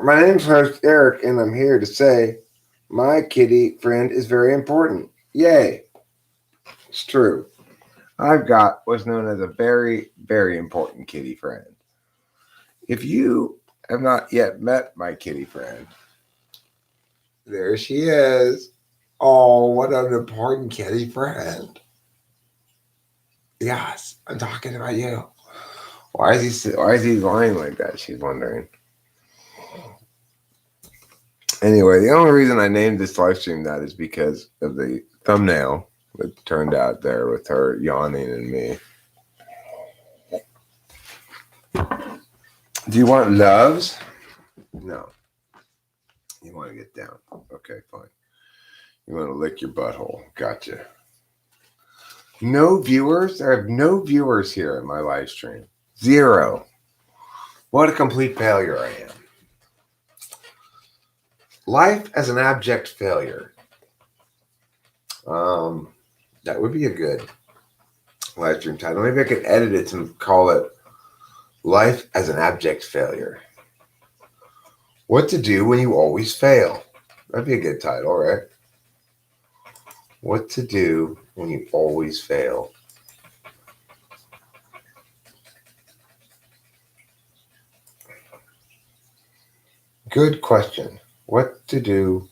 My name's host Eric, and I'm here to say my kitty friend is very important. Yay! It's true. I've got what's known as a very, very important kitty friend. If you have not yet met my kitty friend, there she is. Oh, what an important kitty friend. Yes, I'm talking about you. Why is he lying like that? She's wondering. Anyway, the only reason I named this live stream that is because of the thumbnail that turned out there with her yawning and me. Do you want loves? No. You want to get down. Okay, fine. You want to lick your butthole. Gotcha. No viewers? I have no viewers here in my live stream. 0. What a complete failure I am. Life as an abject failure. That would be a good live stream title. Maybe I could edit it and call it Life as an Abject Failure. What to do when you always fail. That'd be a good title, right? What to do when you always fail. Good question. What to do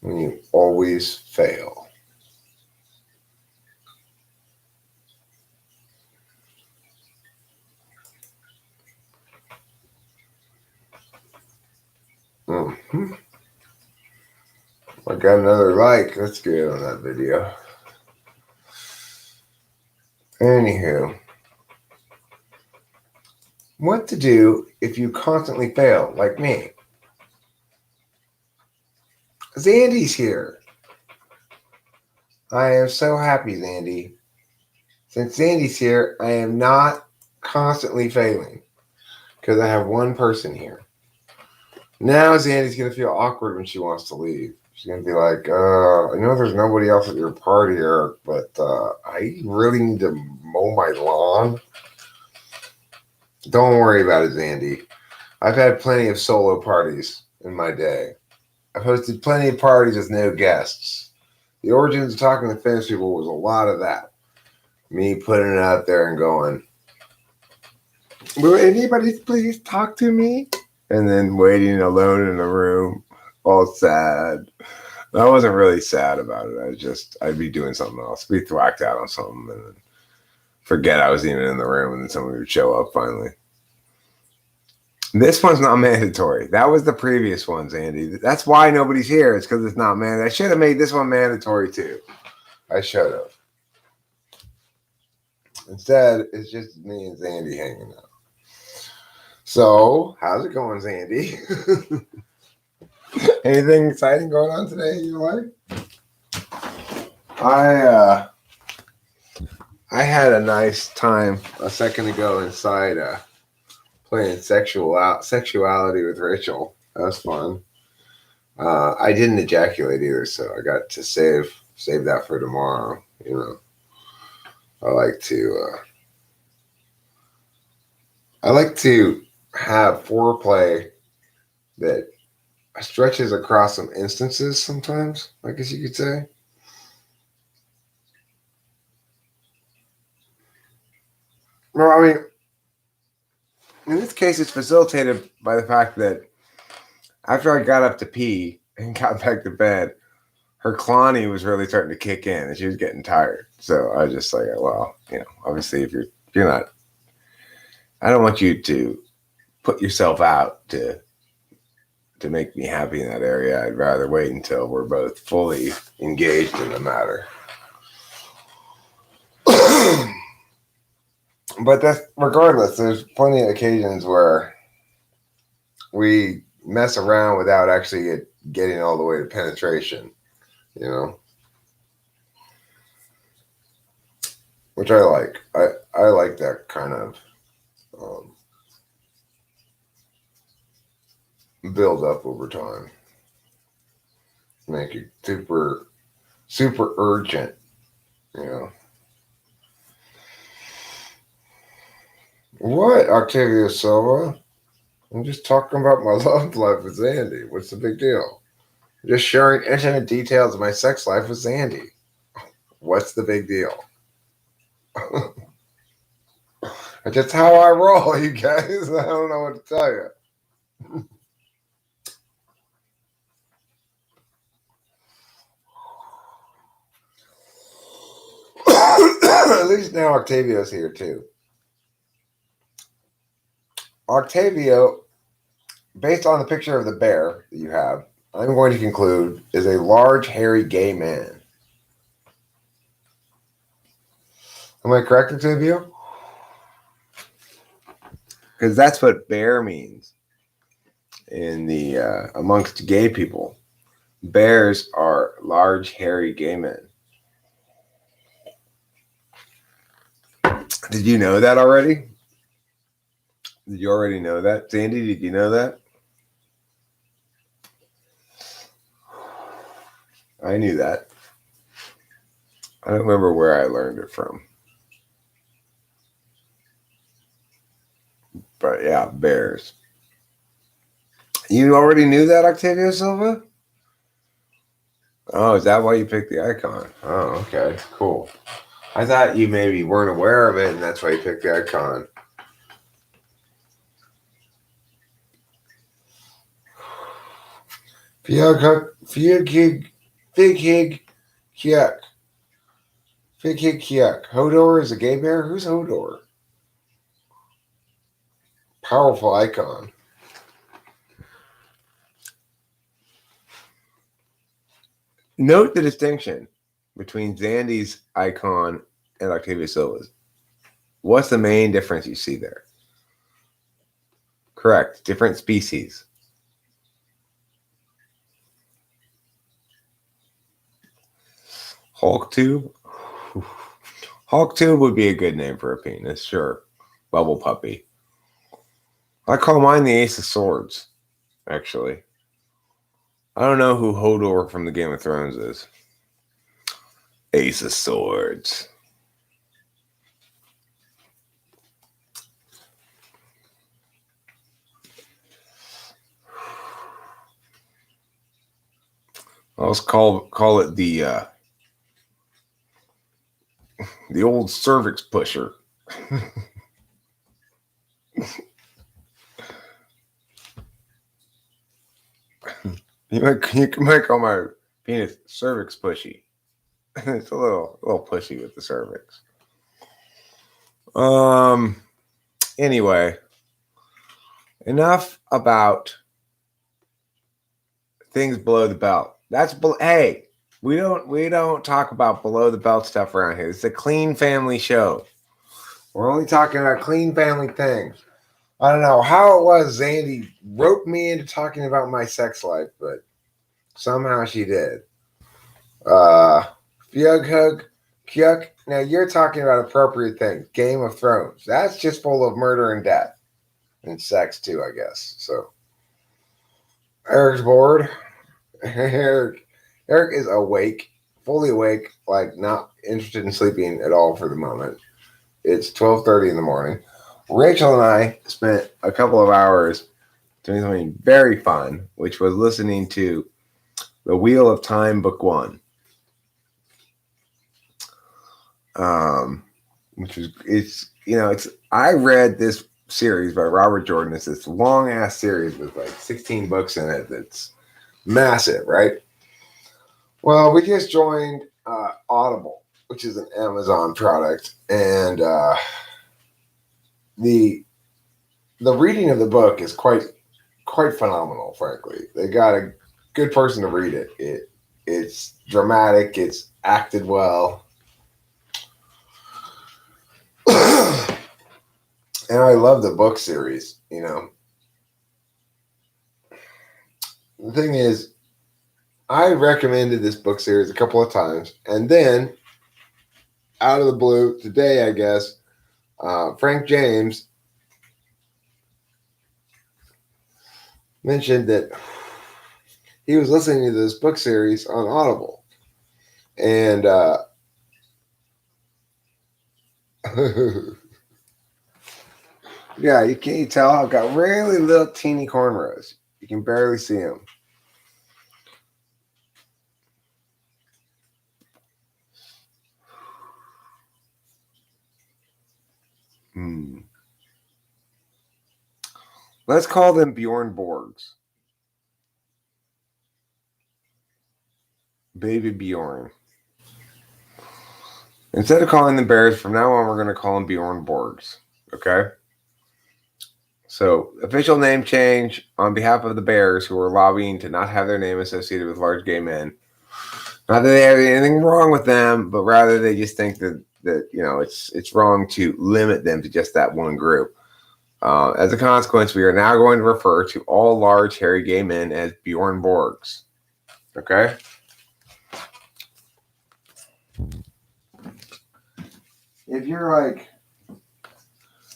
when you always fail. Mm-hmm. I got another like. That's good on that video. Anywho, what to do if you constantly fail, like me? Zandy's here. I am so happy, Zandy. Since Zandy's here, I am not constantly failing because I have one person here. Now Zandy's going to feel awkward when she wants to leave. She's going to be like, I know there's nobody else at your party, Eric, but I really need to mow my lawn. Don't worry about it, Zandy. I've had plenty of solo parties in my day. I've hosted plenty of parties with no guests. The origins of Talking to Famous People was a lot of that. Me putting it out there and going, will anybody please talk to me? And then waiting alone in a room, all sad. I wasn't really sad about it. I'd be doing something else, be thwacked out on something, and then forget I was even in the room, and then somebody would show up finally. This one's not mandatory. That was the previous one, Andy. That's why nobody's here. It's because it's not mandatory. I should have made this one mandatory too. I should have. Instead, it's just me and Zandy hanging out. So, how's it going, Zandy? Anything exciting going on today in your life? I had a nice time a second ago inside playing sexuality with Rachel. That was fun. I didn't ejaculate either, so I got to save that for tomorrow. You know, I like to have foreplay that stretches across some instances sometimes, I guess you could say. Well, I mean, in this case, it's facilitated by the fact that after I got up to pee and got back to bed, her clonny was really starting to kick in and she was getting tired. So I was just like, well, obviously if you're not, I don't want you to put yourself out to make me happy in that area. I'd rather wait until we're both fully engaged in the matter. But that's regardless, there's plenty of occasions where we mess around without actually getting all the way to penetration, which I like. I like that kind of build up over time. Make it super, super urgent, What, Octavio Silva? I'm just talking about my love life with Zandy. What's the big deal? Just sharing intimate details of my sex life with Zandy. What's the big deal? That's just how I roll, you guys. I don't know what to tell you. At least now Octavio's here too. Octavio, based on the picture of the bear that you have, I'm going to conclude is a large, hairy, gay man. Am I correct, Octavio? Because that's what bear means in the amongst gay people. Bears are large, hairy, gay men. Did you know that already? Did you already know that? Sandy, did you know that? I knew that. I don't remember where I learned it from. But yeah, bears. You already knew that, Octavio Silva? Oh, is that why you picked the icon? Oh, okay, cool. I thought you maybe weren't aware of it, and that's why you picked the icon. Fighig Kiak. Fighig Kiak. Hodor is a gay bear? Who's Hodor? Powerful icon. Note the distinction between Zandy's icon and Octavia Silva's. What's the main difference you see there? Correct. Different species. Hulktube? Hulktube would be a good name for a penis, sure. Bubble puppy. I call mine the Ace of Swords, actually. I don't know who Hodor from the Game of Thrones is. Ace of Swords. Let's call it the old cervix pusher. you might call my penis cervix pushy. It's a little pushy with the cervix. Anyway, enough about things below the belt. Hey, we don't talk about below the belt stuff around here. It's a clean family show. We're only talking about clean family things. I don't know how it was Zandy roped me into talking about my sex life, but somehow she did. Kyuk. Now you're talking about appropriate things. Game of Thrones. That's just full of murder and death. And sex too, I guess. So Eric's bored. Eric is awake, fully awake, like not interested in sleeping at all for the moment. It's 12:30 in the morning. Rachel and I spent a couple of hours doing something very fun, which was listening to The Wheel of Time Book 1. I read this series by Robert Jordan. It's this long ass series with like 16 books in it. That's massive, right? Well, we just joined Audible, which is an Amazon product, and the reading of the book is quite phenomenal. Frankly, they got a good person to read it. It's dramatic. It's acted well. And I love the book series, The thing is, I recommended this book series a couple of times, and then, out of the blue, today, I guess, Frank James mentioned that he was listening to this book series on Audible. And Yeah, you can't you tell? I've got really little teeny cornrows. You can barely see them. Let's call them Bjorn Borgs. Baby Bjorn. Instead of calling them bears, from now on, we're going to call them Bjorn Borgs. Okay? So, official name change on behalf of the Bears, who are lobbying to not have their name associated with large gay men. Not that they have anything wrong with them, but rather they just think that it's wrong to limit them to just that one group. As a consequence, we are now going to refer to all large, hairy gay men as Bjorn Borgs. Okay? If you're like,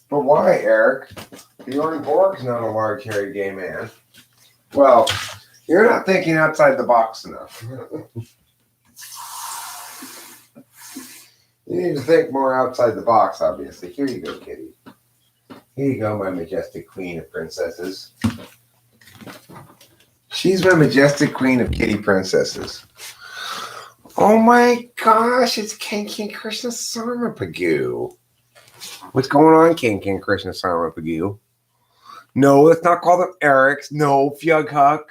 but why, Eric? Bjorn Borg's not a large, hairy gay man. Well, you're not thinking outside the box enough. You need to think more outside the box, obviously. Here you go, kitty. Here you go, my majestic queen of princesses. She's my majestic queen of kitty princesses. Oh my gosh, it's King Krishna Sarmapagoo. What's going on, King Krishna Sarmapagoo? No, let's not call them Erics. No, Fjughug.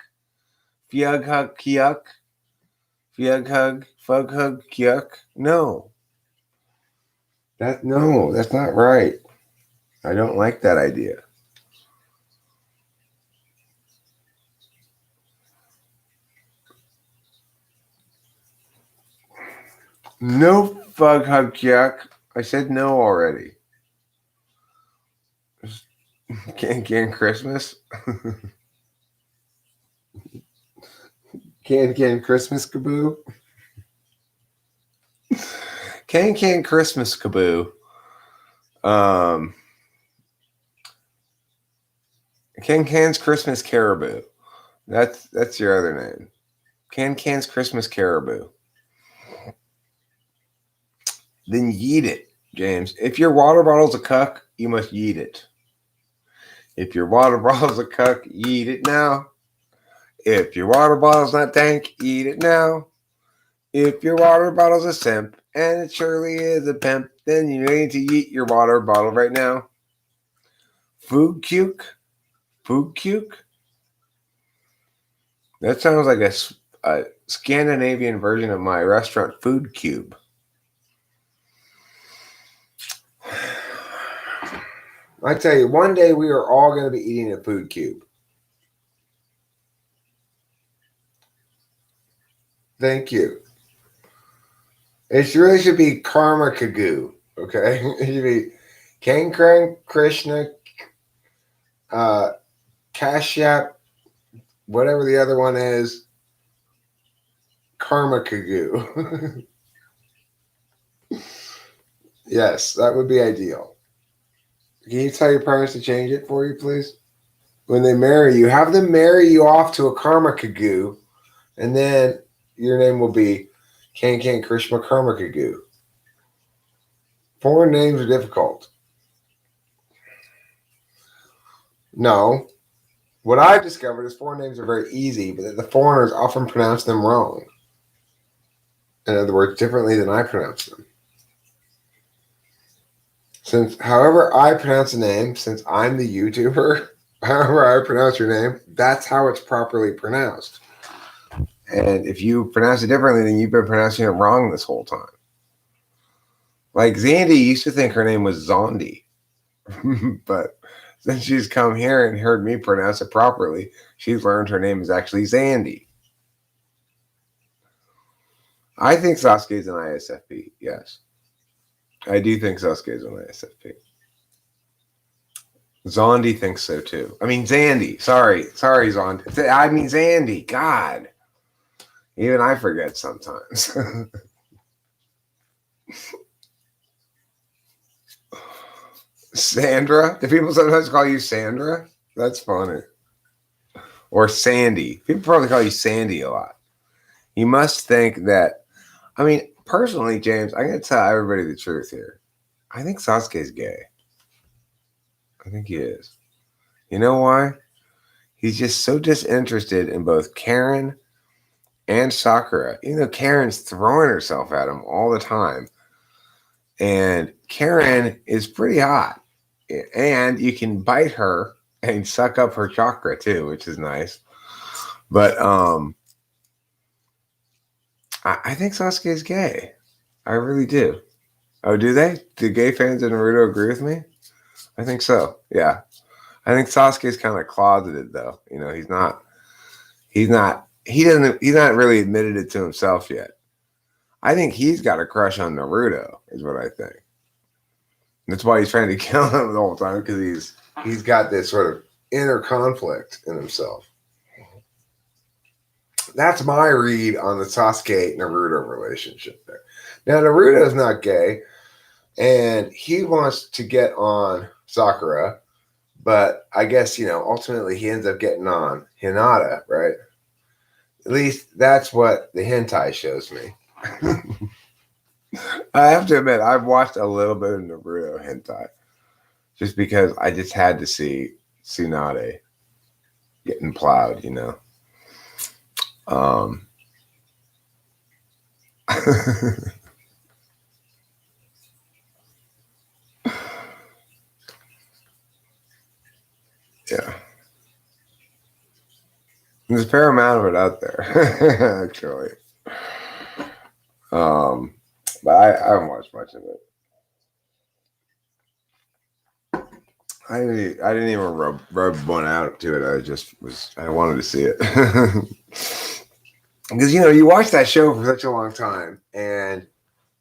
Fjughug Kyuk. Fjughug. Fughug Kyuk. No. That's not right. I don't like that idea. No, Fughug Kyuk. I said no already. Can Christmas? Can Christmas Kaboo? Can Christmas Kaboo. Can's Christmas Caribou. That's your other name. Can's Christmas Caribou. Then yeet it, James. If your water bottle's a cuck, you must yeet it. If your water bottle's a cuck, yeet it now. If your water bottle's not dank, eat it now. If your water bottle's a simp, and it surely is a pimp, then you need to eat your water bottle right now. Food cuke? Food cuke? That sounds like a Scandinavian version of my restaurant Food Cube. I tell you, one day we are all going to be eating a Food Cube. Thank you. It really should be Karma Kagoo, okay? It should be King Krishna, Kashyap, whatever the other one is, Karma Kagoo. Yes, that would be ideal. Can you tell your parents to change it for you, please? When they marry you, have them marry you off to a Karma Kagoo, and then your name will be King Krishna Karma Kagoo. Foreign names are difficult. No. What I've discovered is foreign names are very easy, but that the foreigners often pronounce them wrong. In other words, differently than I pronounce them. Since, however I pronounce a name, since I'm the YouTuber, however I pronounce your name, that's how it's properly pronounced. And if you pronounce it differently, then you've been pronouncing it wrong this whole time. Like Zandy used to think her name was Zondi. But since she's come here and heard me pronounce it properly, she's learned her name is actually Zandy. I think Sasuke is an ISFP, yes. I do think Sasuke is an ISFP. Zondi thinks so too. I mean, Zandy. Sorry, Zondi. I mean, Zandy. God. Even I forget sometimes. Sandra? Do people sometimes call you Sandra? That's funny. Or Sandy. People probably call you Sandy a lot. You must think that, I mean, personally, James, I'm going to tell everybody the truth here. I think Sasuke's gay. I think he is. You know why? He's just so disinterested in both Karen and Sakura. You know, Karen's throwing herself at him all the time. And Karen is pretty hot. And you can bite her and suck up her chakra too, which is nice. But I think Sasuke is gay. I really do. Oh, do they? Do gay fans of Naruto agree with me? I think so. Yeah. I think Sasuke's kind of closeted though. You know, he's not he's not really admitted it to himself yet. I think he's got a crush on Naruto, is what I think. That's why he's trying to kill him the whole time, because he's got this sort of inner conflict in himself. That's my read on the Sasuke Naruto relationship there. Now Naruto is not gay, and he wants to get on Sakura, but I guess, you know, ultimately he ends up getting on Hinata, right? At least that's what the hentai shows me. I have to admit, I've watched a little bit of Naruto hentai just because I just had to see Tsunade getting plowed, you know. Yeah. There's a fair amount of it out there, actually. But I haven't watched much of it. I didn't even rub one out to it. I wanted to see it. Because, you know, you watch that show for such a long time, and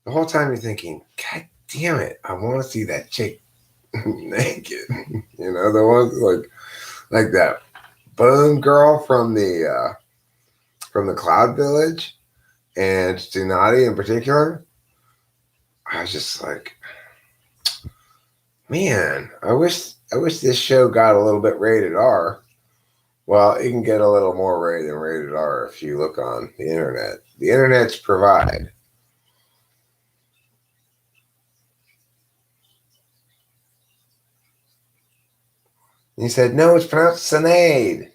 the whole time you're thinking, God damn it, I want to see that chick naked. You know, the ones like that Bone girl from the Cloud Village, and Tsunade in particular. I was just like, man, I wish this show got a little bit rated R. Well, it can get a little more rated than rated R if you look on the internet. The internet's provide. He said, no, it's pronounced Sinead.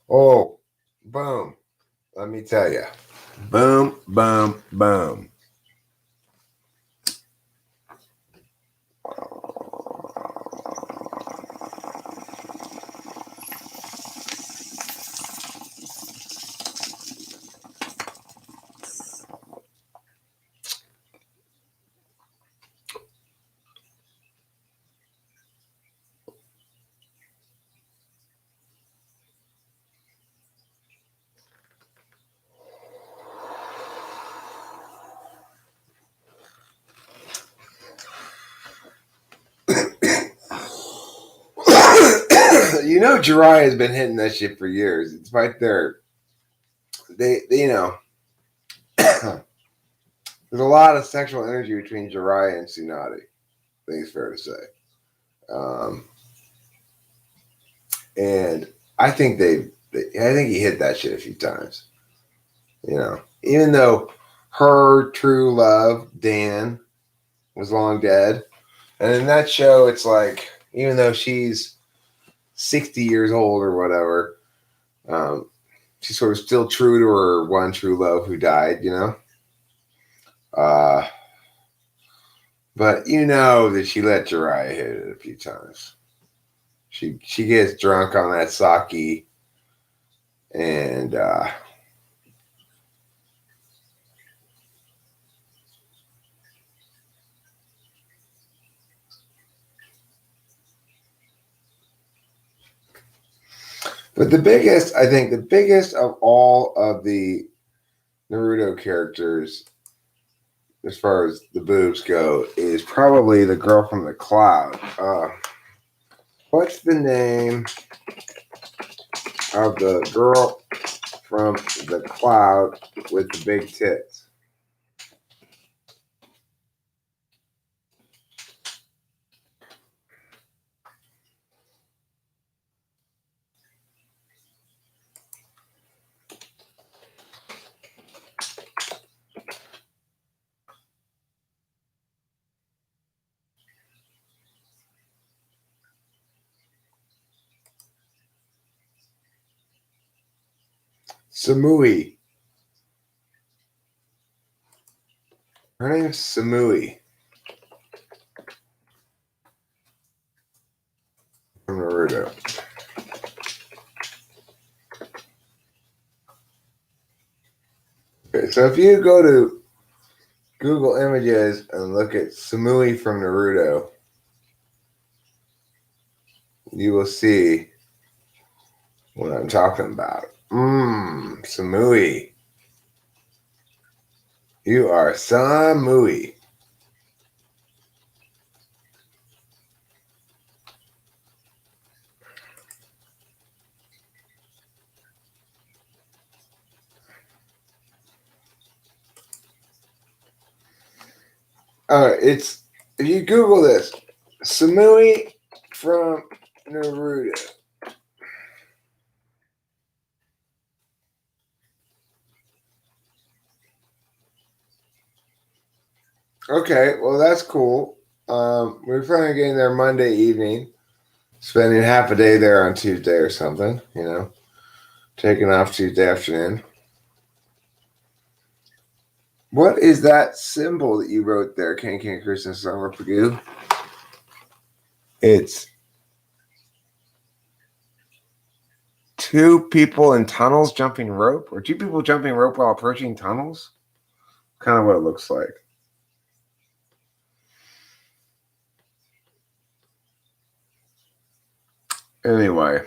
Oh, boom. Let me tell you. Boom, boom, boom. You know, Jiraiya has been hitting that shit for years. It's right there. They you know, there's a lot of sexual energy between Jiraiya and Tsunade. I think it's fair to say. And I think I think he hit that shit a few times. You know, even though her true love, Dan, was long dead. And in that show, it's like, even though she's 60 years old or whatever, she's sort of still true to her one true love who died, you know? But you know that she let Jiraiya hit it a few times. She gets drunk on that sake, and but the biggest of all of the Naruto characters, as far as the boobs go, is probably the girl from the cloud. What's the name of the girl from the cloud with the big tits? Samui. Her name's Samui from Naruto. Okay, so if you go to Google Images and look at Samui from Naruto, you will see what I'm talking about. Samui. You are Samui. It's if you Google this, Samui from Naruto. Okay, well that's cool. We're planning on getting there Monday evening, spending half a day there on Tuesday or something. Taking off Tuesday afternoon. What is that symbol that you wrote there, Can Krishna Summer Pagoo? It's two people in tunnels jumping rope, or two people jumping rope while approaching tunnels? Kind of what it looks like. Anyway,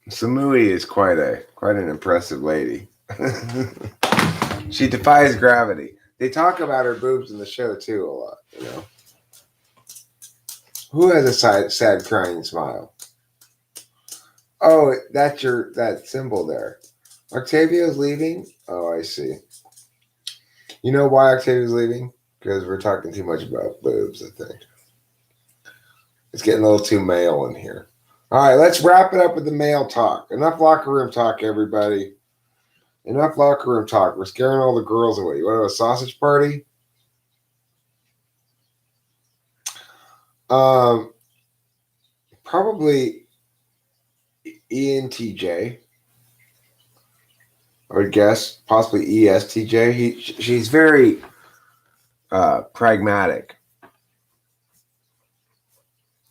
Samui is quite an impressive lady. She defies gravity. They talk about her boobs in the show too a lot, Who has a sad crying smile? Oh, that's that symbol there. Octavio's leaving? Oh, I see. You know why Octavio's leaving? Because we're talking too much about boobs, I think. It's getting a little too male in here. All right, let's wrap it up with the male talk. Enough locker room talk, everybody. Enough locker room talk. We're scaring all the girls away. You want to have a sausage party? Probably ENTJ. I would guess possibly ESTJ. She's very pragmatic.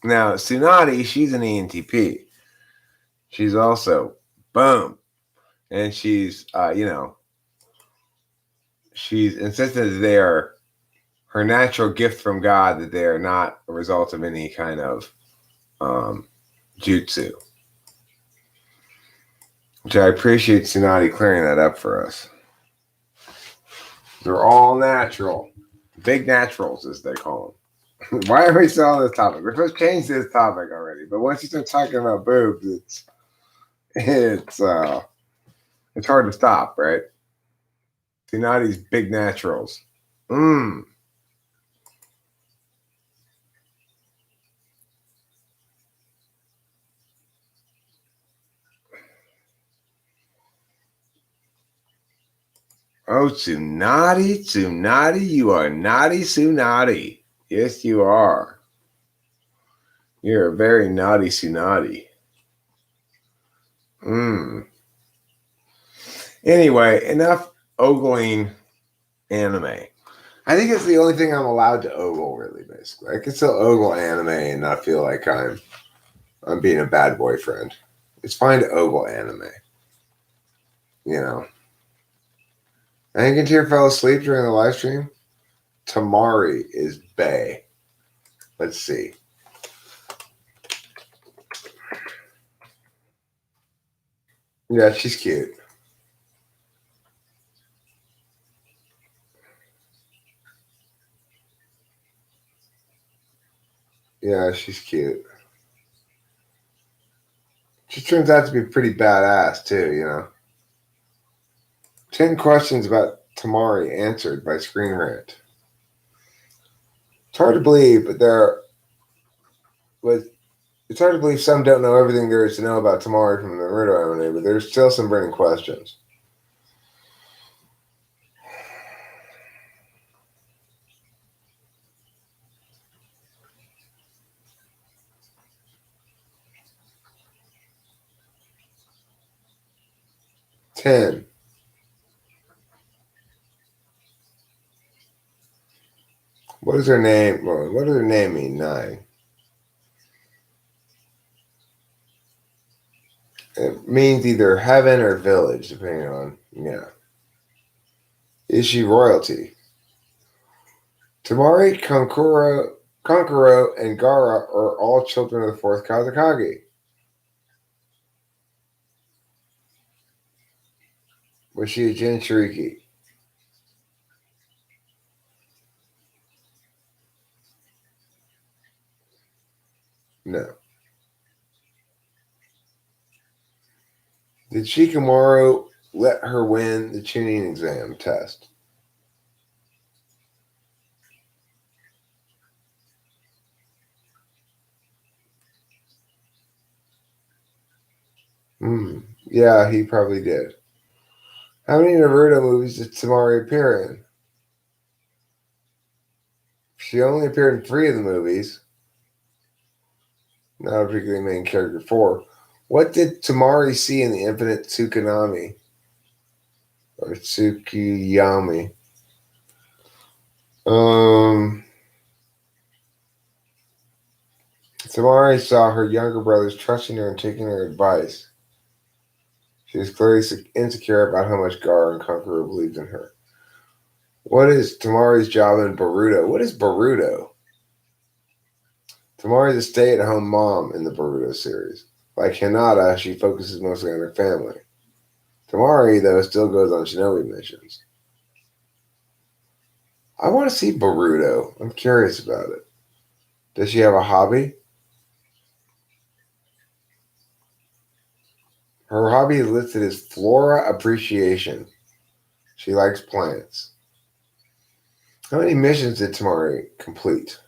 Now, Tsunade, she's an ENTP. She's also boom. And she's, she's insisted that they are her natural gift from God, that they are not a result of any kind of jutsu. Which I appreciate Tsunade clearing that up for us. They're all natural. Big naturals, as they call them. Why are we still on this topic? We're supposed to change this topic already. But once you start talking about boobs, it's hard to stop, right? Tsunade's big naturals. Oh, Tsunade, you are naughty, Tsunade. Yes, you are. You're a very naughty Tsunade. Anyway, enough ogling anime. I think it's the only thing I'm allowed to ogle, really, basically. I can still ogle anime and not feel like I'm being a bad boyfriend. It's fine to ogle anime. I think Kintier fell asleep during the live stream. Tamari is bae. Let's see. Yeah, she's cute. Yeah, she's cute. She turns out to be pretty badass, too, 10 questions about Tamari answered by Screen Rant. It's hard to believe, but it's hard to believe some don't know everything there is to know about Tamari from the Naruto anime, but there's still some burning questions. 10. What is her name? What does her name mean? 9. It means either heaven or village, depending on, yeah. Is she royalty? Tamari, Konkuro, and Gara are all children of the fourth Kazakage. Was she a Jinchuriki? No. Did Shikamaru let her win the tuning exam test? Yeah, he probably did. How many Naruto movies did Tamari appear in? She only appeared in 3 of the movies. Not a particularly main character. 4. What did Tamari see in the Infinite Tsukanami? Or Tsukiyami? Tamari saw her younger brothers trusting her and taking her advice. She was clearly insecure about how much Gar and Conqueror believed in her. What is Tamari's job in Boruto? What is Boruto? Tamari's a stay-at-home mom in the Boruto series. Like Hinata, she focuses mostly on her family. Tamari, though, still goes on shinobi missions. I want to see Boruto. I'm curious about it. Does she have a hobby? Her hobby is listed as flora appreciation. She likes plants. How many missions did Tamari complete?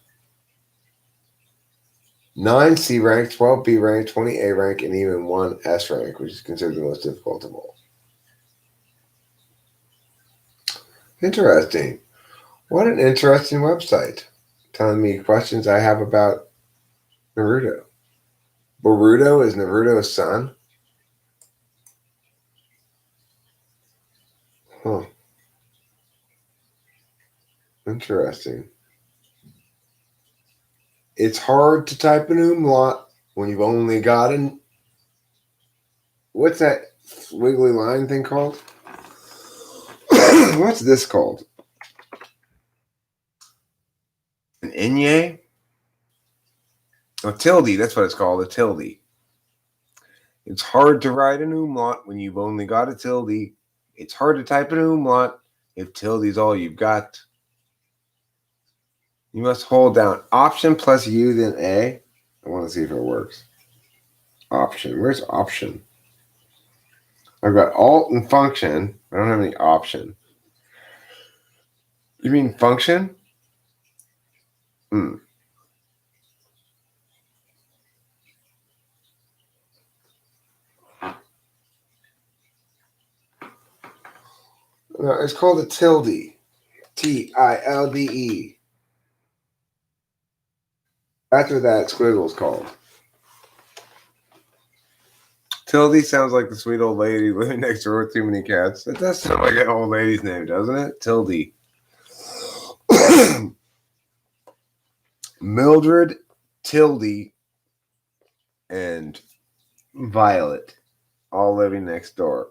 9 C rank, 12 B rank, 20 A rank, and even 1 S rank, which is considered the most difficult of all. Interesting. What an interesting website. Telling me questions I have about Naruto. Boruto is Naruto's son? Huh. Interesting. It's hard to type an umlaut when you've only got an... What's that wiggly line thing called? What's this called? An inye? A tilde, that's what it's called, a tilde. It's hard to write an umlaut when you've only got a tilde. It's hard to type an umlaut if tilde's all you've got. You must hold down Option plus U, then A. I want to see if it works. Option. Where's Option? I've got Alt and Function. I don't have any Option. You mean Function? No, it's called a tilde. Tilde. That's what that squiggle's called. Tilde sounds like the sweet old lady living next door with too many cats. It does sound like an old lady's name, doesn't it? Tilde. Mildred, Tilde, and Violet, all living next door.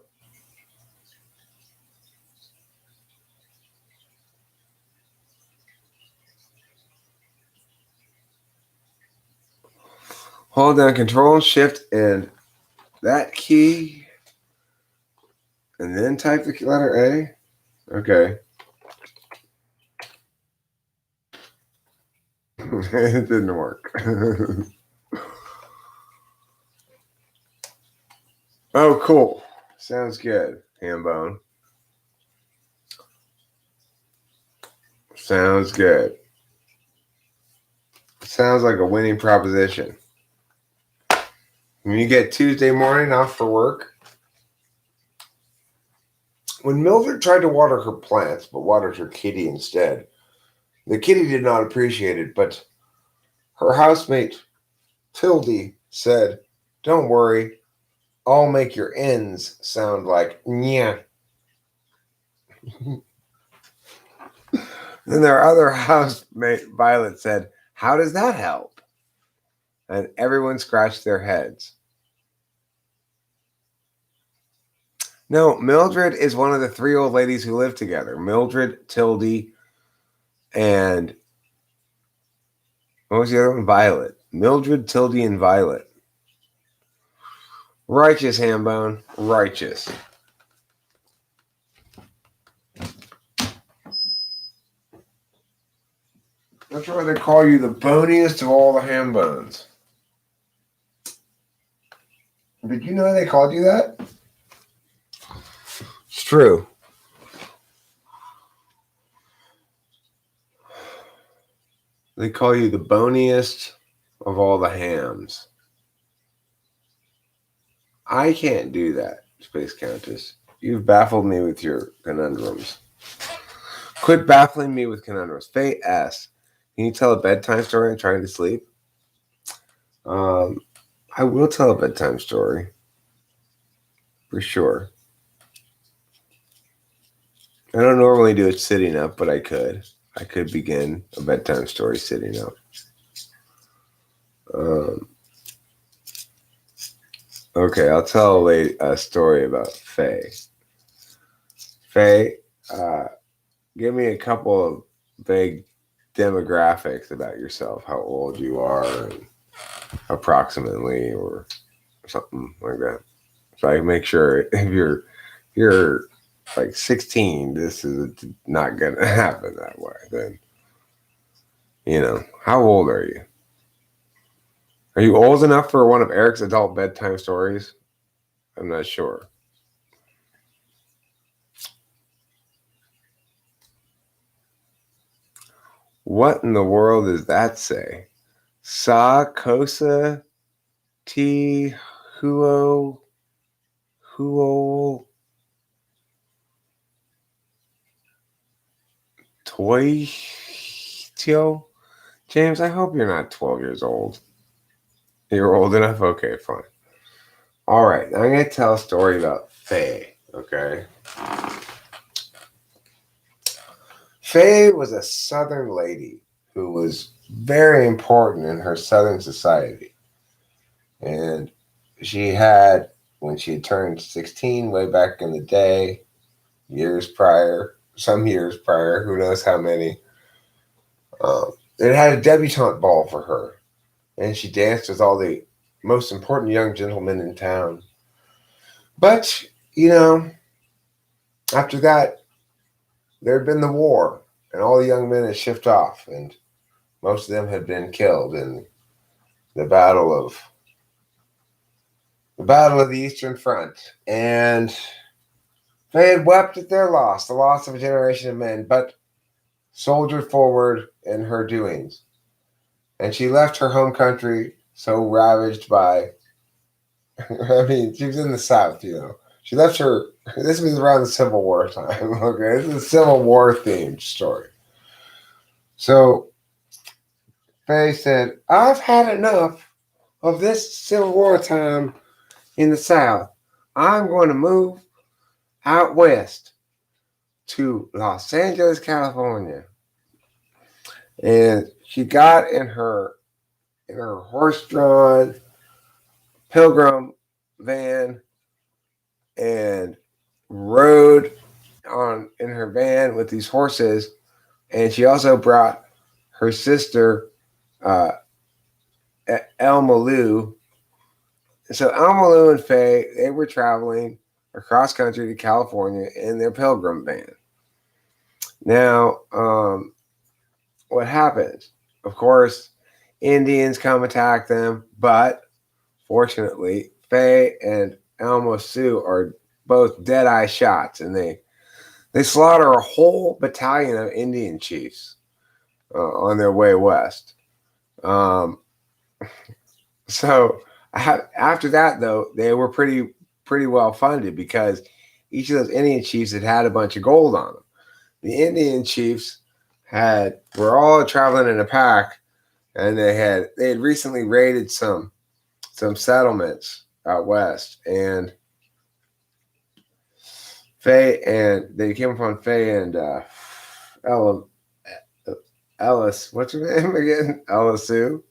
Hold down Control, Shift, and that key, and then type the letter A. Okay. It didn't work. Oh, cool. Sounds good, Hambone. Sounds good. Sounds like a winning proposition. When you get Tuesday morning off for work, when Mildred tried to water her plants but watered her kitty instead, the kitty did not appreciate it, but her housemate, Tilde, said, "Don't worry, all make your N's sound like yeah. Then their other housemate, Violet, said, "How does that help?" And everyone scratched their heads. No, Mildred is one of the three old ladies who live together. Mildred, Tildy, and what was the other one? Violet. Mildred, Tildy, and Violet. Righteous, Hambone. Righteous. That's why they call you the boniest of all the ham bones. Did you know they called you that? It's true. They call you the boniest of all the hams. I can't do that, Space Countess. You've baffled me with your conundrums. Quit baffling me with conundrums. Faye S. Can you tell a bedtime story? I'm trying to sleep. I will tell a bedtime story. For sure. I don't normally do it sitting up, but I could. I could begin a bedtime story sitting up. Okay, I'll tell a story about Faye. Faye, give me a couple of vague demographics about yourself, how old you are, and approximately, or something like that. So I can make sure if you're like 16, this is not gonna happen that way. Then, how old are you? Are you old enough for one of Eric's adult bedtime stories? I'm not sure. What in the world does that say? Sa Kosa Ti Huo Toy Tio? James, I hope you're not 12 years old. You're old enough? Okay, fine. All right, I'm going to tell a story about Faye, okay? Faye was a Southern lady who was very important in her Southern society. And she had, when she had turned 16 way back in the day, some years prior, who knows how many, it had a debutante ball for her. And she danced with all the most important young gentlemen in town. But, after that, there had been the war, and all the young men had shipped off, and most of them had been killed in the battle of the Eastern Front. And they had wept at their loss, the loss of a generation of men, but soldiered forward in her doings. And she left her home country so ravaged by, I mean, she was in the South, She left her, this was around the Civil War time, okay? This is a Civil War themed story. So Faye said, "I've had enough of this Civil War time in the South. I'm going to move out west to Los Angeles, California." And she got in her horse-drawn Pilgrim van and rode in her van with these horses. And she also brought her sister, Elma Lou. So Elma Lou and Faye, they were traveling across country to California in their Pilgrim van. Now, what happens? Of course, Indians come attack them, but fortunately, Faye and Elma Sue are both dead-eye shots, and they slaughter a whole battalion of Indian chiefs on their way west. So after that, though, they were pretty well funded because each of those Indian chiefs had a bunch of gold on them. The Indian chiefs were all traveling in a pack, and they had recently raided some settlements out west, and Faye and they came upon Faye and Ella, Ellis. What's her name again? Ella Sue.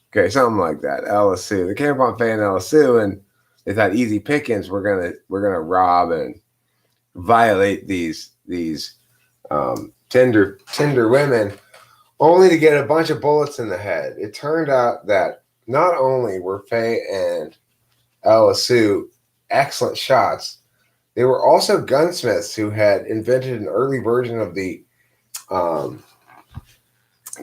Okay, something like that. Ella Sue. They came upon Faye and Ella Sue, and they thought easy pickings. We're gonna rob and violate these tender women, only to get a bunch of bullets in the head. It turned out that not only were Faye and Ella Sue excellent shots, they were also gunsmiths who had invented an early version of the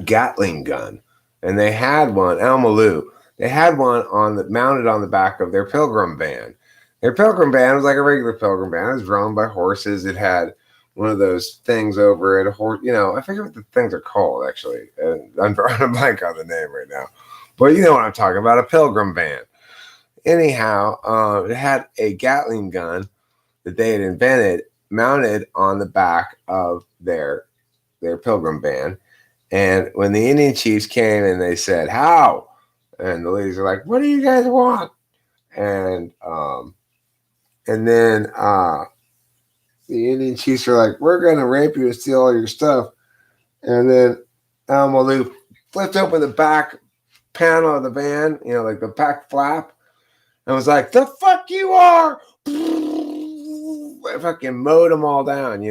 Gatling gun, and they had one. Almaloo. They had one mounted on the back of their Pilgrim van. Their Pilgrim van was like a regular Pilgrim van. It was drawn by horses. It had one of those things over it. I forget what the things are called, actually. And I'm drawing a blank on the name right now. But you know what I'm talking about, a Pilgrim van. Anyhow, it had a Gatling gun that they had invented mounted on the back of their Pilgrim van. And when the Indian chiefs came and they said, "How?" And the ladies are like, "What do you guys want?" And then the Indian chiefs are like, "We're going to rape you and steal all your stuff." And then Almaloo flipped open the back panel of the van, like the back flap, and was like, "The fuck you are!" I fucking mowed them all down, and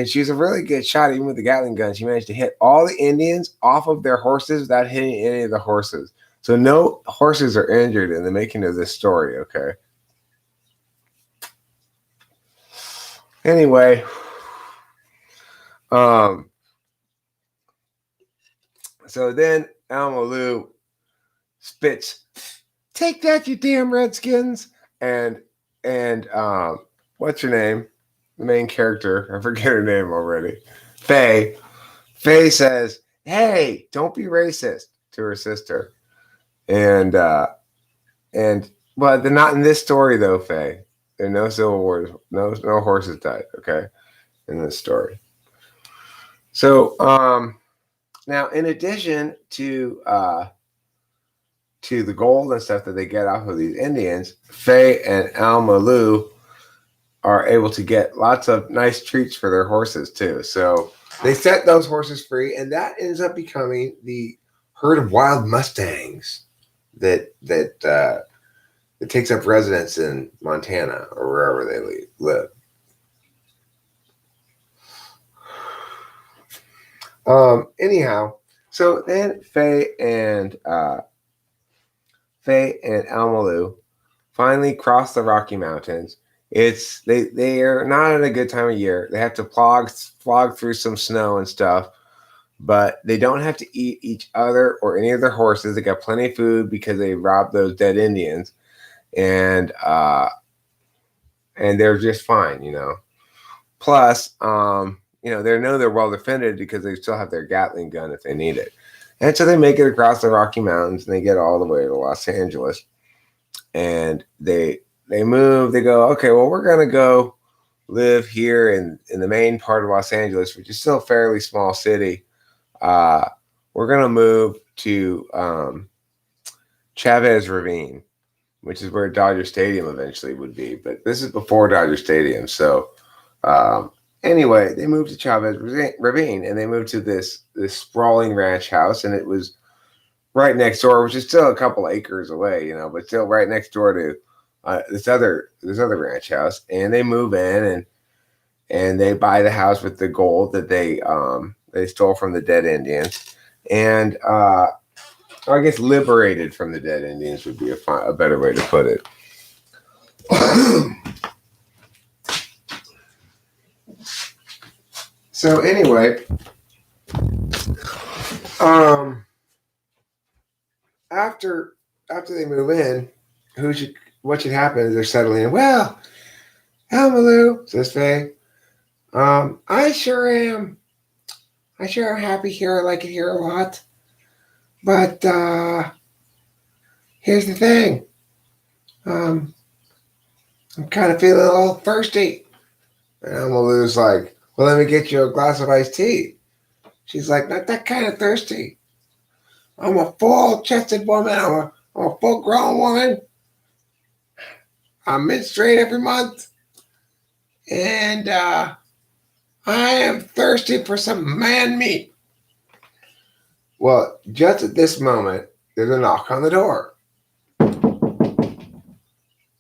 she was a really good shot, even with the Gatling gun. She managed to hit all the Indians off of their horses without hitting any of the horses. So no horses are injured in the making of this story, okay? Anyway, so then Almaloo spits, "Take that, you damn Redskins!" And what's your name? The main character, I forget her name already. Faye says, "Hey, don't be racist," to her sister. And but they're not in this story though, Faye. There are no civil wars, no horses died, okay, in this story. So now in addition to the gold and stuff that they get off of these Indians, Faye and Almaloo are able to get lots of nice treats for their horses too. So they set those horses free, and that ends up becoming the herd of wild Mustangs that takes up residence in Montana or wherever they live. Anyhow, so then Faye and Almaloo finally cross the Rocky Mountains. They are not at a good time of year. They have to flog through some snow and stuff, but they don't have to eat each other or any of their horses. They got plenty of food because they robbed those dead Indians, and they're just fine, Plus, they know they're well defended because they still have their Gatling gun if they need it. And so they make it across the Rocky Mountains and they get all the way to Los Angeles, and they move. They go, okay, well, we're going to go live here in the main part of Los Angeles, which is still a fairly small city. We're going to move to Chavez Ravine, which is where Dodger Stadium eventually would be. But this is before Dodger Stadium. So anyway, they moved to Chavez Ravine, and they moved to this sprawling ranch house, and it was right next door, which is still a couple acres away, but still right next door to this other ranch house. And they move in and they buy the house with the gold that they stole from the dead Indians, and I guess liberated from the dead Indians would be a better way to put it. So anyway, after they move in, what should happen is they're settling in. "Well, Almaloo," says Faye, I sure am happy here. I like it here a lot. But here's the thing. I'm kind of feeling a little thirsty." And Almaloo's like, "Well, let me get you a glass of iced tea." She's like, "Not that kind of thirsty. I'm a full-chested woman. I'm a full-grown woman. I menstruate every month. And I am thirsty for some man meat. Well, just at this moment, there's a knock on the door.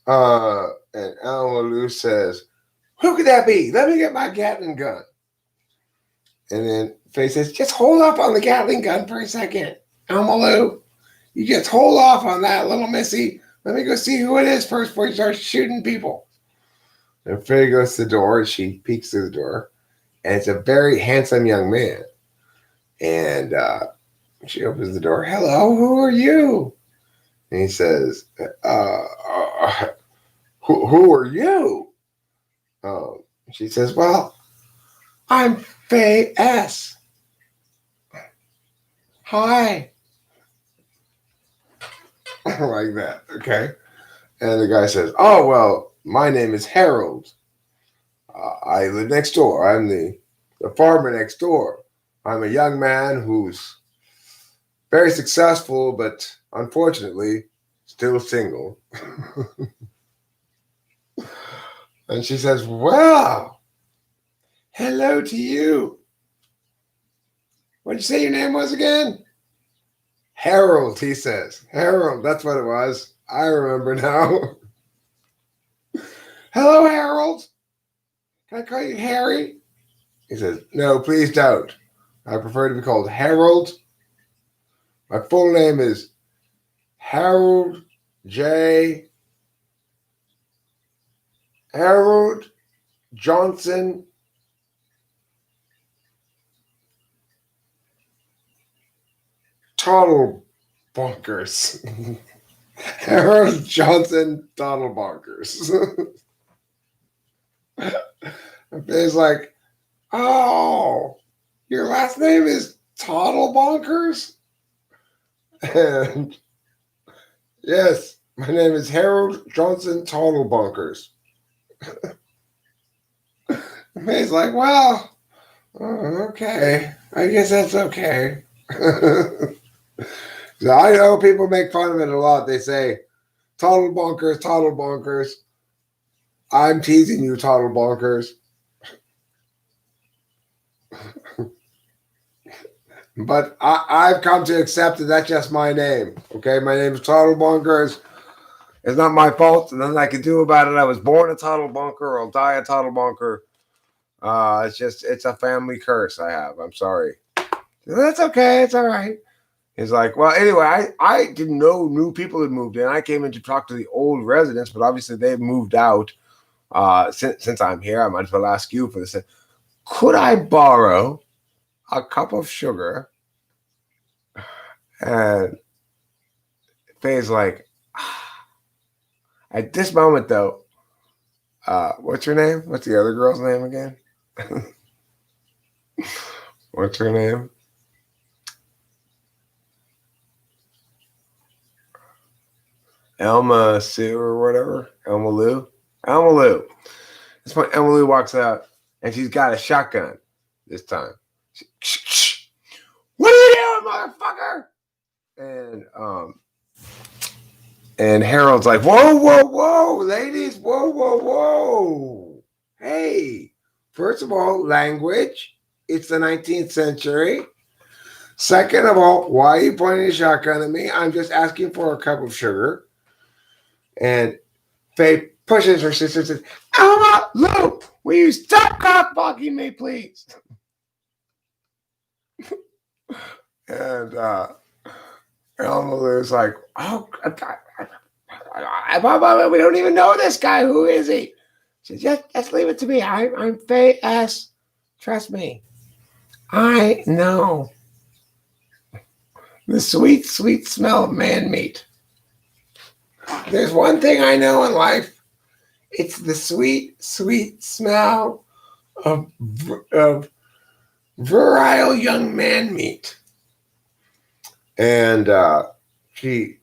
And Alma says, "Who could that be? Let me get my Gatling gun." And then Faye says, "Just hold up on the Gatling gun for a second, Alma. You just hold off on that, little missy. Let me go see who it is first before you start shooting people." And Faye goes to the door, and she peeks through the door, and it's a very handsome young man. And she opens the door. "Hello, who are you?" And he says, who are you?" She says, "Well, I'm Faye S. Hi." Like that, okay? And the guy says, "Oh, well, my name is Harold. I live next door. I'm the farmer next door. I'm a young man who's very successful, but unfortunately still single." And she says, "Well, hello to you. What did you say your name was again?" "Harold," he says. "Harold, that's what it was. I remember now." "Hello, Harold. Can I call you Harry?" He says, "No, please don't. I prefer to be called Harold. My full name is Harold Johnson Toddlebonkers." Harold Johnson Toddlebonkers. And Faye's like, "Oh, your last name is Toddlebonkers?" And yes, my name is Harold Johnson Toddlebonkers. And Faye's like, "Well, okay. I guess that's okay." So I know people make fun of it a lot. They say, "Toddlebonkers, Toddlebonkers. I'm teasing you, Toddlebonkers." But I've come to accept that that's just my name. Okay, my name is Toddlebonkers. It's not my fault. There's nothing I can do about it. I was born a Toddlebonker. I'll die a Toddlebonker. It's a family curse I have. I'm sorry. That's okay. It's all right. He's like, "Well, anyway, I didn't know new people had moved in. I came in to talk to the old residents, but obviously they've moved out. Since I'm here, I might as well ask you for this. Could I borrow a cup of sugar?" And Faye's like, at this moment, though, what's your name? What's the other girl's name again? What's her name? Elma Sue or whatever. Elma Lou. Elma Lou. At this point, Elma Lou walks out, and she's got a shotgun this time. "What are you doing, motherfucker?" And Harold's like, "Whoa, whoa, whoa, ladies, whoa, whoa, whoa. Hey, first of all, language. It's the 19th century. Second of all, why are you pointing a shotgun at me? I'm just asking for a cup of sugar." And Faye pushes her sister and says, "Alma, Lou, will you stop cockblocking me, please?" And Alma Lou's like, "Oh, we don't even know this guy. Who is he?" She says, "Just leave it to me. I'm Faye S. Trust me. I know the sweet, sweet smell of man meat. There's one thing I know in life. It's the sweet, sweet smell of virile young man meat." And she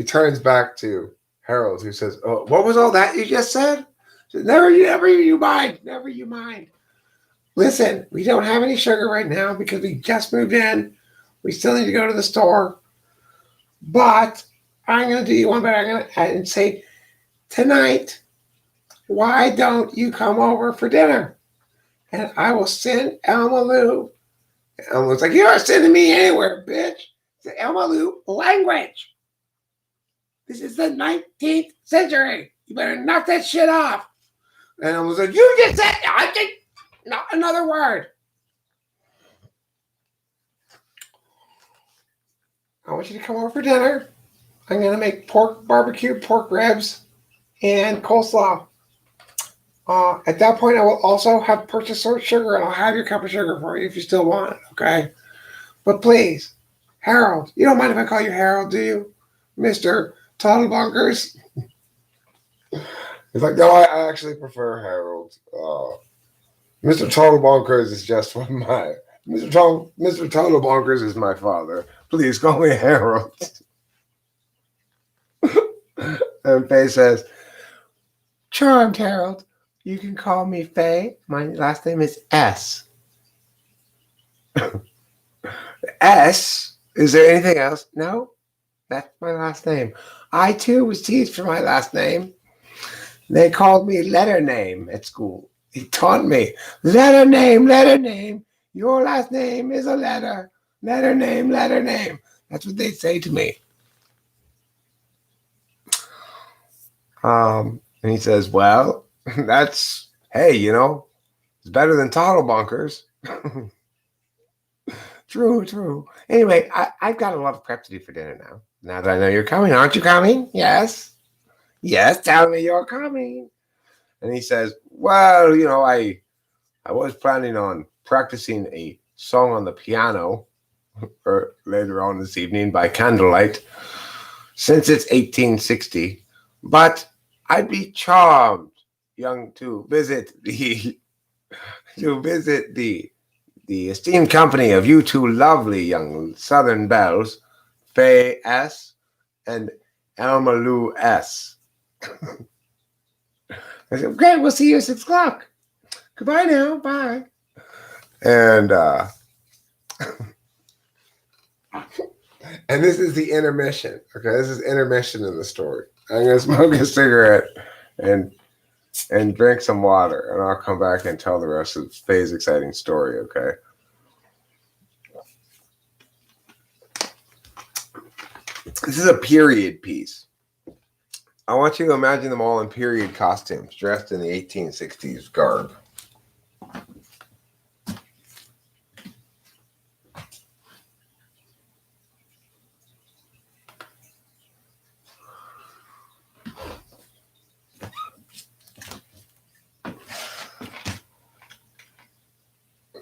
turns back to Harold, who says, "Oh, what was all that you just said?" She says, Never you mind. Listen, we don't have any sugar right now because we just moved in. We still need to go to the store. But I'm going to do you one better. I'm going to say, tonight, why don't you come over for dinner? And I will send Elma Lou. Elma's like, you're not sending me anywhere, bitch. It's Elma Lou language. This is the 19th century. You better knock that shit off. And I was like, you just said, I think, not another word. I want you to come over for dinner. I'm going to make barbecued pork ribs and coleslaw. At that point, I will also have purchased sugar, and I'll have your cup of sugar for you if you still want it, okay? But please, Harold, you don't mind if I call you Harold, do you? Mr. Toddlebunkers? He's like, no, I actually prefer Harold. Mr. Toddlebunkers is just one my... Mr. Toddlebunkers is my father. Please call me Harold. And Faye says, charmed, Harold. You can call me Faye. My last name is S. S? Is there anything else? No? That's my last name. I, too, was teased for my last name. They called me letter name at school. He taught me, letter name. Your last name is a letter. Letter name. That's what they say to me. And he says, well, that's, hey, you know, it's better than Toddlebunkers. True. Anyway, I've got a lot of prep to do for dinner now. Now that I know you're coming, aren't you coming? Yes, tell me you're coming. And he says, well, you know, I was planning on practicing a song on the piano or later on this evening by candlelight, since it's 1860. But I'd be charmed, young, to visit the esteemed company of you two lovely young Southern belles, Faye S. and Elma Lou S. I said, great, we'll see you at 6 o'clock. Goodbye now, bye. And and this is the intermission. Okay, this is intermission in the story. I'm gonna smoke a cigarette and drink some water, and I'll come back and tell the rest of Faye's exciting story. Okay. This is a period piece. I want you to imagine them all in period costumes, dressed in the 1860s garb.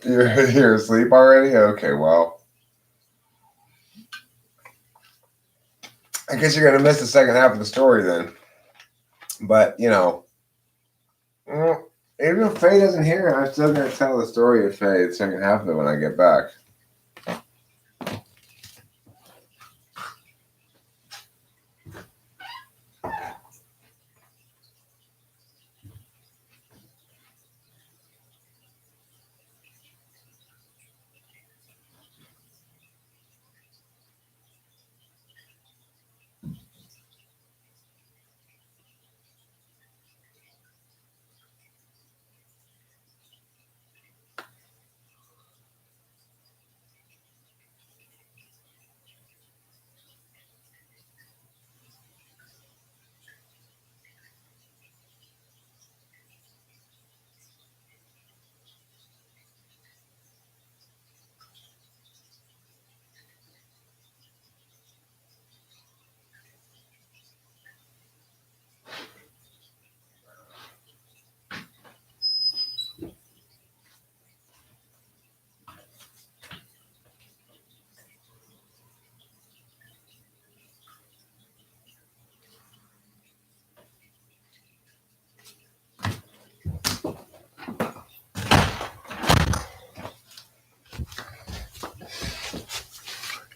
You're asleep already? Okay, well, I guess you're going to miss the second half of the story then. But, you know, even if Faye doesn't hear it, I'm still going to tell the story of Faye, the second half of it, when I get back.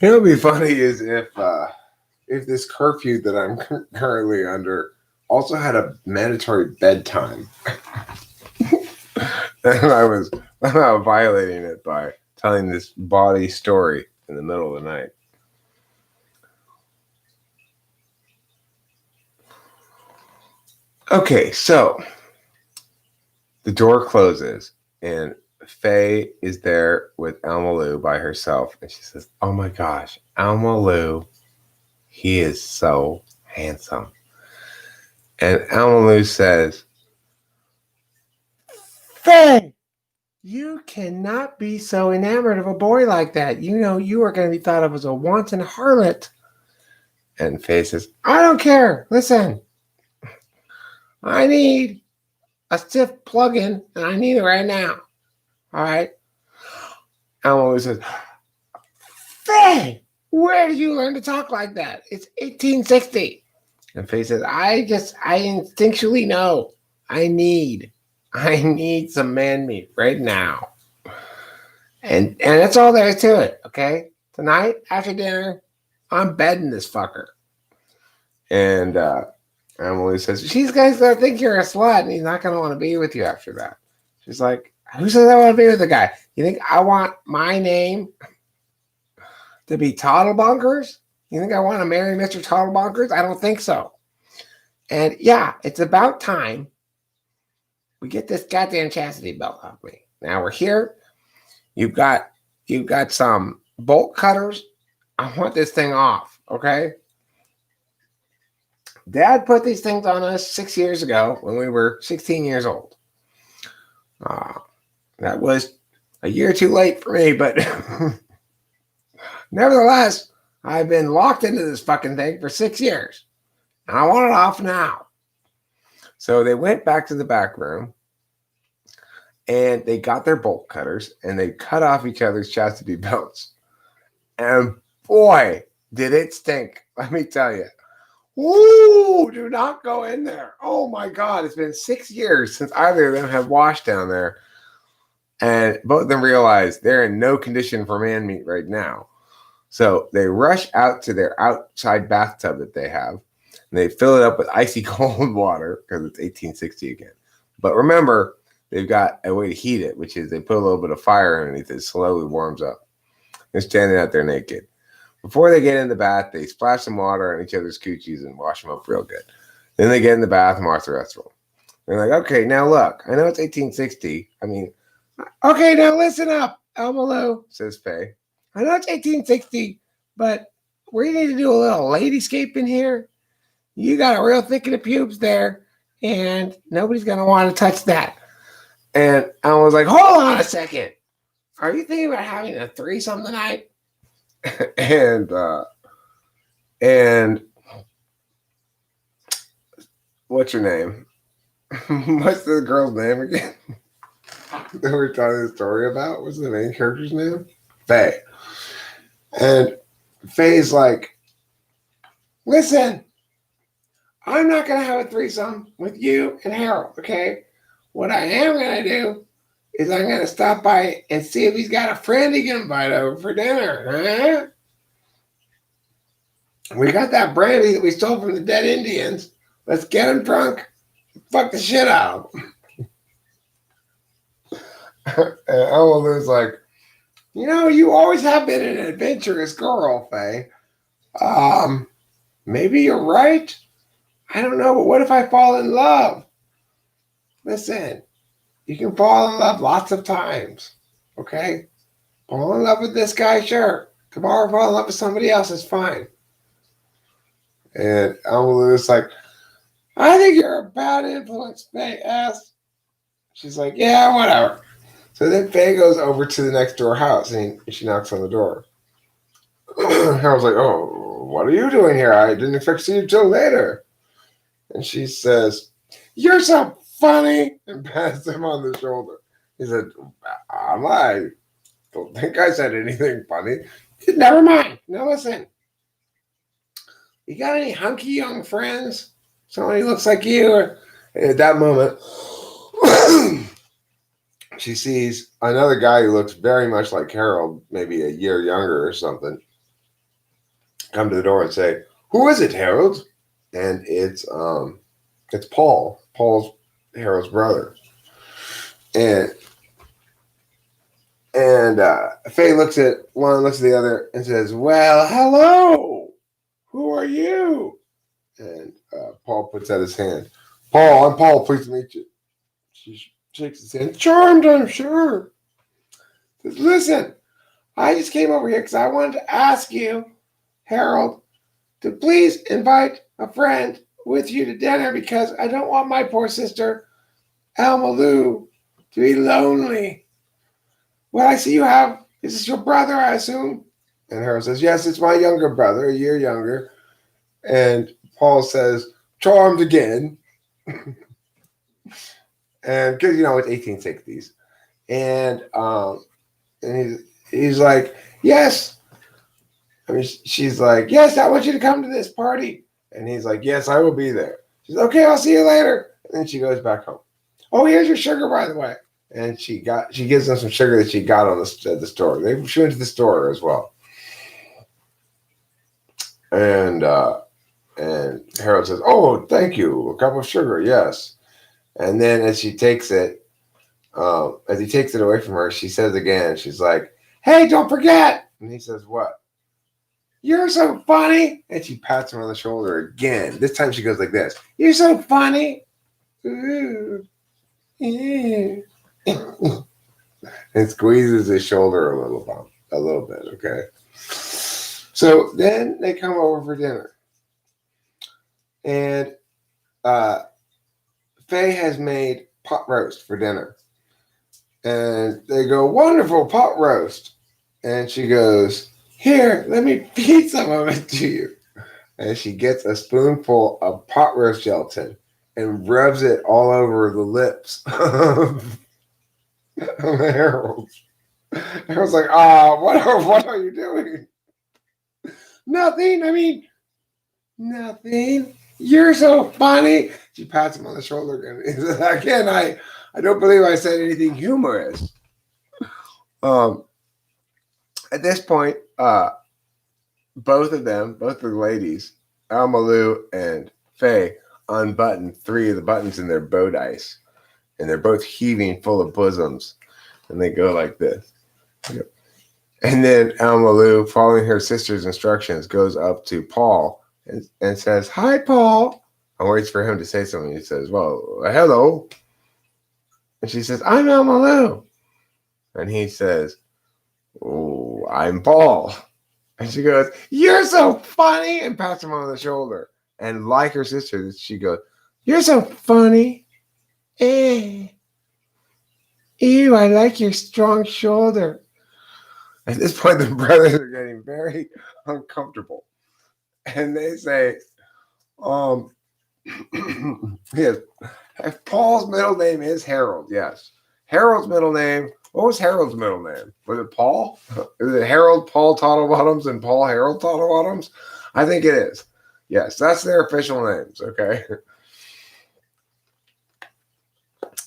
You know what would be funny is if this curfew that I'm currently under also had a mandatory bedtime. And I was violating it by telling this bawdy story in the middle of the night. Okay, so the door closes and Faye is there with Alma Lou by herself. And she says, "Oh my gosh, Alma Lou, he is so handsome." And Alma Lou says, "Faye, you cannot be so enamored of a boy like that. You know you are going to be thought of as a wanton harlot." And Faye says, "I don't care. Listen, I need a stiff plug-in, and I need it right now. All right?" Alma Lou says, "Faye, where did you learn to talk like that? It's 1860. And Faye says, I instinctually know. I need some man meat right now. And that's all there is to it, okay? Tonight, after dinner, I'm bedding this fucker." And Emily says, "She's gonna think you're a slut and he's not gonna want to be with you after that." She's like, "Who says I want to be with the guy? You think I want my name to be Toddlebonkers? You think I want to marry Mr. Toddlebonkers? I don't think so. And yeah, it's about time we get this goddamn chastity belt off me. Now we're here. You've got some bolt cutters. I want this thing off, okay? Dad put these things on us 6 years ago when we were 16 years old. That was a year too late for me, but nevertheless, I've been locked into this fucking thing for 6 years, and I want it off now." So they went back to the back room, and they got their bolt cutters, and they cut off each other's chastity belts. And boy, did it stink, let me tell you. Ooh, do not go in there. Oh my God, it's been 6 years since either of them have washed down there. And both of them realize they're in no condition for man meat right now. So they rush out to their outside bathtub that they have, and they fill it up with icy cold water because it's 1860 again. But remember, they've got a way to heat it, which is they put a little bit of fire underneath it. It slowly warms up. They're standing out there naked. Before they get in the bath, they splash some water on each other's coochies and wash them up real good. Then they get in the bath and watch the rest of them. They're like, "Okay, now look, I know it's 1860. I mean, okay, now listen up, Alma Lou," says Faye. "I know it's 1860, but we need to do a little ladyscape in here. You got a real thicket of pubes there, and nobody's going to want to touch that." And I was like, "Hold on a second. Are you thinking about having a threesome tonight?" and what's your name? What's the girl's name again? That we're telling the story about? What's the main character's name? Faye. And Faye's like, "Listen, I'm not going to have a threesome with you and Harold, okay? What I am going to do is I'm going to stop by and see if he's got a friend he can invite over for dinner. Huh? We got that brandy that we stole from the dead Indians. Let's get him drunk and fuck the shit out of him." And Alma Lou's like, "You always have been an adventurous girl, Faye. Maybe you're right. I don't know, but what if I fall in love? Listen, you can fall in love lots of times, okay? Fall in love with this guy, sure. Tomorrow fall in love with somebody else is fine." And Alma Lou's like, "I think you're a bad influence, Faye S." She's like, "Yeah, whatever." So then Faye goes over to the next door house and she knocks on the door. Harold's like, "Oh, what are you doing here? I didn't expect to see you till later." And she says, "You're so funny," and pats him on the shoulder. He said, I don't think I said anything funny." "Never mind. Now listen. You got any hunky young friends? Somebody who looks like you?" And at that moment, she sees another guy who looks very much like Harold, maybe a year younger or something, come to the door and say, "Who is it, Harold?" And it's Paul. Paul's Harold's brother. And Faye looks at one, looks at the other, and says, "Well, hello. Who are you?" And Paul puts out his hand. Paul, I'm Paul. Pleased to meet you. She shakes his hand. Charmed, I'm sure. Says, listen, I just came over here because I wanted to ask you, Harold, to please invite a friend with you to dinner because I don't want my poor sister, Alma Lou, to be lonely. What I see you have, is this your brother, I assume? And Harold says, yes, it's my younger brother, a year younger. And Paul says, charmed again. And because, it's 1860s. And he's like, yes. She's like, yes, I want you to come to this party. And he's like, yes, I will be there. She's like, okay, I'll see you later. And then she goes back home. Oh, here's your sugar, by the way. And she gives them some sugar that she got at the store. She went to the store as well. And Harold says, oh, thank you. A cup of sugar, yes. And then as he takes it away from her, she says again, she's like, hey, don't forget. And he says, what? You're so funny. And she pats him on the shoulder again. This time she goes like this. You're so funny. Ooh. Yeah. And squeezes his shoulder a little bit, okay? So then they come over for dinner. And Faye has made pot roast for dinner. And they go, wonderful pot roast. And she goes, here, let me feed some of it to you. And she gets a spoonful of pot roast gelatin and rubs it all over the lips of Harold. Harold's like, what are you doing? Nothing. Nothing. You're so funny. She pats him on the shoulder again. Again, I don't believe I said anything humorous. At this point, both of the ladies, Alma Lou and Faye, unbutton 3 of the buttons in their bow dice. And they're both heaving full of bosoms. And they go like this. And then Alma Lou, following her sister's instructions, goes up to Paul and says, hi, Paul. And waits for him to say something. He says, well, hello. And she says, I'm Alma Lou. And he says, oh, I'm Paul. And she goes, you're so funny. And pats him on the shoulder. And like her sister, she goes, you're so funny. Eh. Ew, I like your strong shoulder. At this point, the brothers are getting very uncomfortable. And they say, yes, Paul's middle name is Harold, yes. Harold's middle name, what was Harold's middle name? Was it Paul? Is it Harold Paul Tottlebottoms and Paul Harold Tottlebottoms? I think it is. Yes, that's their official names, okay?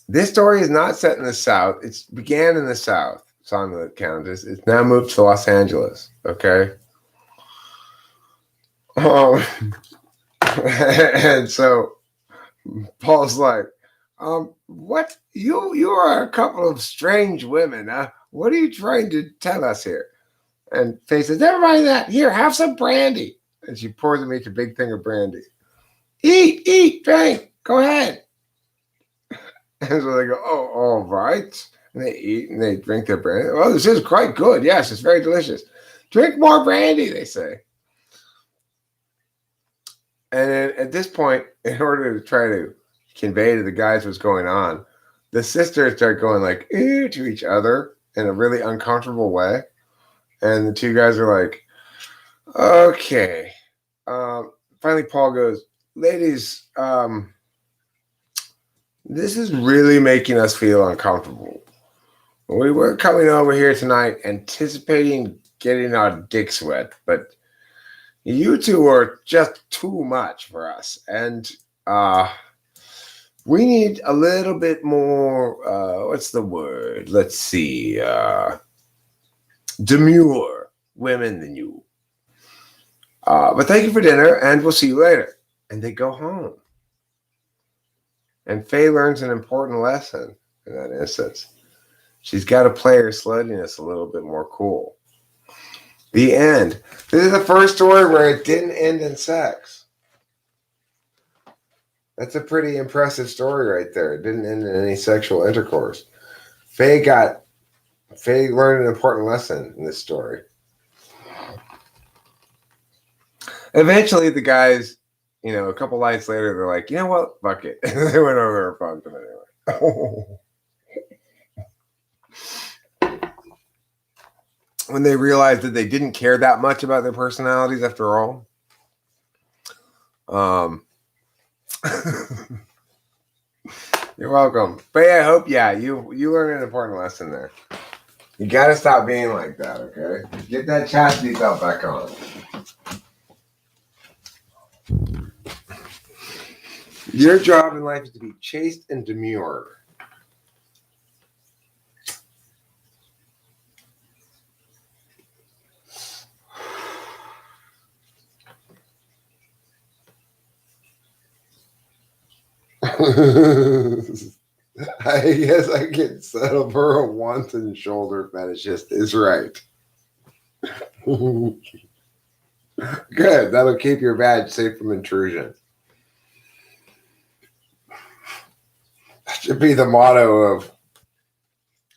This story is not set in the South. It began in the South, Songbird County. It's now moved to Los Angeles, okay? And so Paul's like, what? You are a couple of strange women. What are you trying to tell us here? And Faye says, never mind that. Here, have some brandy. And she pours him each a big thing of brandy. Eat, drink. Go ahead. And so they go, oh, all right. And they eat and they drink their brandy. Well, this is quite good. Yes, it's very delicious. Drink more brandy, they say. And then at this point, in order to try to convey to the guys what's going on, the sisters start going like, ew, to each other in a really uncomfortable way. And the 2 guys are like, okay. Finally, Paul goes, ladies, this is really making us feel uncomfortable. We were coming over here tonight anticipating getting our dicks wet, but you 2 are just too much for us. And we need a little bit more, what's the word? Let's see. Demure women than you. But thank you for dinner, and we'll see you later. And they go home. And Faye learns an important lesson in that instance. She's got to play her sluttiness a little bit more cool. The end. This is the first story where it didn't end in sex. That's a pretty impressive story right there. It didn't end in any sexual intercourse. Faye learned an important lesson in this story. Eventually, the guys, a couple nights later, they're like, you know what? Fuck it. They went over and fucked him anyway. When they realized that they didn't care that much about their personalities after all. You're welcome. But yeah, I hope, you learned an important lesson there. You got to stop being like that, okay? Get that chastity belt back on. Your job in life is to be chaste and demure. I guess I can settle for a wanton shoulder fetishist is right. Good. That'll keep your badge safe from intrusion. That should be the motto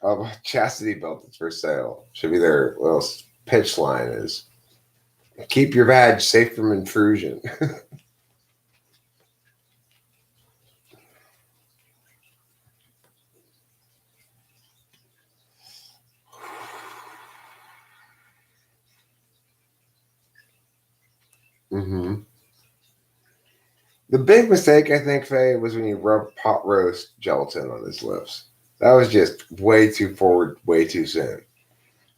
of a chastity belt that's for sale. Should be their little pitch line is keep your badge safe from intrusion. Mm-hmm. The big mistake, I think, Faye, was when you rubbed pot roast gelatin on his lips. That was just way too forward, way too soon.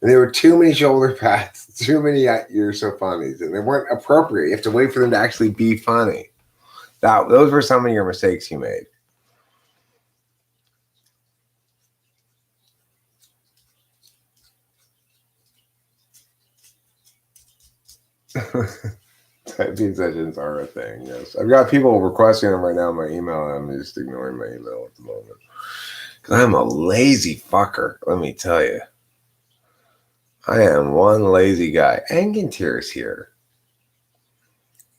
And there were too many shoulder pads, too many "you're so funny," and they weren't appropriate. You have to wait for them to actually be funny. Those were some of your mistakes you made. Typing sessions are a thing, yes. I've got people requesting them right now in my email, and I'm just ignoring my email at the moment. Because I'm a lazy fucker, let me tell you. I am one lazy guy. Angantir's here.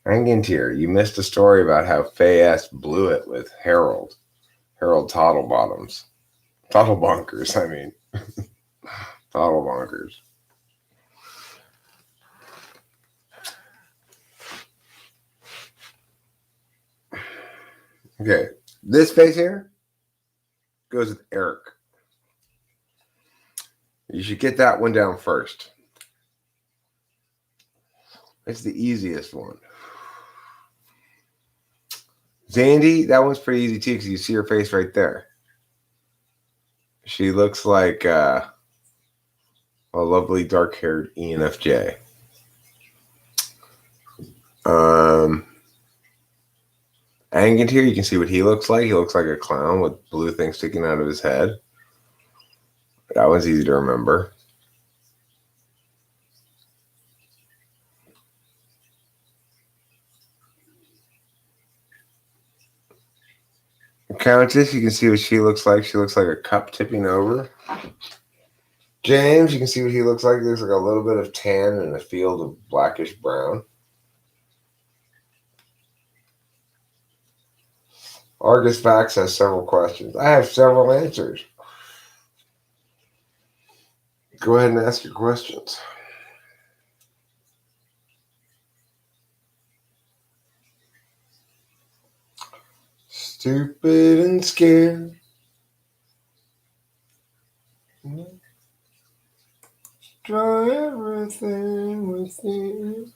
Angantir, you missed a story about how Faye S. blew it with Harold. Harold Tottlebottoms. Tottlebunkers, I mean. Tottlebunkers. Okay, this face here goes with Eric. You should get that one down first. It's the easiest one. Zandy, that one's pretty easy too because you see her face right there. She looks like a lovely dark-haired ENFJ. Angantir, you can see what he looks like. He looks like a clown with blue things sticking out of his head. That one's easy to remember. Countess, you can see what she looks like. She looks like a cup tipping over. James, you can see what he looks like. He looks like a little bit of tan and a field of blackish brown. Argus Vax has several questions. I have several answers. Go ahead and ask your questions. Stupid and scared. Destroy everything within.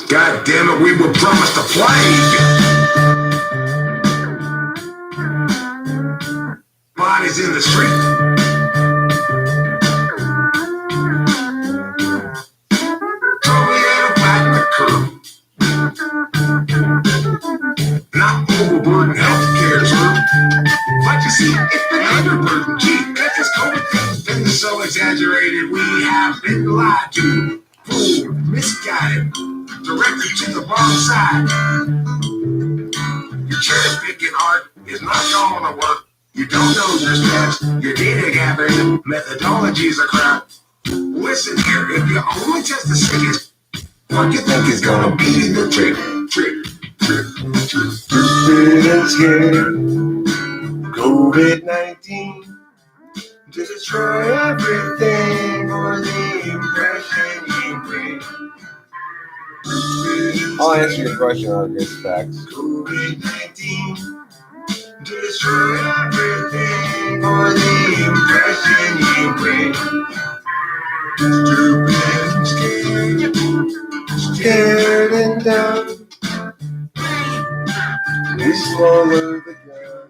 God damn it, we were promised a plague. Bodies in the street. Totally out of whack in the curve. Not overburdened healthcare, sir. But you see, it's been underburdened. Gee, that's just exaggerated. We have been lied to, fooled, misguided, directed to the wrong side. Your cherry picking art is not gonna work. You don't know your steps, your data gathering methodologies are crap. Listen here, if you only test the sickest, what you think is gonna be the trick? Stupid scared. COVID-19 to destroy everything or the impression you bring. I'll answer your question on this facts. COVID-19 to destroy everything or the impression you bring. Stupid, Scared and dumb. We swallow the gun.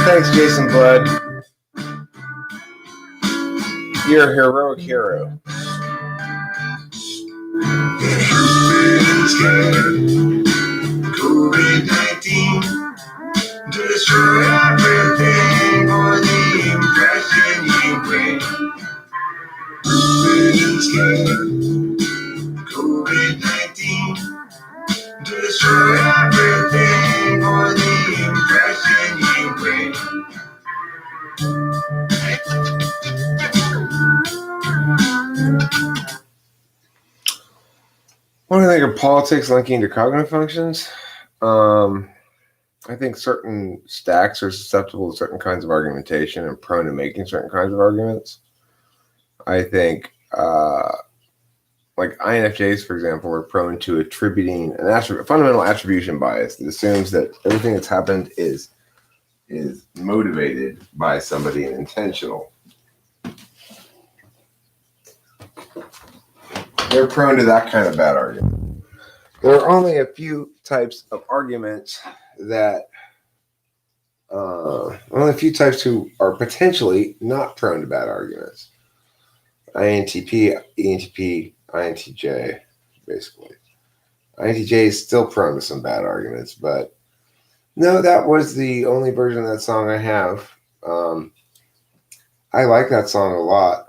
Thanks, Jason Blood. You're a heroic hero. COVID-19 to destroy everything or the impression you bring. COVID-19 to destroy everything or the impression you bring. What do you think of politics linking to cognitive functions? I think certain stacks are susceptible to certain kinds of argumentation and prone to making certain kinds of arguments. I think, like INFJs, for example, are prone to attributing a fundamental attribution bias that assumes that everything that's happened is motivated by somebody and intentional. They're prone to that kind of bad argument. There are only a few types of arguments that, only a few types who are potentially not prone to bad arguments. INTP, ENTP, INTJ, basically. INTJ is still prone to some bad arguments, but no, that was the only version of that song I have. I like that song a lot.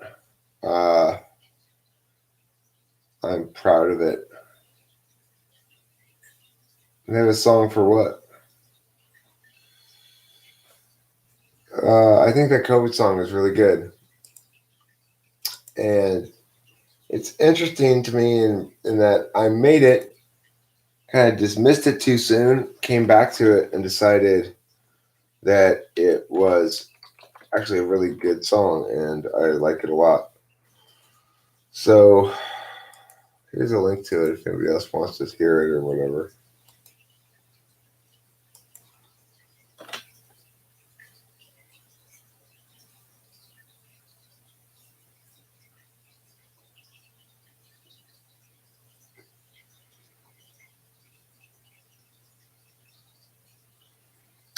I'm proud of it. They have a song for what? I think that COVID song is really good. And it's interesting to me in that I made it, kind of dismissed it too soon, came back to it and decided that it was actually a really good song and I like it a lot. So here's a link to it if anybody else wants to hear it or whatever.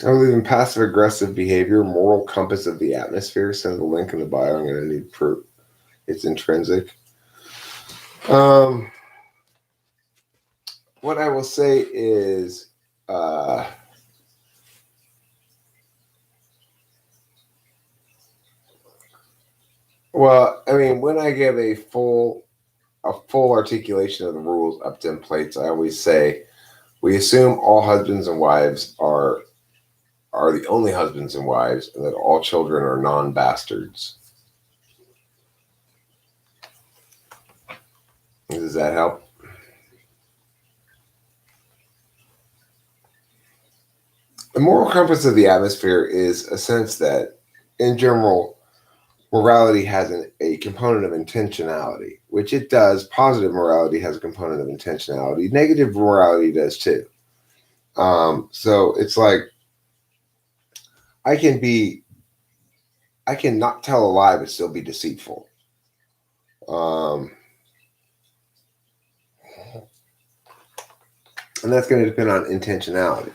I believe in passive aggressive behavior, moral compass of the atmosphere. Send the link in the bio. I'm going to need proof. It's intrinsic. What I will say is, well, I mean, when I give a full articulation of the rules up templates, I always say we assume all husbands and wives are the only husbands and wives, and that all children are non-bastards. Does that help? The moral compass of the atmosphere is a sense that, in general, morality has a component of intentionality, which it does. Positive morality has a component of intentionality. Negative morality does too. So it's like, I can not tell a lie but still be deceitful. And that's going to depend on intentionality.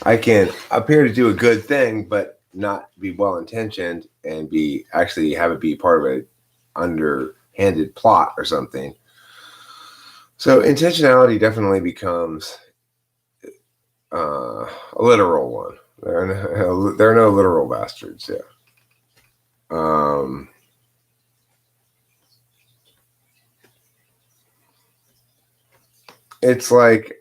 I can appear to do a good thing but not be well intentioned and actually have it be part of an underhanded plot or something. So intentionality definitely becomes a literal one. There are no literal bastards. Yeah. It's like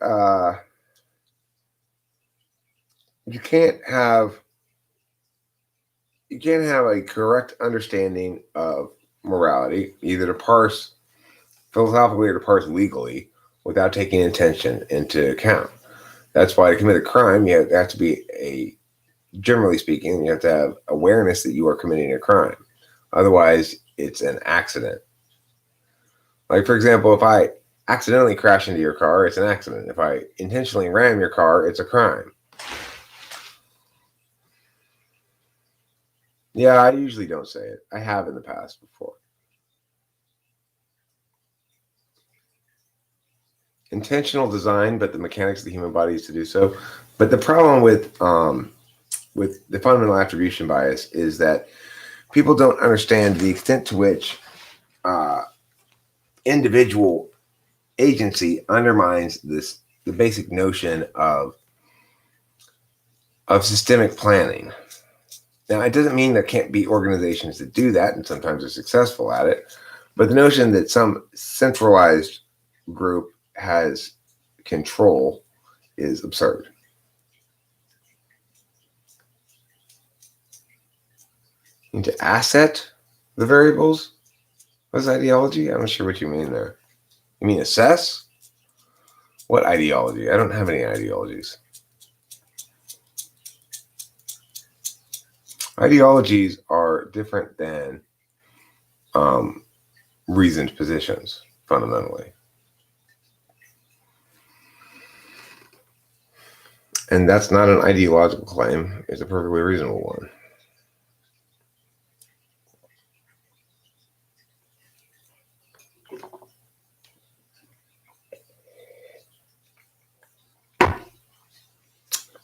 you can't have a correct understanding of morality, either to parse philosophically or to parse legally, without taking intention into account. That's why to commit a crime, you have to be generally speaking, you have to have awareness that you are committing a crime. Otherwise, it's an accident. Like, for example, if I accidentally crash into your car, it's an accident. If I intentionally ram your car, it's a crime. Yeah, I usually don't say it. I have in the past before. Intentional design, but the mechanics of the human body is to do so. But the problem with the fundamental attribution bias is that people don't understand the extent to which individual agency undermines the basic notion of systemic planning. Now, it doesn't mean there can't be organizations that do that, and sometimes are successful at it. But the notion that some centralized group has control is absurd. And to asset the variables? What's ideology? I'm not sure what you mean there. You mean assess? What ideology? I don't have any ideologies. Ideologies are different than reasoned positions, fundamentally. And that's not an ideological claim. It's a perfectly reasonable one.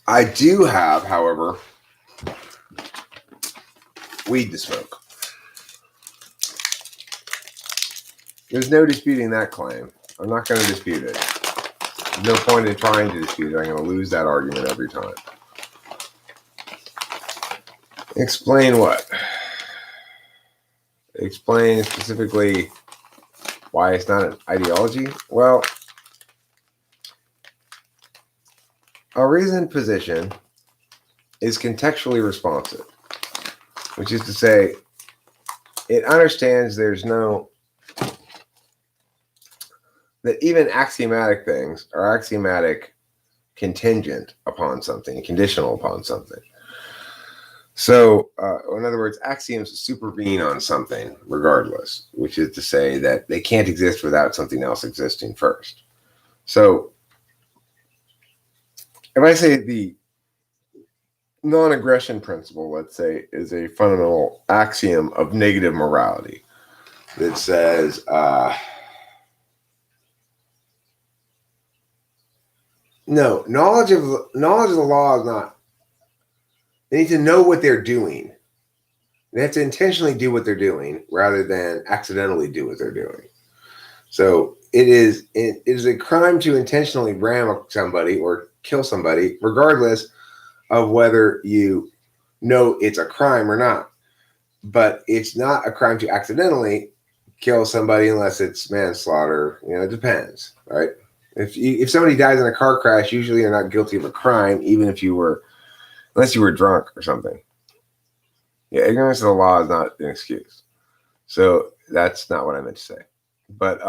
I do have, however, weed to smoke. There's no disputing that claim. I'm not going to dispute it. There's no point in trying to dispute it. I'm going to lose that argument every time. Explain what? Explain specifically why it's not an ideology? Well, a reasoned position is contextually responsive, which is to say, it understands that even axiomatic things are axiomatic contingent upon something, conditional upon something. So, in other words, axioms supervene on something regardless, which is to say that they can't exist without something else existing first. So, if I say the non-aggression principle, let's say, is a fundamental axiom of negative morality that says, no, knowledge of the law is not. They need to know what they're doing. They have to intentionally do what they're doing rather than accidentally do what they're doing. So it is a crime to intentionally ram somebody or kill somebody, regardless of whether you know it's a crime or not. But it's not a crime to accidentally kill somebody unless it's manslaughter. It depends, right? If somebody dies in a car crash, usually they're not guilty of a crime, even if unless you were drunk or something. Yeah, ignorance of the law is not an excuse. So that's not what I meant to say. But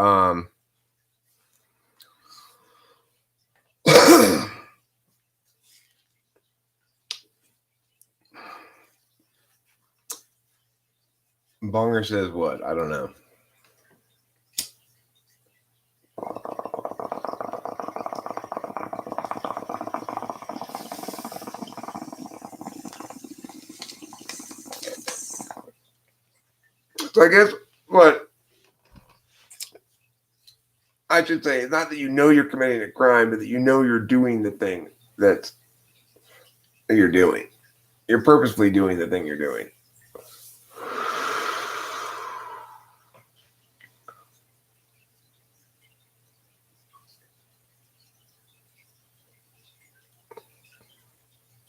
Bonger says what? I don't know. So I guess what I should say is not that you're committing a crime, but that you're doing the thing that you're doing. You're purposefully doing the thing you're doing.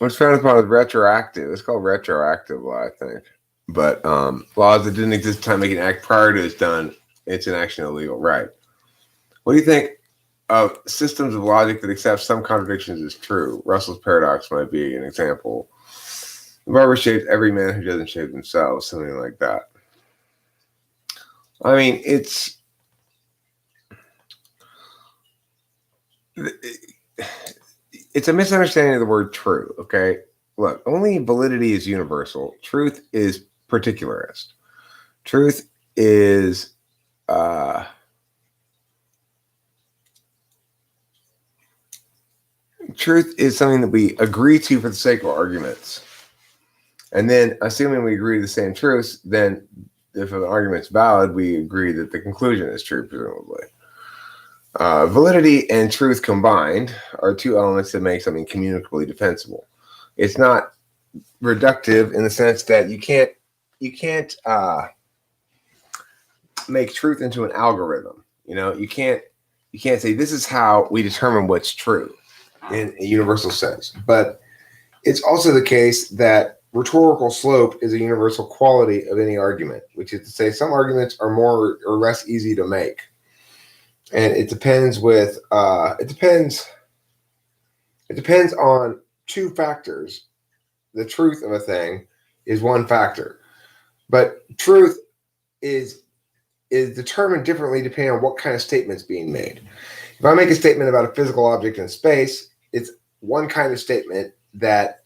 What's frowned upon is retroactive. It's called retroactive law, I think. But laws that didn't exist at the time making an act prior to it's done, it's an action illegal. Right. What do you think of systems of logic that accept some contradictions as true? Russell's paradox might be an example. The barber shaves every man who doesn't shave themselves, something like that. I mean, it's a misunderstanding of the word true, okay? Look, only validity is universal. Truth is particularist. Truth is something that we agree to for the sake of arguments. And then, assuming we agree to the same truths, then if an argument's valid, we agree that the conclusion is true, presumably. Validity and truth combined are two elements that make something communicably defensible. It's not reductive in the sense that you can't make truth into an algorithm. You know, you can't say this is how we determine what's true in a universal sense. But it's also the case that rhetorical slope is a universal quality of any argument, which is to say some arguments are more or less easy to make. And it depends on two factors. The truth of a thing is one factor, but truth is determined differently depending on what kind of statement's being made. If I make a statement about a physical object in space, it's one kind of statement that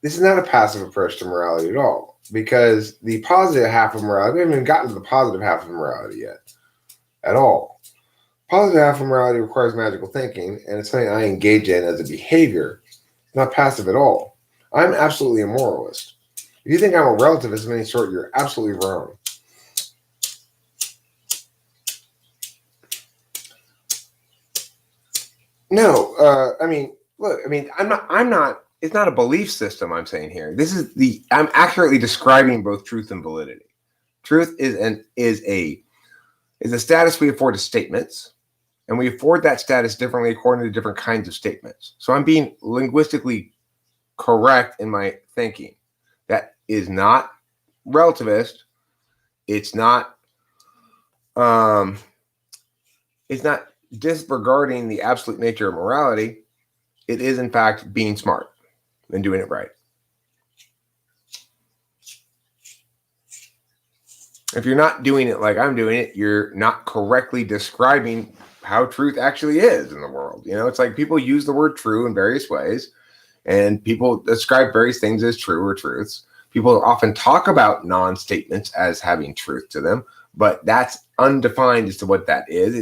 this is not a passive approach to morality at all, because the positive half of morality, we haven't even gotten to the positive half of morality yet at all. Positive half of morality requires magical thinking, and it's something I engage in as a behavior. It's not passive at all. I'm absolutely a moralist. If you think I'm a relativist of any sort, you're absolutely wrong. No, I mean, look, I mean, I'm not, it's not a belief system I'm saying here. I'm accurately describing both truth and validity. Truth is a status we afford to statements, and we afford that status differently according to different kinds of statements. So I'm being linguistically correct in my thinking. That is not relativist. It's not disregarding the absolute nature of morality. It is, in fact, being smart and doing it right. If you're not doing it like I'm doing it, you're not correctly describing how truth actually is in the world. You know, it's like people use the word true in various ways, and people describe various things as true or truths. People often talk about non-statements as having truth to them, but that's undefined as to what that is.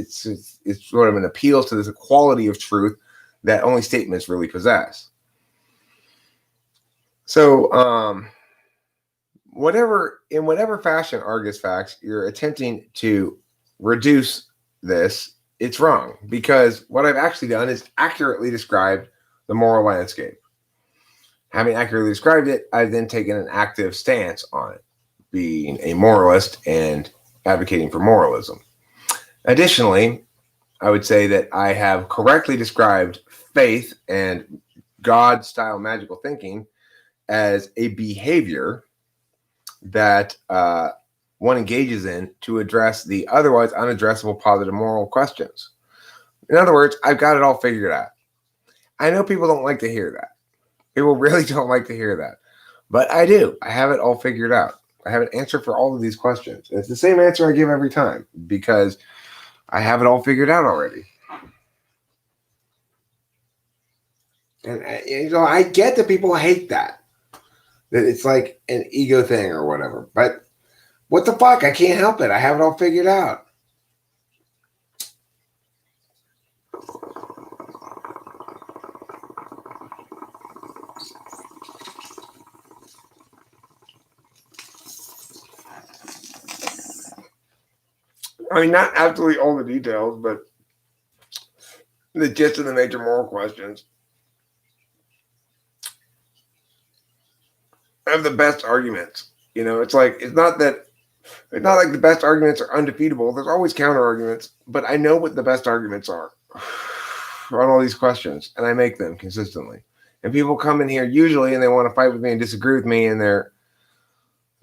It's sort of an appeal to this quality of truth that only statements really possess. So, in whatever fashion argues facts, you're attempting to reduce this, it's wrong, because what I've actually done is accurately described the moral landscape. Having accurately described it, I've then taken an active stance on it, being a moralist and advocating for moralism. Additionally, I would say that I have correctly described faith and God-style magical thinking as a behavior that one engages in to address the otherwise unaddressable positive moral questions. In other words, I've got it all figured out. I know people don't like to hear that. People really don't like to hear that. But I do. I have it all figured out. I have an answer for all of these questions. And it's the same answer I give every time because I have it all figured out already. And I get that people hate that. That it's like an ego thing or whatever. But what the fuck? I can't help it. I have it all figured out. I mean, not absolutely all the details, but the gist of the major moral questions. I have the best arguments. You know, it's not like the best arguments are undefeatable. There's always counter arguments, but I know what the best arguments are on all these questions, and I make them consistently. And people come in here usually and they want to fight with me and disagree with me, and they're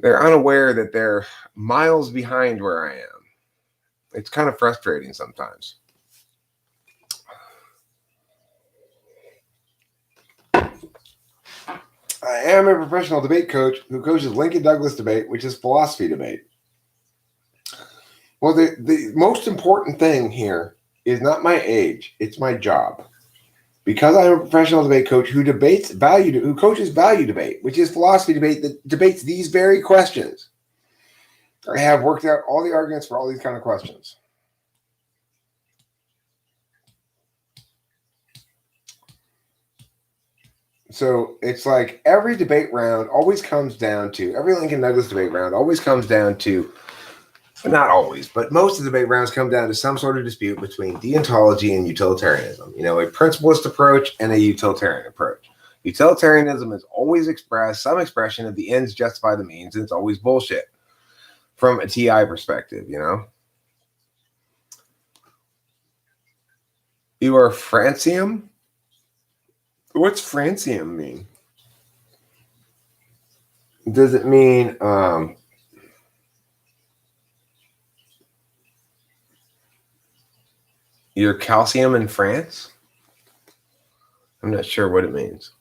unaware that they're miles behind where I am. It's kind of frustrating sometimes. I am a professional debate coach who coaches Lincoln Douglas debate, which is philosophy debate. Well, the most important thing here is not my age, it's my job. Because I'm a professional debate coach who coaches value debate, which is philosophy debate that debates these very questions. I have worked out all the arguments for all these kind of questions. So it's like every debate round always comes down to, every Lincoln Douglas debate round always comes down to, not always, but most of the debate rounds come down to some sort of dispute between deontology and utilitarianism. You know, a principalist approach and a utilitarian approach. Utilitarianism is always some expression of the ends justify the means, and it's always bullshit from a TI perspective, you know? You are francium? What's francium mean? Does it mean you're calcium in France? I'm not sure what it means.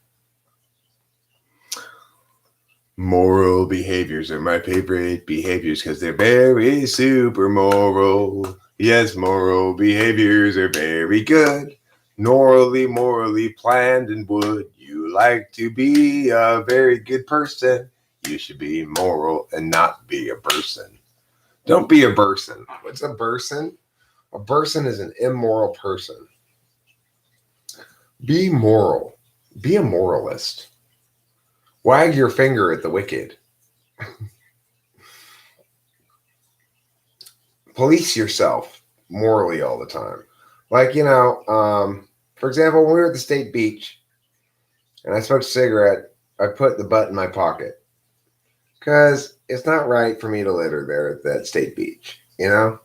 Moral behaviors are my favorite behaviors because they're very super moral. Yes, moral behaviors are very good. Morally planned, and would you like to be a very good person? You should be moral and not be a person. Don't be a person. What's a person? A person is an immoral person. Be moral. Be a moralist. Wag your finger at the wicked. Police yourself morally all the time. Like, you know, for example, when we were at the state beach and I smoked a cigarette, I put the butt in my pocket because it's not right for me to litter there at that state beach. You know,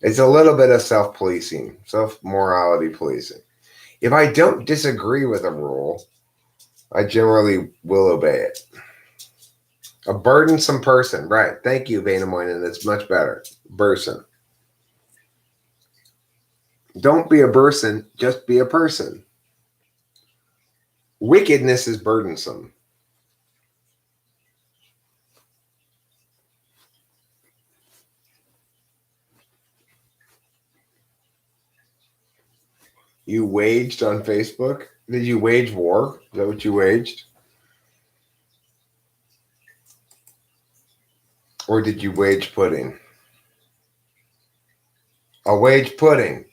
it's a little bit of self-policing, self-morality policing. If I don't disagree with a rule, I generally will obey it. A burdensome person. Right. Thank you, Vainamoinen. That's much better. Person. Don't be a person, just be a person. Wickedness is burdensome. You waged on Facebook? Did you wage war? Is that what you waged? Or did you wage pudding? I wage pudding.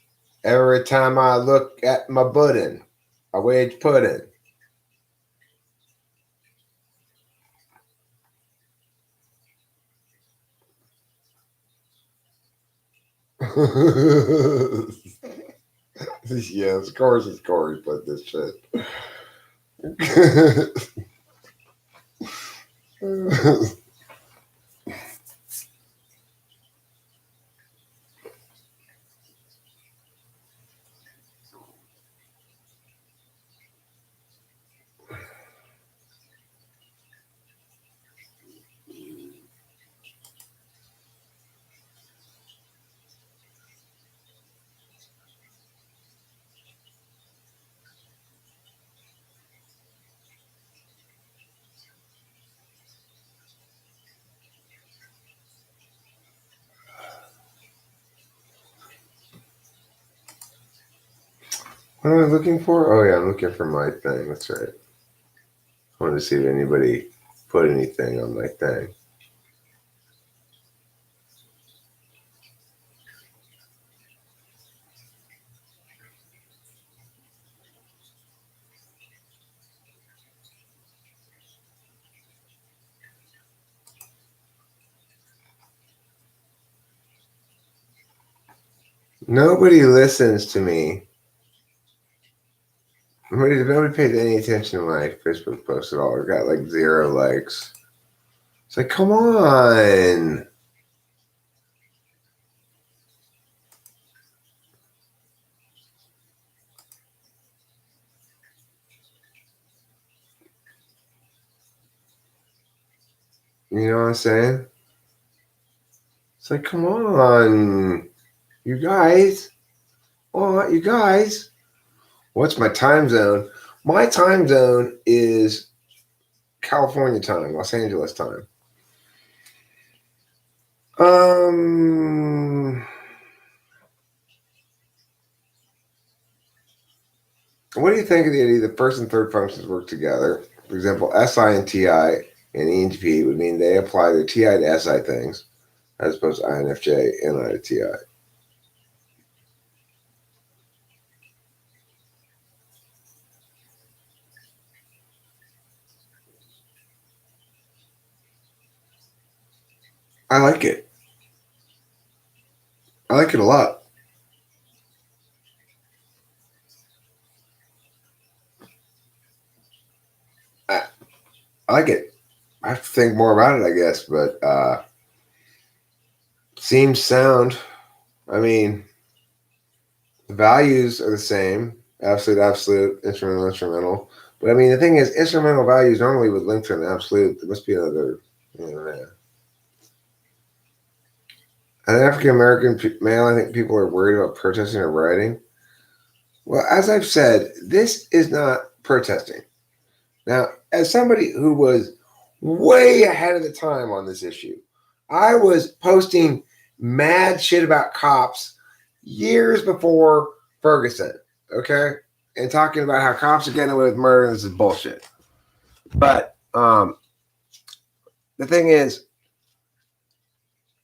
Every time I look at my pudding, I wage pudding. Yeah, of course it's Corey put this shit. What am I looking for? Oh yeah, I'm looking for my thing. That's right. I wanted to see if anybody put anything on my thing. Nobody listens to me. Nobody pays any attention to my Facebook post at all. I got like 0 likes. It's like, come on. You know what I'm saying? It's like, come on, you guys. Oh, you guys. What's my time zone? My time zone is California time, Los Angeles time. What do you think of the idea that first and third functions work together? For example, SI and TI and ENTP would mean they apply their TI to SI things as opposed to INFJ and I to TI. I like it. I like it a lot. I like it. I have to think more about it, I guess, but seems sound. I mean, the values are the same. Absolute, absolute, instrumental, instrumental. But I mean, the thing is, instrumental values normally would link to an absolute. There must be another, An African American male, I think people are worried about protesting or rioting. Well, as I've said, this is not protesting. Now, as somebody who was way ahead of the time on this issue, I was posting mad shit about cops years before Ferguson, okay? And talking about how cops are getting away with murder and this is bullshit. But the thing is,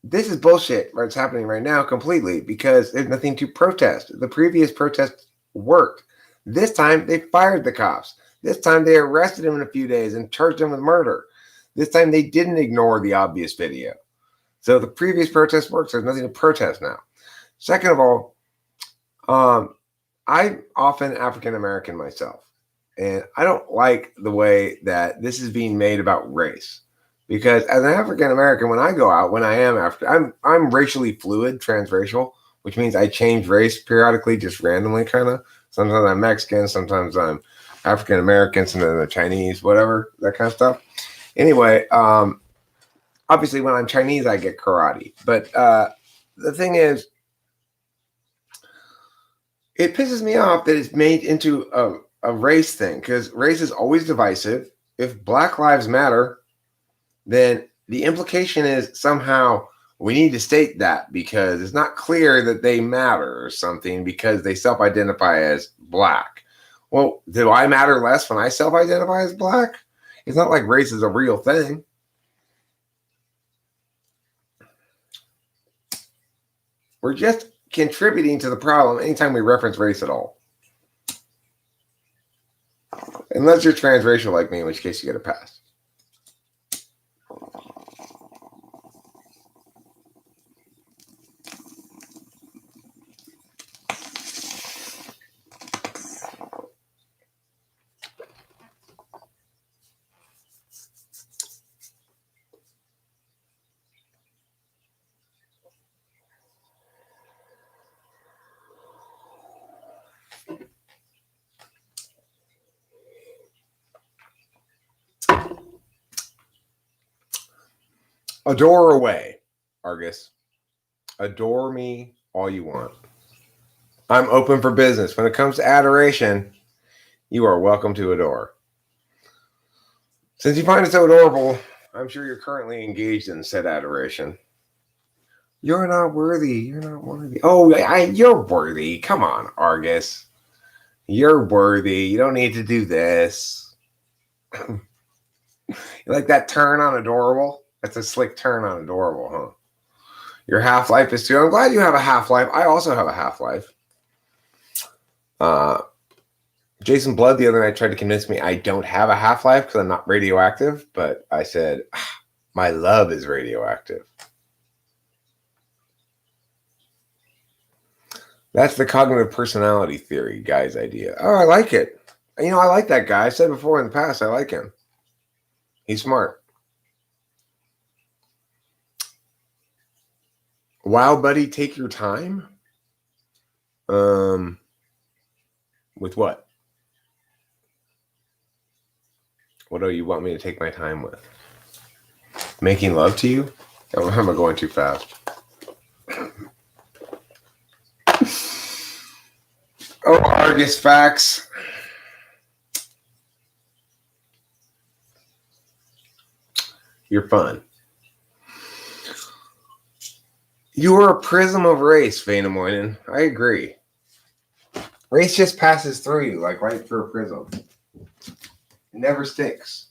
this is bullshit what's happening right now completely because there's nothing to protest. The previous protest worked. This time they fired the cops. This time they arrested him in a few days and charged him with murder. This time they didn't ignore the obvious video. So the previous protest works. There's nothing to protest now. Second of all, I'm often African American myself, and I don't like the way that this is being made about race. Because as an African American, when I go out, when I am I'm racially fluid, transracial, which means I change race periodically, just randomly, kind of. Sometimes I'm Mexican, sometimes I'm African American, sometimes I'm Chinese, whatever, that kind of stuff. Anyway, obviously when I'm Chinese, I get karate. But the thing is, it pisses me off that it's made into a race thing because race is always divisive. If Black Lives Matter, then the implication is somehow we need to state that because it's not clear that they matter or something because they self-identify as Black. Well, do I matter less when I self-identify as Black? It's not like race is a real thing. We're just contributing to the problem anytime we reference race at all. Unless you're transracial like me, in which case you get a pass. Adore away, Argus. Adore me all you want. I'm open for business. When it comes to adoration, you are welcome to adore. Since you find it so adorable, I'm sure you're currently engaged in said adoration. You're not worthy. You're not worthy. Oh, you're worthy. Come on, Argus. You're worthy. You don't need to do this. You like that turn on adorable? That's a slick turn on adorable, huh? Your half-life is too. I'm glad you have a half-life. I also have a half-life. Jason Blood the other night tried to convince me I don't have a half-life because I'm not radioactive, but I said, my love is radioactive. That's the cognitive personality theory guy's idea. Oh, I like it. I like that guy. I said before in the past, I like him. He's smart. Wow, buddy, take your time? With what? What do you want me to take my time with? Making love to you? Oh, am I going too fast? Oh, Argus facts. You're fun. You're a prism of race, Vainamoinen. I agree. Race just passes through you, like right through a prism. It never sticks.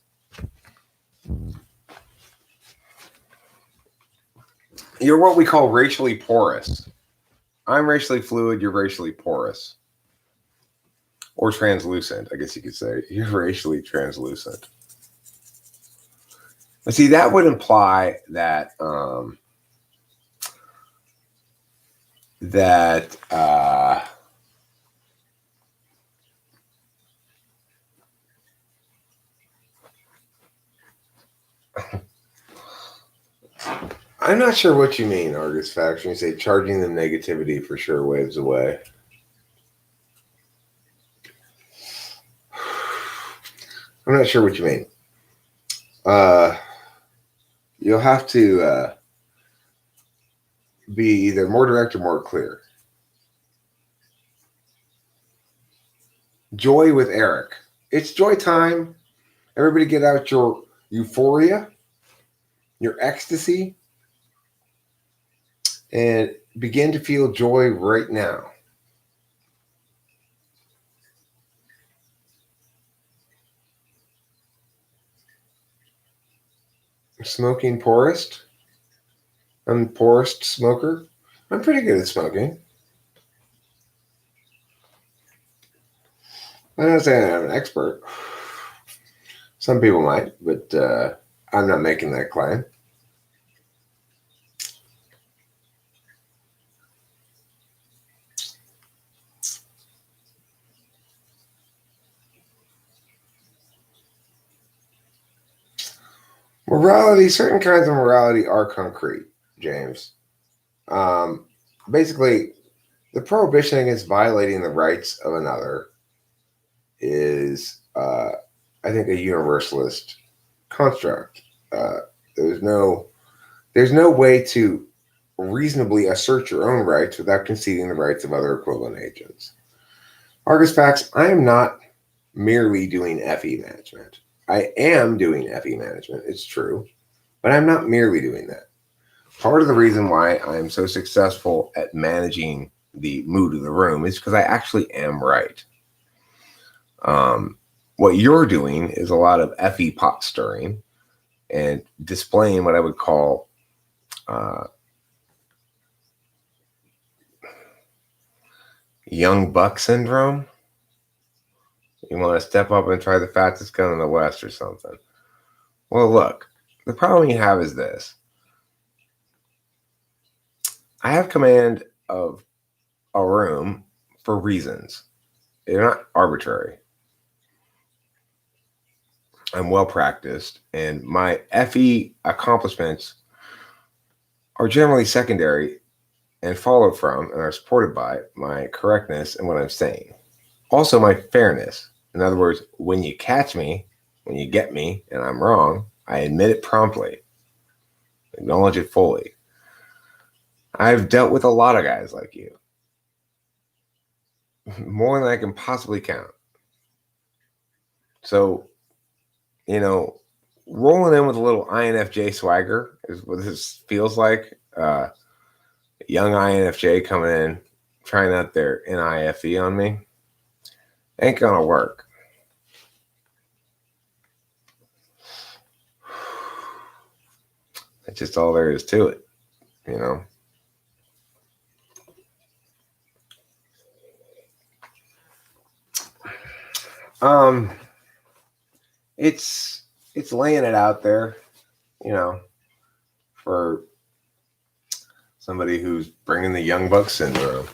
You're what we call racially porous. I'm racially fluid, you're racially porous. Or translucent, I guess you could say. You're racially translucent. But see, that would imply that I'm not sure what you mean, Argus Facts, when you say charging the negativity for sure waves away. I'm not sure what you mean. You'll have to be either more direct or more clear. Joy with Eric. It's joy time. Everybody get out your euphoria, your ecstasy, and begin to feel joy right now. Smoking porist. I'm a porist smoker. I'm pretty good at smoking. I'm not saying I'm an expert. Some people might, but I'm not making that claim. Morality, certain kinds of morality are concrete, James. Basically, the prohibition against violating the rights of another is, I think, a universalist construct. There's no way to reasonably assert your own rights without conceding the rights of other equivalent agents. Argus Facts, I am not merely doing FE management. I am doing FE management, it's true, but I'm not merely doing that. Part of the reason why I'm so successful at managing the mood of the room is because I actually am right. What you're doing is a lot of FE pot stirring and displaying what I would call young buck syndrome. You want to step up and try the fastest gun in the West or something. Well, look, the problem you have is this. I have command of a room for reasons. They're not arbitrary. I'm well practiced, and my FE accomplishments are generally secondary and follow from and are supported by my correctness in what I'm saying. Also, my fairness. In other words, when you catch me, when you get me, and I'm wrong, I admit it promptly, acknowledge it fully. I've dealt with a lot of guys like you. More than I can possibly count. So, rolling in with a little INFJ swagger is what this feels like. Young INFJ coming in, trying out their NIFE on me. Ain't gonna work. That's just all there is to it, It's laying it out there, for somebody who's bringing the young buck syndrome.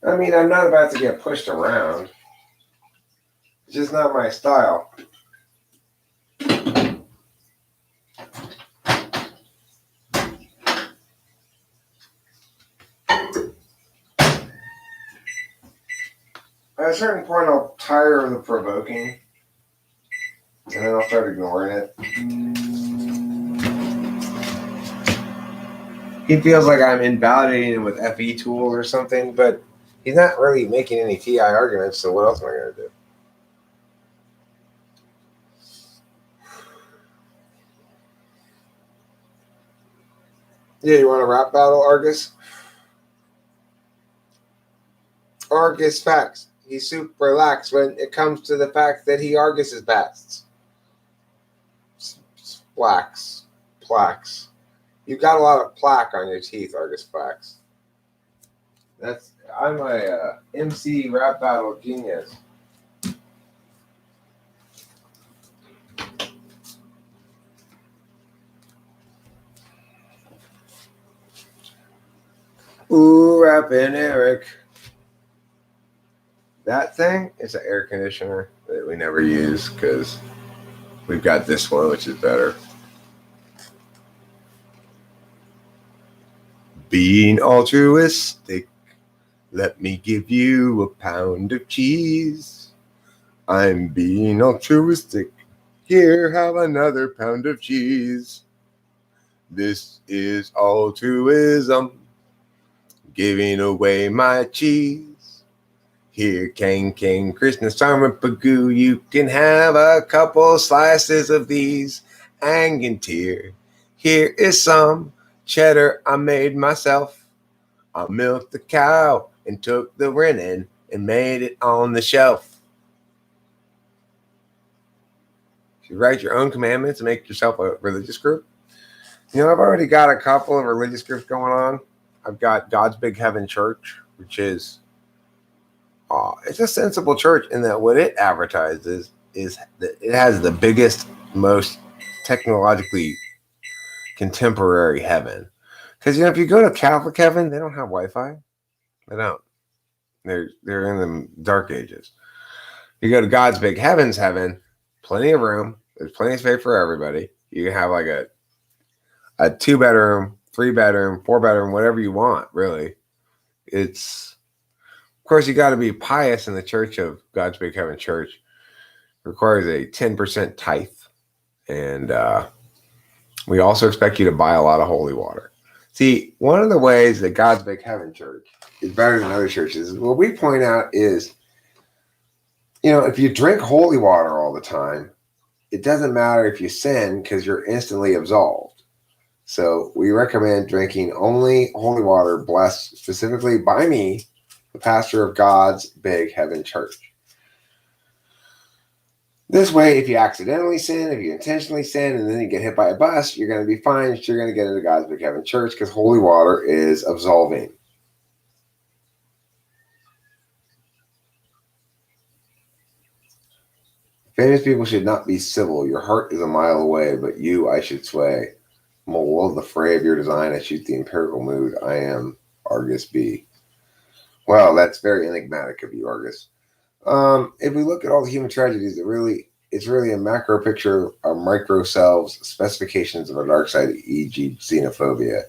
I mean, I'm not about to get pushed around. It's just not my style. at a certain point, I'll tire of the provoking, and then I'll start ignoring it. He feels like I'm invalidating him with FE tools or something, but he's not really making any TI arguments, so what else am I going to do? Yeah, you want a rap battle, Argus? Argus facts. He's super relaxed when it comes to the fact that he argues his best. Plaques. You've got a lot of plaque on your teeth, Argus facts. I'm a MC rap battle genius. Ooh, rapping Eric. That thing is an air conditioner that we never use because we've got this one, which is better. Being altruistic, let me give you a pound of cheese. I'm being altruistic. Here, have another pound of cheese. This is altruism, giving away my cheese. Here, King, Krishna, Sarma, Pagoo, you can have a couple slices of these. Angantyr, here is some cheddar I made myself. I milked the cow and took the rennet and made it on the shelf. You write your own commandments and make yourself a religious group. I've already got a couple of religious groups going on. I've got God's Big Heaven Church, which is it's a sensible church in that what it advertises is that it has the biggest, most technologically contemporary heaven. Because if you go to Catholic heaven, they don't have Wi-Fi. They don't. They're in the dark ages. You go to God's Big Heaven's heaven, plenty of room. There's plenty of space for everybody. You can have like a 2-bedroom, 3-bedroom, 4-bedroom, whatever you want, really. Of course, you got to be pious in the Church of God's Big Heaven Church. It requires a 10% tithe. And we also expect you to buy a lot of holy water. See, one of the ways that God's Big Heaven Church is better than other churches, what we point out is, if you drink holy water all the time, it doesn't matter if you sin because you're instantly absolved. So we recommend drinking only holy water blessed specifically by me, the pastor of God's Big Heaven Church. This way, if you accidentally sin, if you intentionally sin, and then you get hit by a bus, you're going to be fine. You're going to get into God's Big Heaven Church because holy water is absolving. Famous people should not be civil. Your heart is a mile away, but you I should sway. Mole, the fray of your design, I shoot the empirical mood. I am Argus B. Well, that's very enigmatic of you, Argus. If we look at all the human tragedies, it's really a macro picture of micro selves, specifications of a dark side, e.g. xenophobia.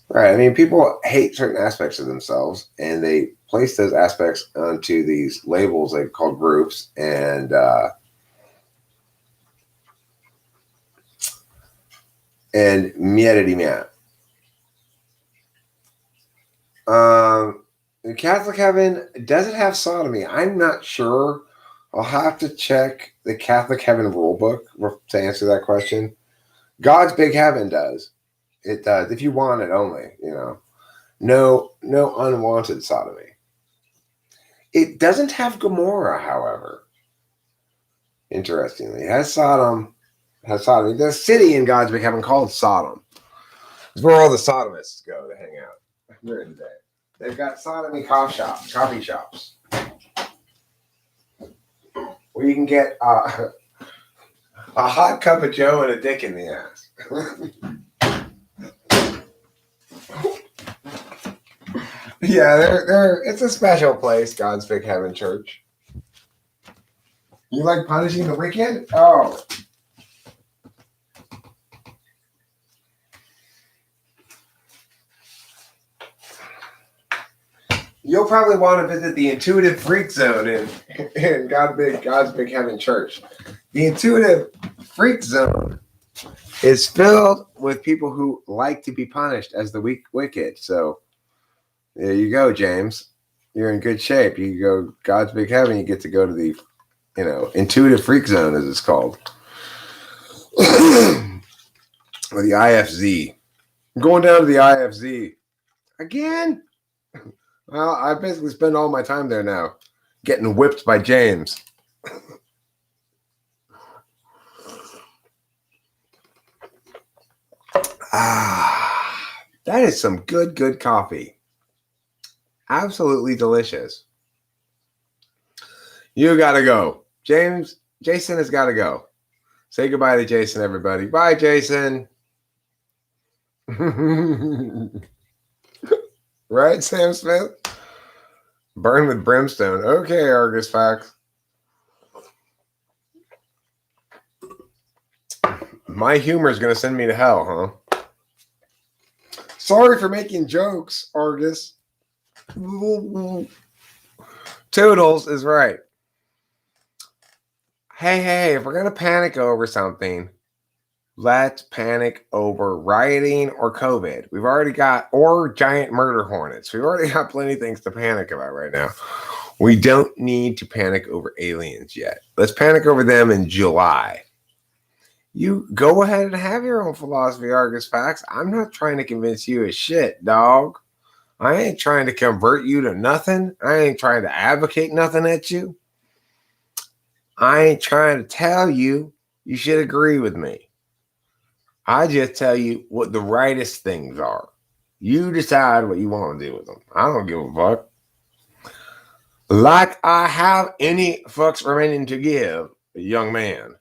Right. People hate certain aspects of themselves, and they place those aspects onto these labels they call groups, and mietity miat. In Catholic heaven, does it have sodomy? I'm not sure. I'll have to check the Catholic heaven rule book to answer that question. God's Big Heaven does. It does. If you want it only, no unwanted sodomy. It doesn't have Gomorrah, however. Interestingly, it has Sodom. There's a city in God's Big Heaven called Sodom. It's where all the sodomists go to hang out during the day. They've got sodomy coffee shops, where you can get a hot cup of Joe and a dick in the ass. Yeah, it's a special place, God's Big Heaven Church. You like punishing the wicked? Oh. You'll probably want to visit the Intuitive Freak Zone in God's Big Heaven Church. The Intuitive Freak Zone is filled with people who like to be punished as the wicked. So there you go, James. You're in good shape. You go God's Big Heaven. You get to go to the, Intuitive Freak Zone, as it's called, or the IFZ. I'm going down to the IFZ again. Well, I basically spend all my time there now, getting whipped by James. That is some good coffee. Absolutely delicious. You gotta go. Jason has gotta go. Say goodbye to Jason, everybody. Bye, Jason. Right, Sam Smith? Burn with brimstone. Okay, Argus Facts. My humor is going to send me to hell, huh? Sorry for making jokes, Argus. Toodles is right. Hey, if we're going to panic over something, let's panic over rioting or COVID. We've already got, or giant murder hornets. We've already got plenty of things to panic about right now. We don't need to panic over aliens yet. Let's panic over them in July. You go ahead and have your own philosophy, Argus Facts. I'm not trying to convince you of shit, dog. I ain't trying to convert you to nothing. I ain't trying to advocate nothing at you. I ain't trying to tell you should agree with me. I just tell you what the rightest things are. You decide what you want to do with them. I don't give a fuck. Like I have any fucks remaining to give, young man.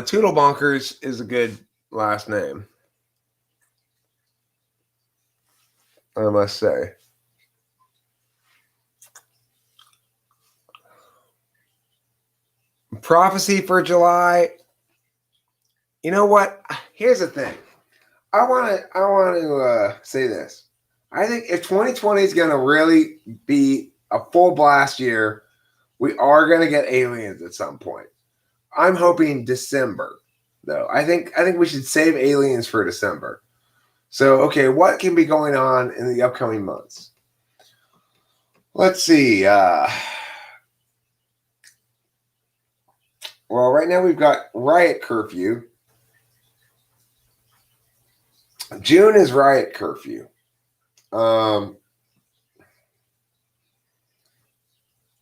Toodlebonkers is a good last name, I must say. Prophecy for July. You know what? Here's the thing. I want to say this. I think if 2020 is going to really be a full blast year, we are going to get aliens at some point. I'm hoping December, though. I think we should save aliens for December. So, okay, what can be going on in the upcoming months? Let's see. Well, right now we've got riot curfew. June is riot curfew. I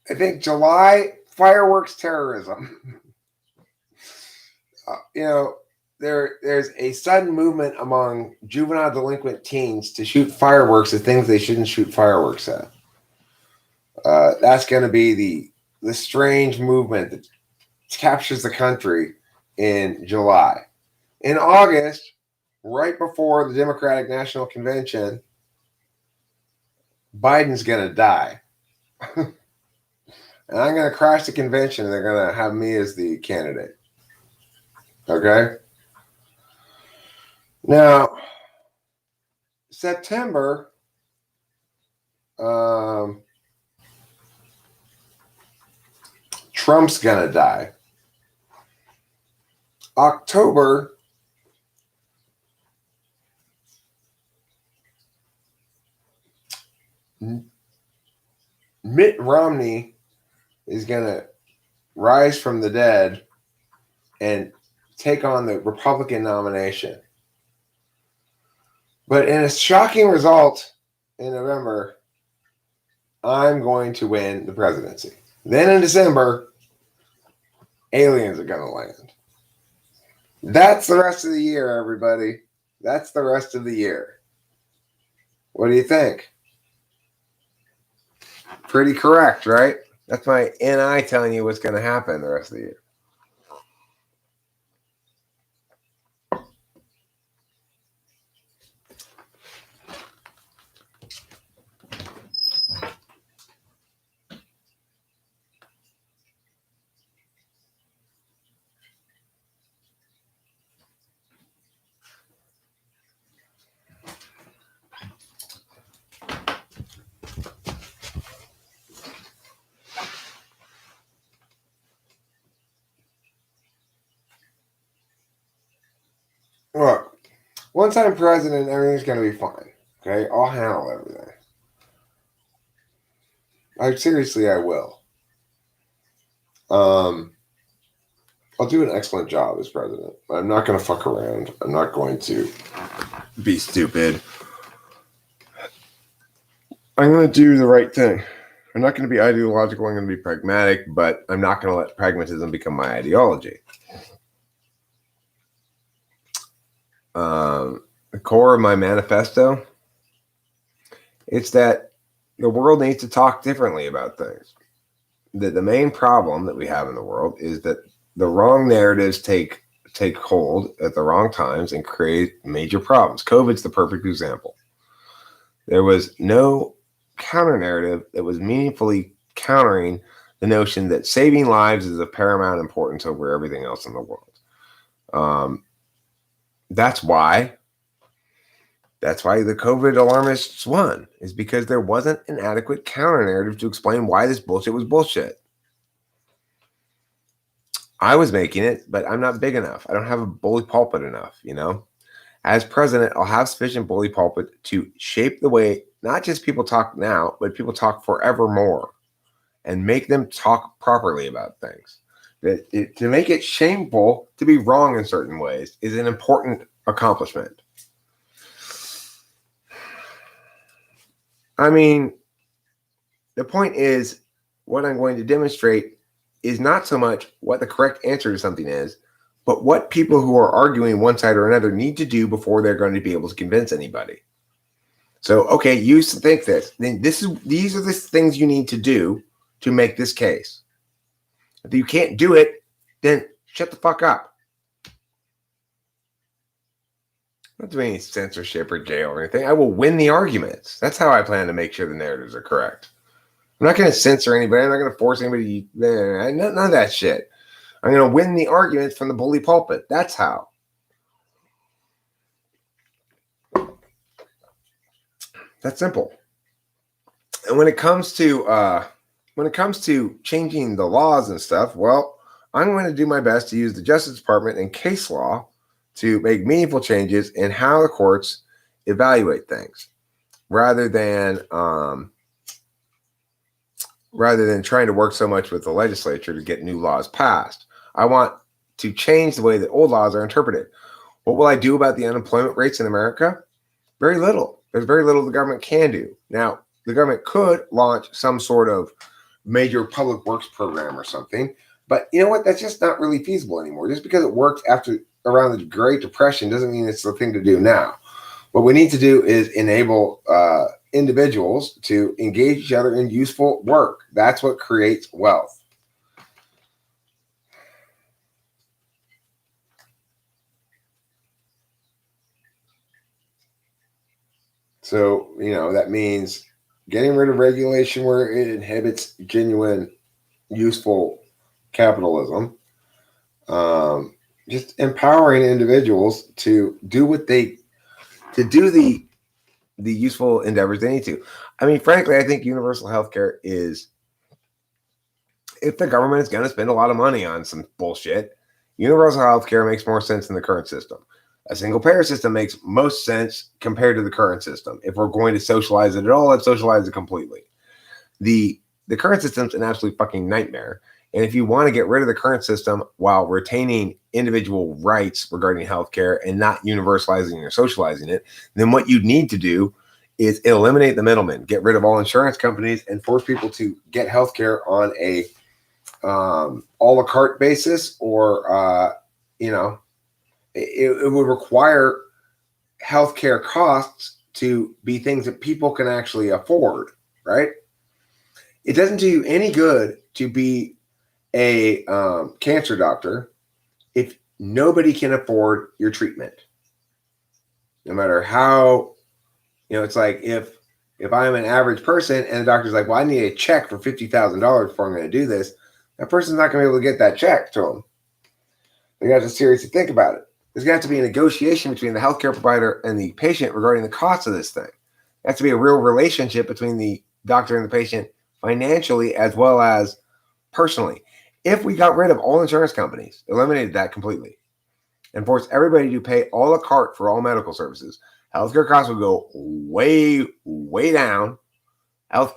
think July, fireworks terrorism. There's a sudden movement among juvenile delinquent teens to shoot fireworks at things they shouldn't shoot fireworks at. That's going to be the strange movement that captures the country in July. In August, right before the Democratic National Convention, Biden's going to die. And I'm going to crash the convention and they're going to have me as the candidate. Okay? Now, September, Trump's going to die. October, Mitt Romney is going to rise from the dead and take on the Republican nomination. But in a shocking result in November, I'm going to win the presidency. Then in December, aliens are going to land. That's the rest of the year, everybody. That's the rest of the year. What do you think? Pretty correct, right? That's my NI telling you what's going to happen the rest of the year. Once I'm president, everything's going to be fine. Okay? I'll handle everything. Seriously, I will. I'll do an excellent job as president. I'm not going to fuck around. I'm not going to be stupid. I'm going to do the right thing. I'm not going to be ideological. I'm going to be pragmatic, but I'm not going to let pragmatism become my ideology. The core of my manifesto, it's that the world needs to talk differently about things. The main problem that we have in the world is that the wrong narratives take hold at the wrong times and create major problems. COVID's the perfect example. There was no counter narrative that was meaningfully countering the notion that saving lives is of paramount importance over everything else in the world. That's why the COVID alarmists won, is because there wasn't an adequate counter narrative to explain why this bullshit was bullshit. I was making it, but I'm not big enough. I don't have a bully pulpit enough, you know? As president, I'll have sufficient bully pulpit to shape the way not just people talk now, but people talk forevermore, and make them talk properly about things. To make it shameful to be wrong in certain ways is an important accomplishment. I mean, the point is, what I'm going to demonstrate is not so much what the correct answer to something is, but what people who are arguing one side or another need to do before they're going to be able to convince anybody. So, okay, you used to think this. Then these are the things you need to do to make this case. If you can't do it, then shut the fuck up. I'm not doing any censorship or jail or anything. I will win the arguments. That's how I plan to make sure the narratives are correct. I'm not going to censor anybody. I'm not going to force anybody. None of that shit. I'm going to win the arguments from the bully pulpit. That's how. That's simple. And when it comes to changing the laws and stuff, well, I'm going to do my best to use the Justice Department and case law to make meaningful changes in how the courts evaluate things, rather than trying to work so much with the legislature to get new laws passed. I want to change the way that old laws are interpreted. What will I do about the unemployment rates in America? Very little. There's very little the government can do. Now, the government could launch some sort of major public works program or something, but you know what? That's just not really feasible anymore. Just because it worked around the Great Depression doesn't mean it's the thing to do now. What we need to do is enable individuals to engage each other in useful work. That's what creates wealth. So, that means getting rid of regulation where it inhibits genuine, useful capitalism. Just empowering individuals to do the useful endeavors they need to. I mean, frankly, I think universal healthcare is, if the government is going to spend a lot of money on some bullshit, universal healthcare makes more sense than the current system. A single payer system makes most sense compared to the current system. If we're going to socialize it at all, let's socialize it completely. The current system's an absolute fucking nightmare. And if you want to get rid of the current system while retaining individual rights regarding healthcare and not universalizing or socializing it, then what you need to do is eliminate the middlemen, get rid of all insurance companies, and force people to get healthcare on a a la carte basis, or it would require healthcare costs to be things that people can actually afford, right? It doesn't do you any good to be a cancer doctor if nobody can afford your treatment. No matter how, it's like if I'm an average person and the doctor's like, well, I need a check for $50,000 before I'm going to do this, that person's not going to be able to get that check to them. They got to seriously think about it. There's got to be a negotiation between the healthcare provider and the patient regarding the cost of this thing. There has to be a real relationship between the doctor and the patient financially as well as personally. If we got rid of all insurance companies, eliminated that completely, and force everybody to pay a la carte for all medical services, healthcare costs would go way, way down.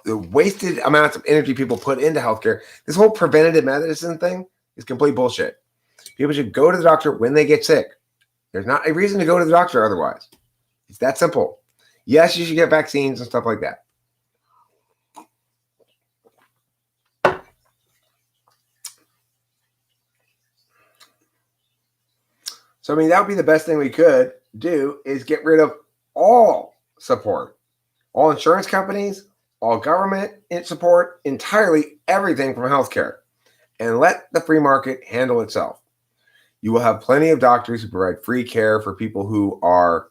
The wasted amounts of energy people put into healthcare, this whole preventative medicine thing is complete bullshit. People should go to the doctor when they get sick. There's not a reason to go to the doctor otherwise. It's that simple. Yes, you should get vaccines and stuff like that. So, I mean, that would be the best thing we could do is get rid of all support, all insurance companies, all government support, entirely everything from healthcare, and let the free market handle itself. You will have plenty of doctors who provide free care for people who are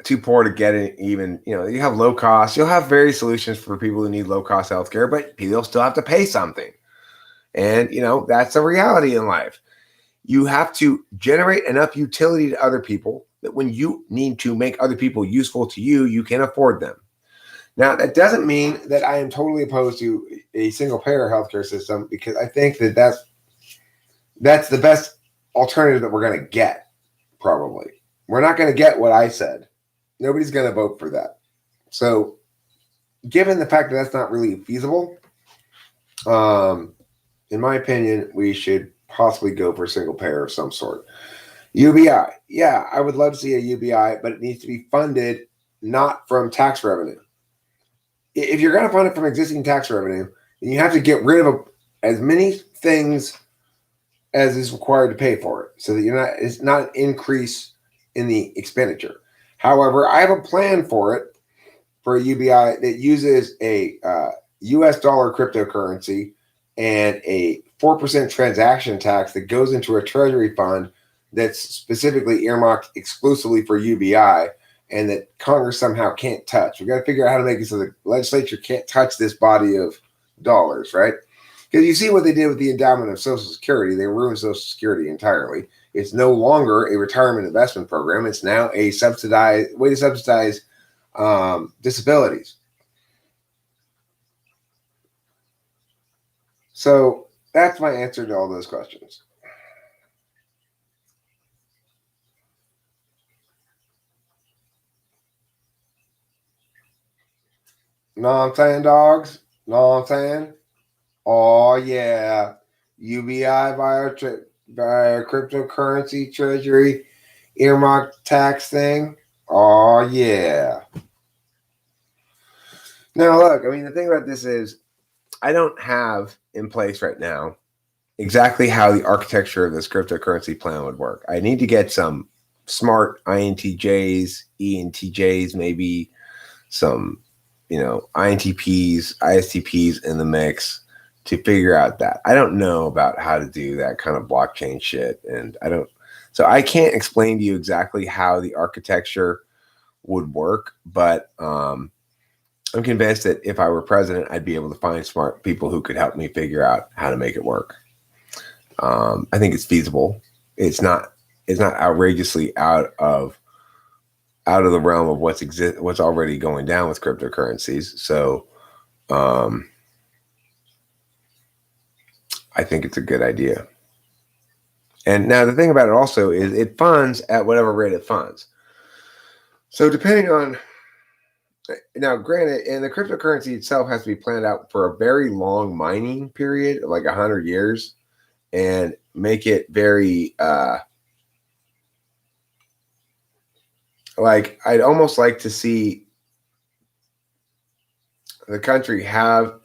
too poor to get it. Even, you have low cost. You'll have various solutions for people who need low cost healthcare, but people still have to pay something. And, that's a reality in life. You have to generate enough utility to other people that when you need to make other people useful to you, you can afford them. Now, that doesn't mean that I am totally opposed to a single payer healthcare system, because I think that that's the best alternative that we're going to get, probably. We're not going to get what I said. Nobody's going to vote for that. So, given the fact that that's not really feasible, in my opinion, we should possibly go for a single payer of some sort. UBI. Yeah, I would love to see a UBI, but it needs to be funded not from tax revenue. If you're going to fund it from existing tax revenue, then you have to get rid of as many things as is required to pay for it, so that it's not an increase in the expenditure. However, I have a plan for it, for a UBI that uses a US dollar cryptocurrency and a 4% transaction tax that goes into a treasury fund that's specifically earmarked exclusively for UBI, and that Congress somehow can't touch. We've got to figure out how to make it so the legislature can't touch this body of dollars, right? Because you see what they did with the endowment of Social Security. They ruined Social Security entirely. It's no longer a retirement investment program. It's now a way to subsidize disabilities. So that's my answer to all those questions. Know what I'm saying, dogs? Know what I'm saying? Oh, yeah. UBI via cryptocurrency treasury earmarked tax thing. Oh, yeah. Now, look, I mean, the thing about this is I don't have in place right now exactly how the architecture of this cryptocurrency plan would work. I need to get some smart INTJs, ENTJs, maybe some, INTPs, ISTPs in the mix to figure out that. I don't know about how to do that kind of blockchain shit. And so I can't explain to you exactly how the architecture would work, but I'm convinced that if I were president, I'd be able to find smart people who could help me figure out how to make it work. I think it's feasible. It's not outrageously out of the realm of what's already going down with cryptocurrencies. So I think it's a good idea. And now the thing about it also is it funds at whatever rate it funds. So depending on, now granted, and the cryptocurrency itself has to be planned out for a very long mining period, like 100 years, and make it very, I'd almost like to see the country have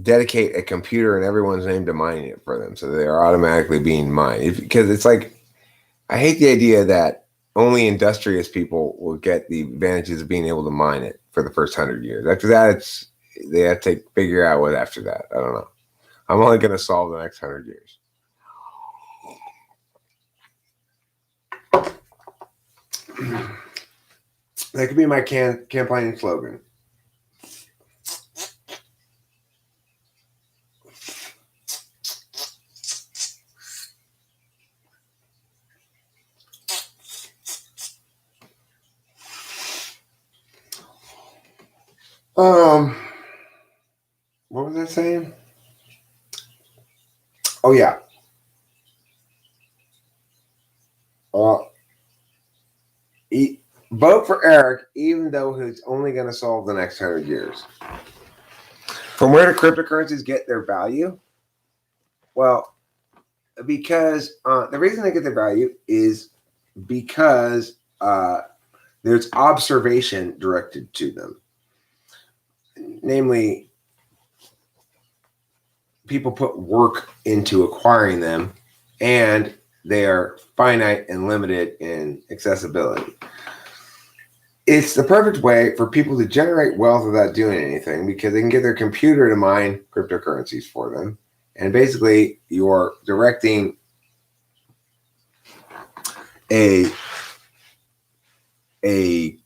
dedicate a computer in everyone's name to mining it for them, so they are automatically being mined. Because it's I hate the idea that only industrious people will get the advantages of being able to mine it for the first 100 years. After that, they have to figure out what after that. I don't know. I'm only going to solve the next 100 years. That could be my campaign slogan. What was I saying? Oh yeah. Uh, Vote for Eric, even though he's only going to solve the next 100 years. From where do cryptocurrencies get their value? Well, because the reason they get their value is because there's observation directed to them. Namely, people put work into acquiring them, and they are finite and limited in accessibility. It's the perfect way for people to generate wealth without doing anything because they can get their computer to mine cryptocurrencies for them. And basically, you're directing a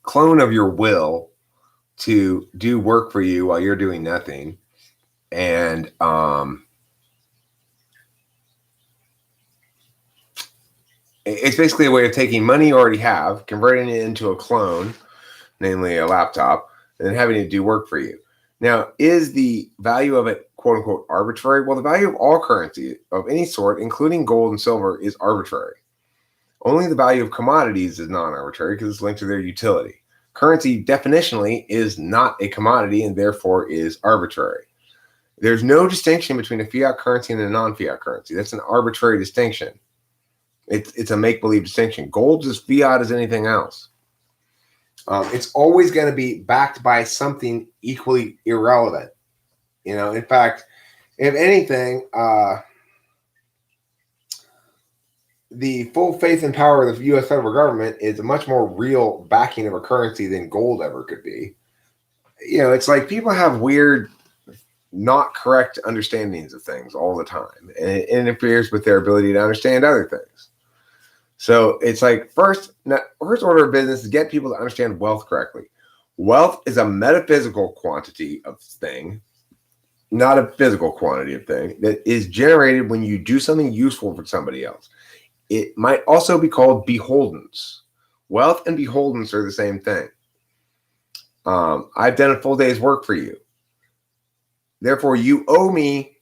clone of your will to do work for you while you're doing nothing. And it's basically a way of taking money you already have, converting it into a clone, namely a laptop, and then having it do work for you. Now, is the value of it, quote unquote, arbitrary? Well, the value of all currency of any sort, including gold and silver, is arbitrary. Only the value of commodities is non-arbitrary because it's linked to their utility. Currency definitionally is not a commodity and therefore is arbitrary. There's no distinction between a fiat currency and a non-fiat currency. That's an arbitrary distinction. It's a make-believe distinction. Gold's as fiat as anything else. It's always going to be backed by something equally irrelevant. In fact, if anything, the full faith and power of the U.S. federal government is a much more real backing of a currency than gold ever could be. It's like people have weird, not correct understandings of things all the time, and it interferes with their ability to understand other things. So it's like first order of business is get people to understand wealth correctly. Wealth is a metaphysical quantity of thing, not a physical quantity of thing, that is generated when you do something useful for somebody else. It might also be called beholdens. Wealth and beholdens are the same thing. I've done a full day's work for you. Therefore, you owe me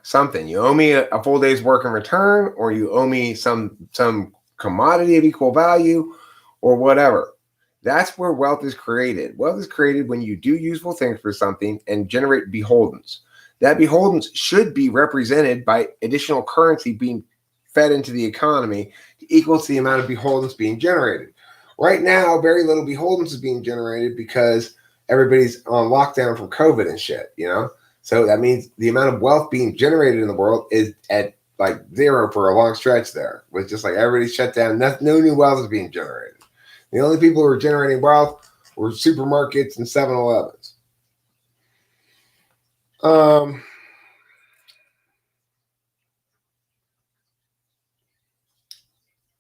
something. You owe me a full day's work in return, or you owe me some commodity of equal value, or whatever. That's where wealth is created. Wealth is created when you do useful things for something and generate beholdens. That beholdens should be represented by additional currency being fed into the economy to equal to the amount of beholdens being generated. Right now, very little beholdens is being generated because everybody's on lockdown from COVID and shit, So that means the amount of wealth being generated in the world is at like zero for a long stretch there, with just like everybody's shut down. No new wealth is being generated. The only people who were generating wealth were supermarkets and 7-Elevens.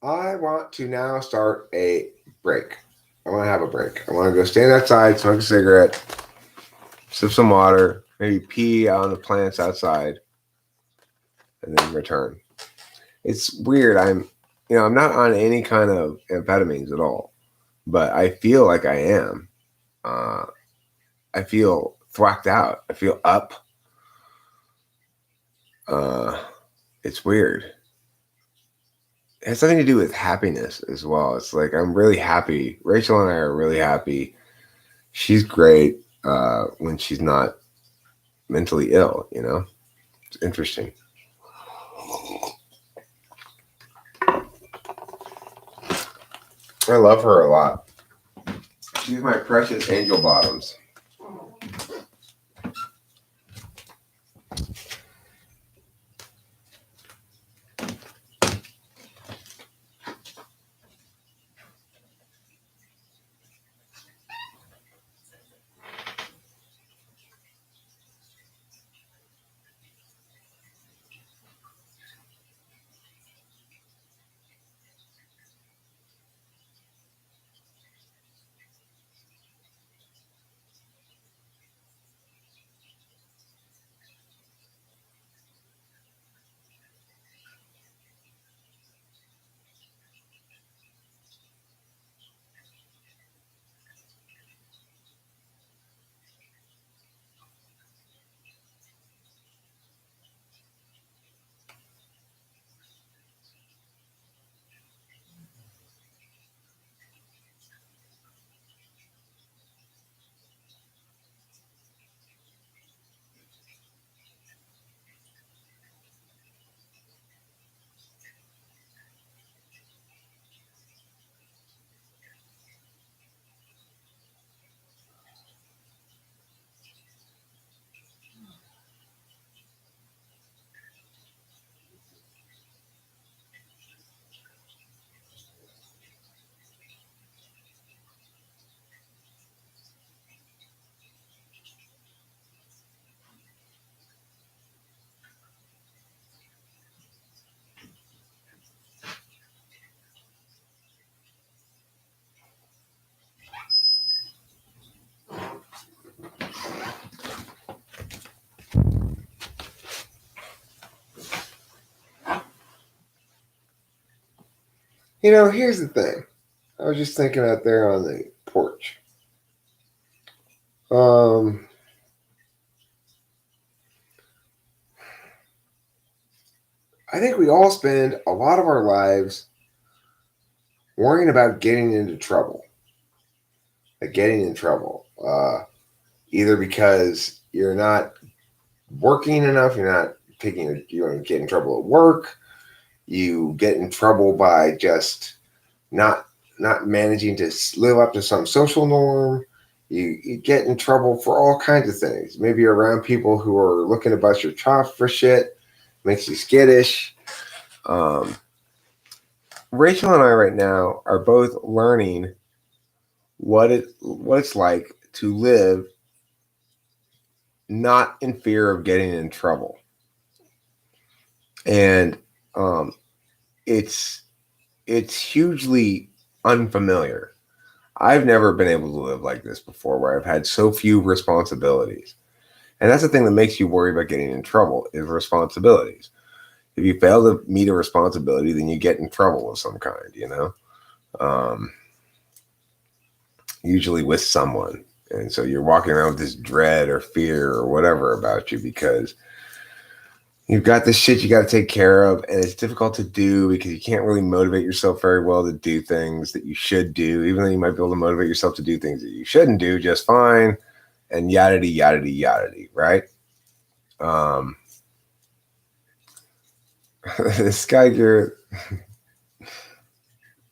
I want to now start a break. I want to have a break. I want to go stand outside, smoke a cigarette, sip some water, maybe pee on the plants outside, and then return. It's weird. I'm not on any kind of amphetamines at all, but I feel like I am. I feel thwacked out. I feel up. It's weird. It has something to do with happiness as well. It's like I'm really happy. Rachel and I are really happy. She's great when she's not mentally ill, It's interesting. I love her a lot. She's my precious angel bottoms. Here's the thing. I was just thinking out there on the porch. Um, I think we all spend a lot of our lives worrying about getting into trouble, like getting in trouble, either because you're not working enough, you're not taking, you get in trouble at work, you get in trouble by just not not managing to live up to some social norm. You get in trouble for all kinds of things. Maybe you're around people who are looking to bust your chops for shit, makes you skittish. Um, Rachel and I right now are both learning what it's like to live not in fear of getting in trouble, and um, it's hugely unfamiliar. I've never been able to live like this before, where I've had so few responsibilities, and that's the thing that makes you worry about getting in trouble is responsibilities. If you fail to meet a responsibility, then you get in trouble of some kind, um, usually with someone. And so you're walking around with this dread or fear or whatever about you because you've got this shit you got to take care of, and it's difficult to do because you can't really motivate yourself very well to do things that you should do, even though you might be able to motivate yourself to do things that you shouldn't do just fine, and yada yada yada, right? Um, this guy here,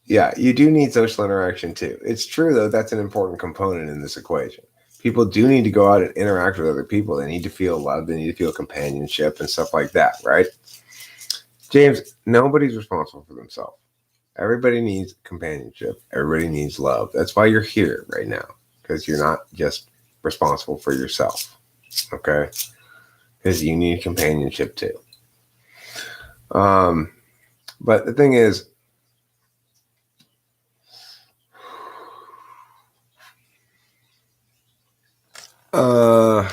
yeah, you do need social interaction too. It's true though, that's an important component in this equation. People do need to go out and interact with other people. They need to feel love. They need to feel companionship and stuff like that, right? James, nobody's responsible for themselves. Everybody needs companionship. Everybody needs love. That's why you're here right now, because you're not just responsible for yourself, okay? Because you need companionship too. But the thing is, uh,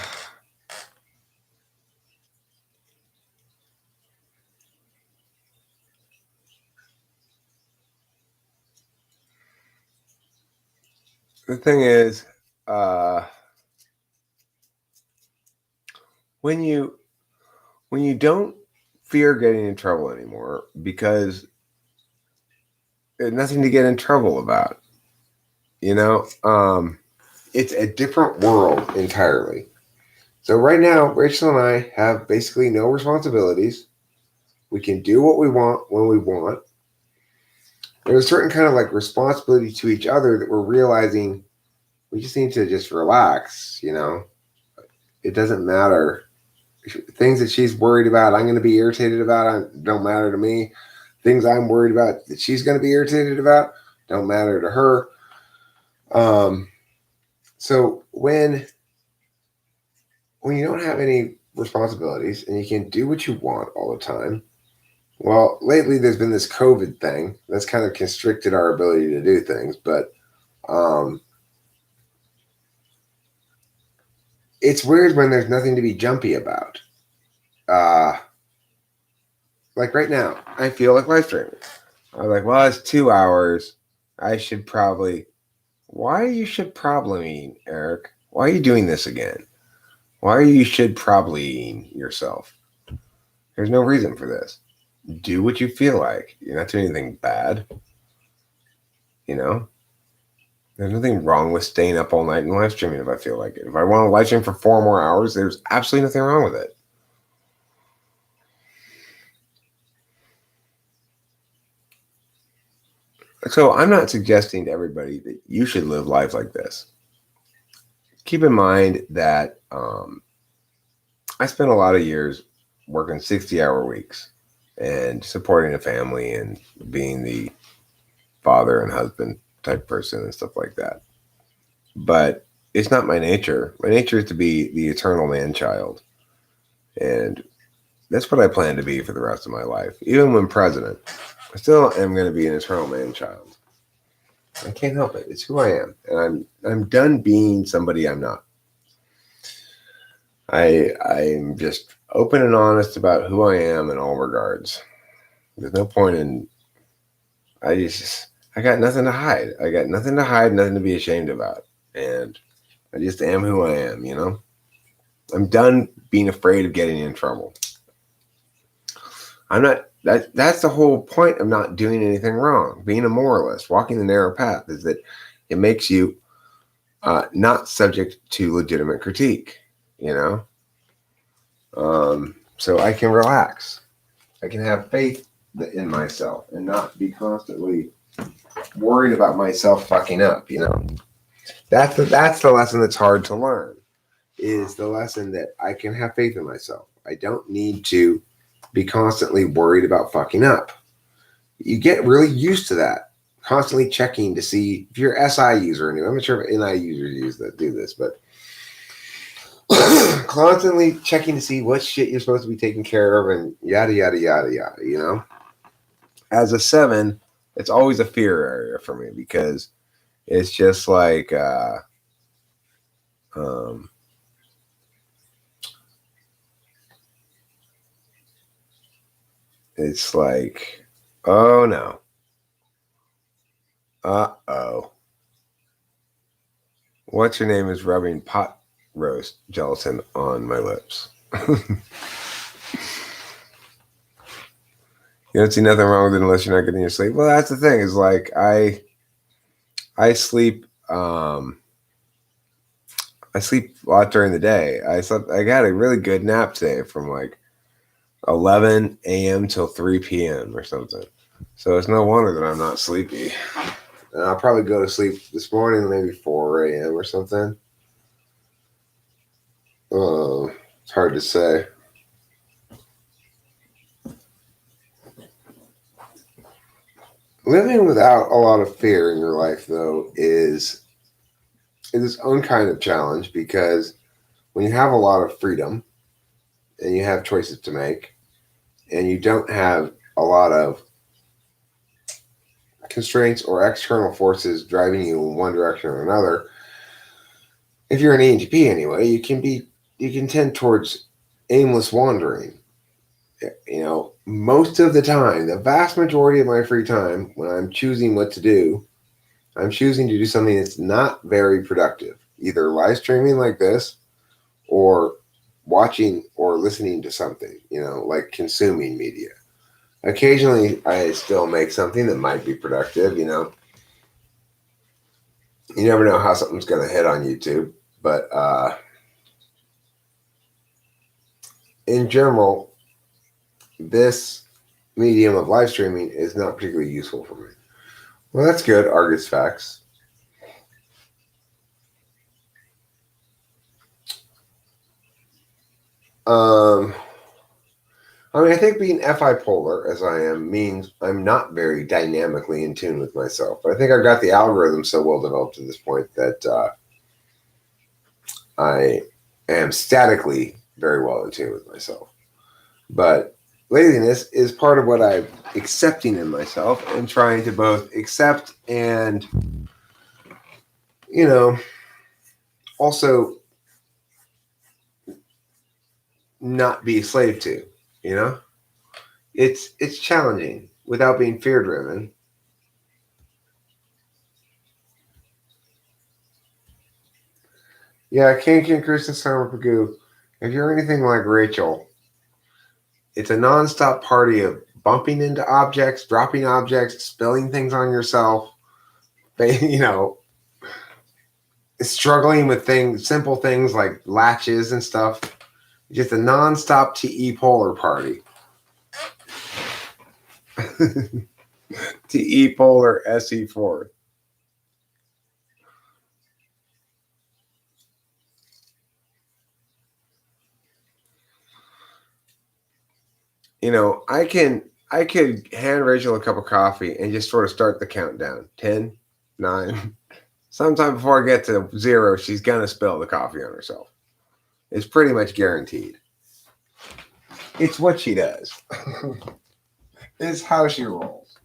the thing is, uh, when you don't fear getting in trouble anymore because there's nothing to get in trouble about, it's a different world entirely. So right now, Rachel and I have basically no responsibilities. We can do what we want when we want. There's a certain kind of like responsibility to each other that we're realizing we just need to just relax. It doesn't matter. Things that she's worried about, I'm going to be irritated about, don't matter to me. Things I'm worried about that she's going to be irritated about don't matter to her. So when you don't have any responsibilities and you can do what you want all the time, well, lately there's been this COVID thing that's kind of constricted our ability to do things, but it's weird when there's nothing to be jumpy about. Like right now, I feel like live streaming. I'm like, well, it's 2 hours. I should probably. Why you should probably, Eric? Why are you doing this again? Why are you should probably yourself? There's no reason for this. Do what you feel like. You're not doing anything bad. There's nothing wrong with staying up all night and live streaming if I feel like it. If I want to live stream for 4 more hours, there's absolutely nothing wrong with it. So I'm not suggesting to everybody that you should live life like this. Keep in mind that I spent a lot of years working 60-hour weeks and supporting a family and being the father and husband type person and stuff like that. But it's not my nature. My nature is to be the eternal man-child. And that's what I plan to be for the rest of my life. Even when president, I still am going to be an eternal man-child. I can't help it. It's who I am. And I'm done being somebody I'm not. I'm just open and honest about who I am in all regards. There's no point in I got nothing to hide. I got nothing to hide, nothing to be ashamed about. And I just am who I am, you know? I'm done being afraid of getting in trouble. I'm not, that's the whole point of not doing anything wrong. Being a moralist, walking the narrow path, is that it makes you not subject to legitimate critique, you know? So I can relax. I can have faith in myself and not be constantly worried about myself fucking up, you know? That's the lesson that's hard to learn, is the lesson that I can have faith in myself. I don't need to be constantly worried about fucking up. You get really used to that. Constantly checking to see if you're SI user. And I'm not sure if NI users do this, but constantly checking to see what shit you're supposed to be taking care of and yada, yada, yada, yada, you know? As a 7, it's always a fear area for me because it's just like, it's like, oh no. Uh-oh. What's your name is rubbing pot roast gelatin on my lips. You don't see nothing wrong with it unless you're not getting your sleep. Well, that's the thing, is like I sleep I sleep a lot during the day. I got a really good nap today from like 11 a.m. till 3 p.m. or something. So it's no wonder that I'm not sleepy. And I'll probably go to sleep this morning, maybe 4 a.m. or something. It's hard to say. Living without a lot of fear in your life, though, is its own kind of challenge, because when you have a lot of freedom and you have choices to make and you don't have a lot of constraints or external forces driving you in one direction or another, if you're an ENTP anyway, you can tend towards aimless wandering. You know, most of the time, the vast majority of my free time, when I'm choosing what to do, I'm choosing to do something that's not very productive, either live streaming like this or watching or listening to something, you know, like consuming media. Occasionally, I still make something that might be productive, you know. You never know how something's going to hit on YouTube, but in general, this medium of live streaming is not particularly useful for me. Well, that's good. Argus facts. I mean, I think being FI polar as I am means I'm not very dynamically in tune with myself. But I think I've got the algorithm so well developed to this point that I am statically very well in tune with myself. But laziness is part of what I'm accepting in myself and trying to both accept and, you know, also not be a slave to, you know? It's challenging without being fear driven. Yeah, King Kristen Summer Pagoo. If you're anything like Rachel, it's a nonstop party of bumping into objects, dropping objects, spilling things on yourself, you know, struggling with things, simple things like latches and stuff. Just a nonstop TE polar party. TE polar SE4. You know, I could hand Rachel a cup of coffee and just sort of start the countdown. 10, 9. Sometime before I get to 0, she's gonna spill the coffee on herself. It's pretty much guaranteed. It's what she does. It's how she rolls.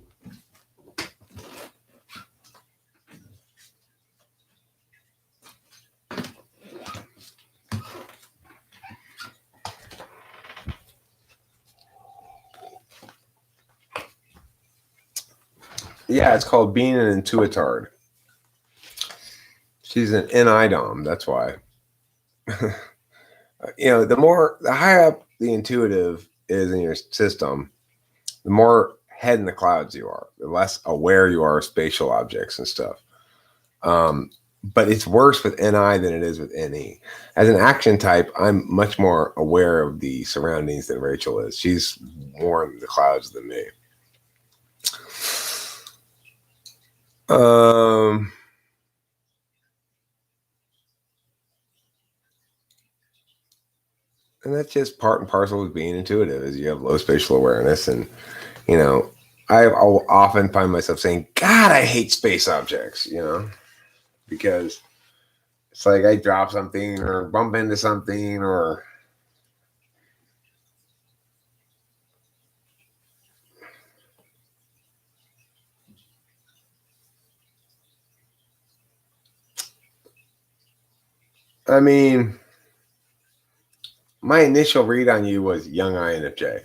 Yeah, it's called being an intuitard. She's an NI-DOM, that's why. The higher up the intuitive is in your system, the more head in the clouds you are, the less aware you are of spatial objects and stuff. But it's worse with NI than it is with NE. As an action type, I'm much more aware of the surroundings than Rachel is. She's more in the clouds than me. And that's just part and parcel of being intuitive, is you have low spatial awareness. And, I'll often find myself saying, God, I hate space objects, because it's like I drop something or bump into something or I mean, my initial read on you was young INFJ.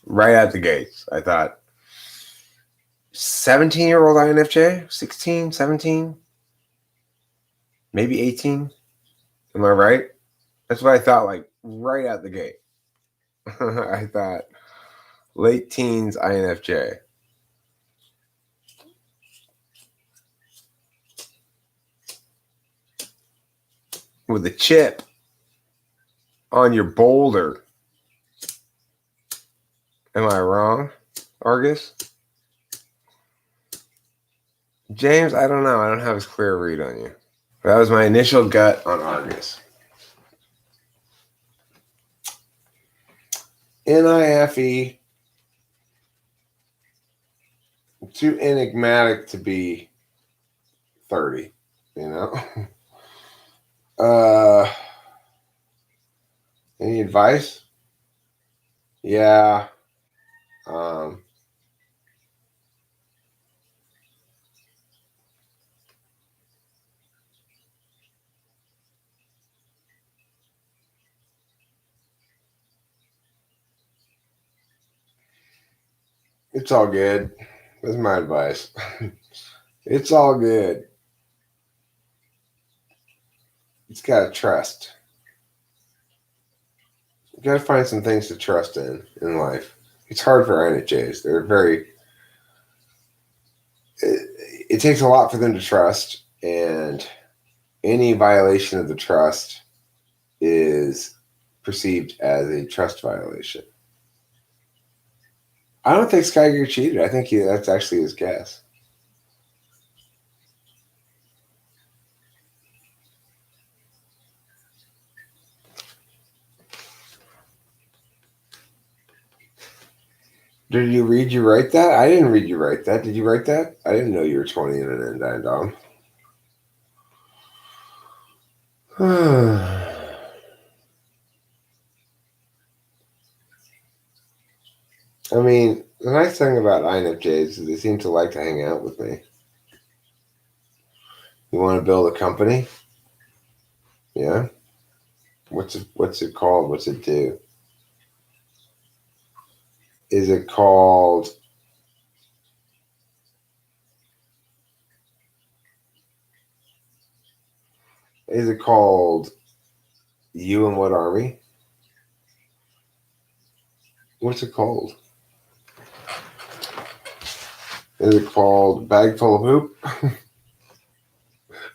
Right out the gates. I thought 17-year-old INFJ, 16, 17, maybe 18. Am I right? That's what I thought, like right out the gate. I thought late teens INFJ. With a chip on your boulder. Am I wrong, Argus? James, I don't know. I don't have a clear read on you. That was my initial gut on Argus. NIFE, too enigmatic to be 30, Any advice? Yeah. It's all good. That's my advice. It's all good. It's got to trust. You got to find some things to trust in life. It's hard for INFJs. They're very. It takes a lot for them to trust, and any violation of the trust is perceived as a trust violation. I don't think Skyger cheated. I think that's actually his guess. Did you write that? I didn't read you write that. Did you write that? I didn't know you were 20 and an NI-DOM. I mean, the nice thing about INFJs is they seem to like to hang out with me. You want to build a company? Yeah. What's it called? What's it do? Is it called You and What Army? What's it called? Is it called Bag Full of Poop?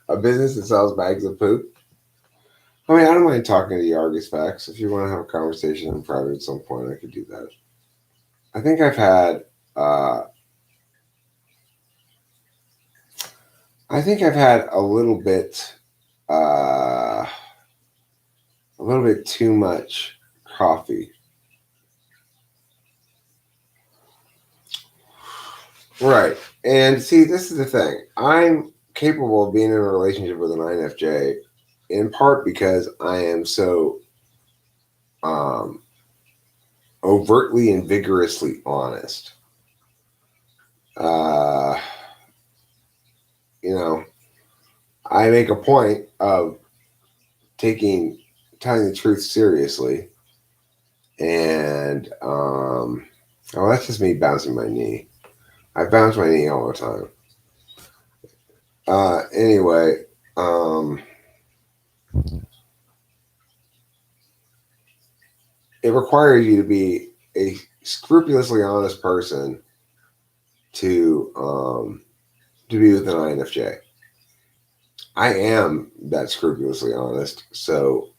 A business that sells bags of poop? I mean, I don't mind talking to the Argus Facts. If you want to have a conversation in private at some point, I could do that. I think I've had a little bit too much coffee. Right. And see, this is the thing. I'm capable of being in a relationship with an INFJ in part because I am so overtly and vigorously honest. I make a point of telling the truth seriously. And that's just me bouncing my knee. I bounce my knee all the time. Anyway, it requires you to be a scrupulously honest person to be with an INFJ. I am that scrupulously honest, so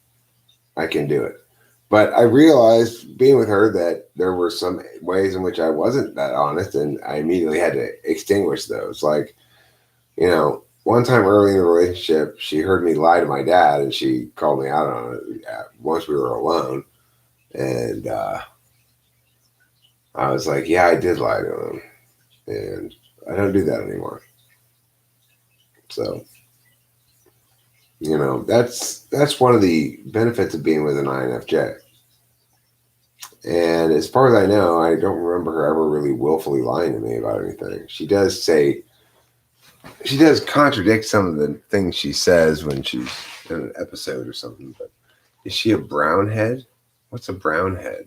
I can do it. But I realized being with her that there were some ways in which I wasn't that honest, and I immediately had to extinguish those. Like, one time early in the relationship, she heard me lie to my dad, and she called me out on it once we were alone. And I was like, yeah, I did lie to him. And I don't do that anymore. So, that's one of the benefits of being with an INFJ. And as far as I know, I don't remember her ever really willfully lying to me about anything. She does contradict some of the things she says when she's in an episode or something. But is she a brown head? What's a brown head?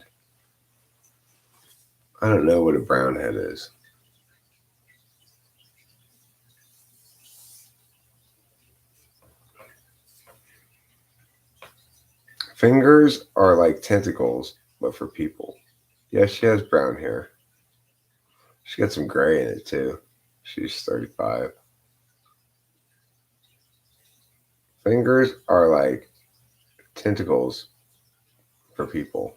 I don't know what a brown head is. Fingers are like tentacles, but for people. Yeah, she has brown hair. She got some gray in it too. She's 35. Fingers are like tentacles for people.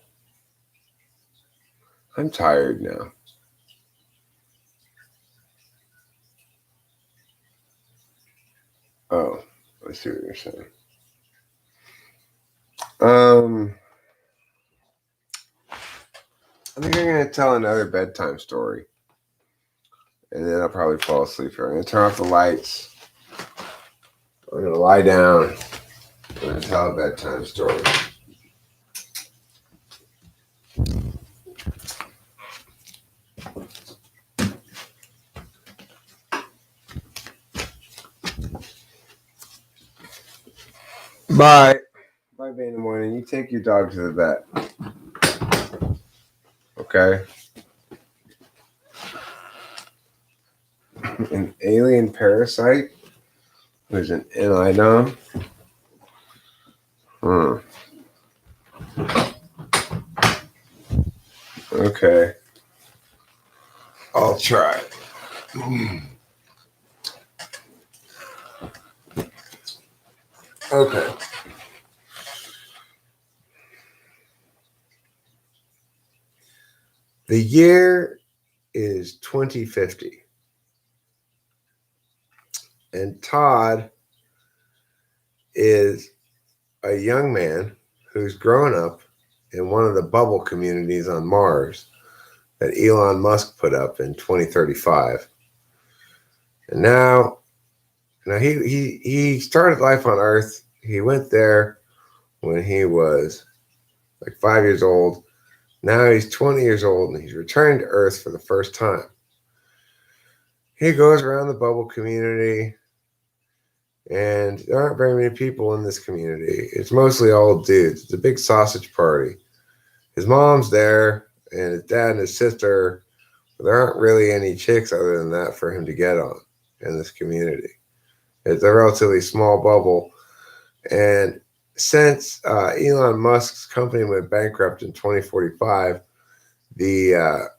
I'm tired now. Oh, I see what you're saying. I think I'm going to tell another bedtime story. And then I'll probably fall asleep here. I'm going to turn off the lights. I'm going to lie down. I'm going to tell a bedtime story. Bye. Bye, Bane in the morning. You take your dog to the vet. Okay? An alien parasite who's an Enidom. Okay. I'll try. Okay. The year is 2050. And Todd is a young man who's grown up in one of the bubble communities on Mars that Elon Musk put up in 2035. And now he started life on Earth. He went there when he was like 5 years old. Now he's 20 years old and he's returned to Earth for the first time. He goes around the bubble community, and there aren't very many people in this community. It's mostly all dudes. It's a big sausage party. His mom's there, and his dad and his sister. But there aren't really any chicks other than that for him to get on in this community. It's a relatively small bubble. And since Elon Musk's company went bankrupt in 2045, the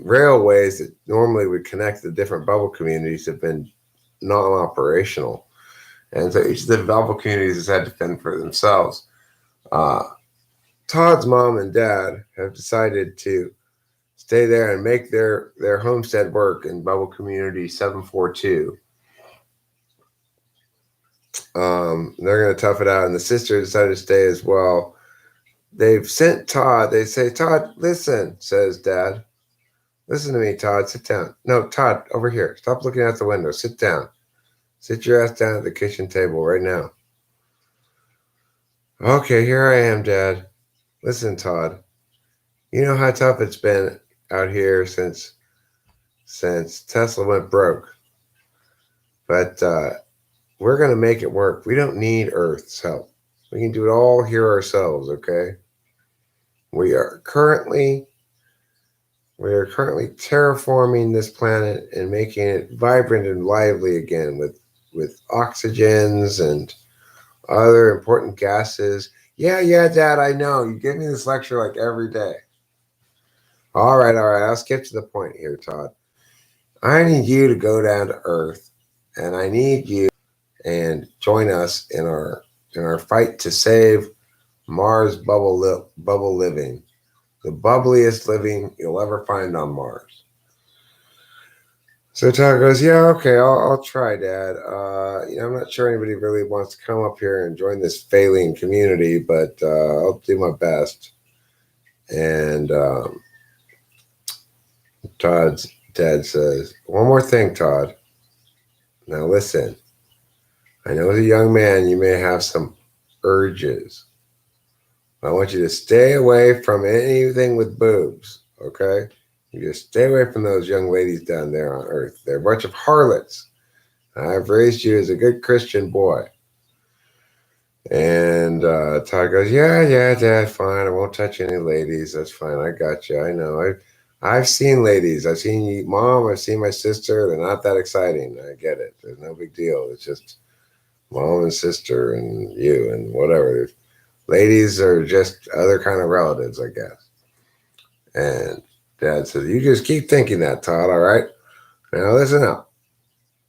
railways that normally would connect the different bubble communities have been non-operational. And so each of the bubble communities has had to fend for themselves. Todd's mom and dad have decided to stay there and make their homestead work in bubble community 742. They're going to tough it out, and the sister decided to stay as well. They've sent Todd. They say, Todd, listen, says Dad. Listen to me, Todd. Sit down. No, Todd, over here. Stop looking out the window. Sit down. Sit your ass down at the kitchen table right now. Okay, here I am, Dad. Listen, Todd. You know how tough it's been out here since Tesla went broke. But we're going to make it work. We don't need Earth's help. We can do it all here ourselves, okay? We are currently We are currently terraforming this planet and making it vibrant and lively again with oxygens and other important gases. Yeah, yeah, Dad, I know. You give me this lecture like every day. All right. I'll skip to the point here, Todd. I need you to go down to Earth, and I need you and join us in our fight to save Mars bubble living, the bubbliest living you'll ever find on Mars. So Todd goes, yeah, okay, I'll try, Dad. I'm not sure anybody really wants to come up here and join this failing community, but I'll do my best. And Todd's dad says, one more thing, Todd. Now listen, I know as a young man you may have some urges. I want you to stay away from anything with boobs, okay? You just stay away from those young ladies down there on Earth. They're a bunch of harlots. I've raised you as a good Christian boy. And Todd goes, yeah, Dad, fine. I won't touch any ladies. That's fine. I got you. I know. I've seen ladies. I've seen you, Mom. I've seen my sister. They're not that exciting. I get it. There's no big deal. It's just Mom and sister and you and whatever. Ladies are just other kind of relatives, I guess. And Dad says, you just keep thinking that, Todd, all right? Now listen up.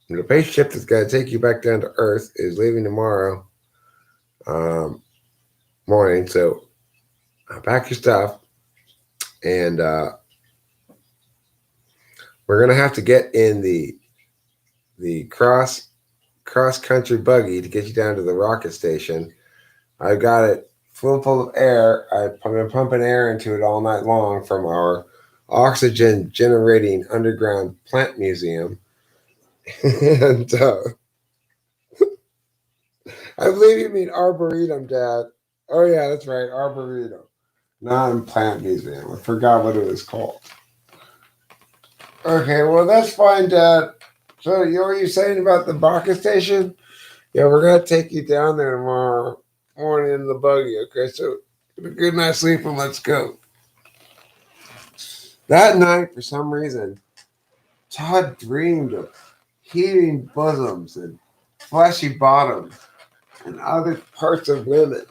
The spaceship that's going to take you back down to Earth is leaving tomorrow morning. So pack your stuff. And we're going to have to get in the cross country buggy to get you down to the rocket station. I've got it full of air. I've been pumping air into it all night long from our oxygen generating underground plant museum. And I believe you mean Arboretum, Dad. Oh, yeah, that's right, Arboretum. Non plant museum. I forgot what it was called. Okay, well, that's fine, Dad. So, you know what you're saying about the rocket station? Yeah, we're going to take you down there tomorrow morning in the buggy, okay? So, get a good night's sleep and let's go. That night, for some reason, Todd dreamed of heaving bosoms and fleshy bottoms and other parts of women.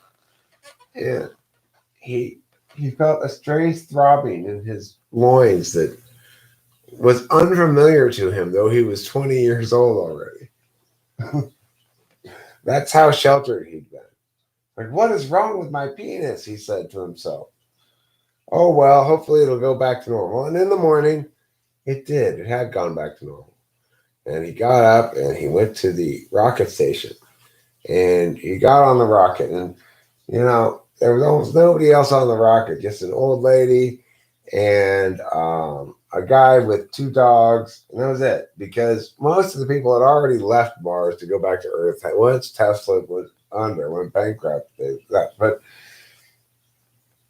And he felt a strange throbbing in his loins that was unfamiliar to him, though he was 20 years old already. That's how sheltered he'd been. Like, what is wrong with my penis? He said to himself. Oh, well, hopefully it'll go back to normal. And in the morning, it did. It had gone back to normal. And he got up and he went to the rocket station. And he got on the rocket. And, there was almost nobody else on the rocket, just an old lady and a guy with two dogs. And that was it. Because most of the people had already left Mars to go back to Earth. Once Tesla went bankrupt, they left. But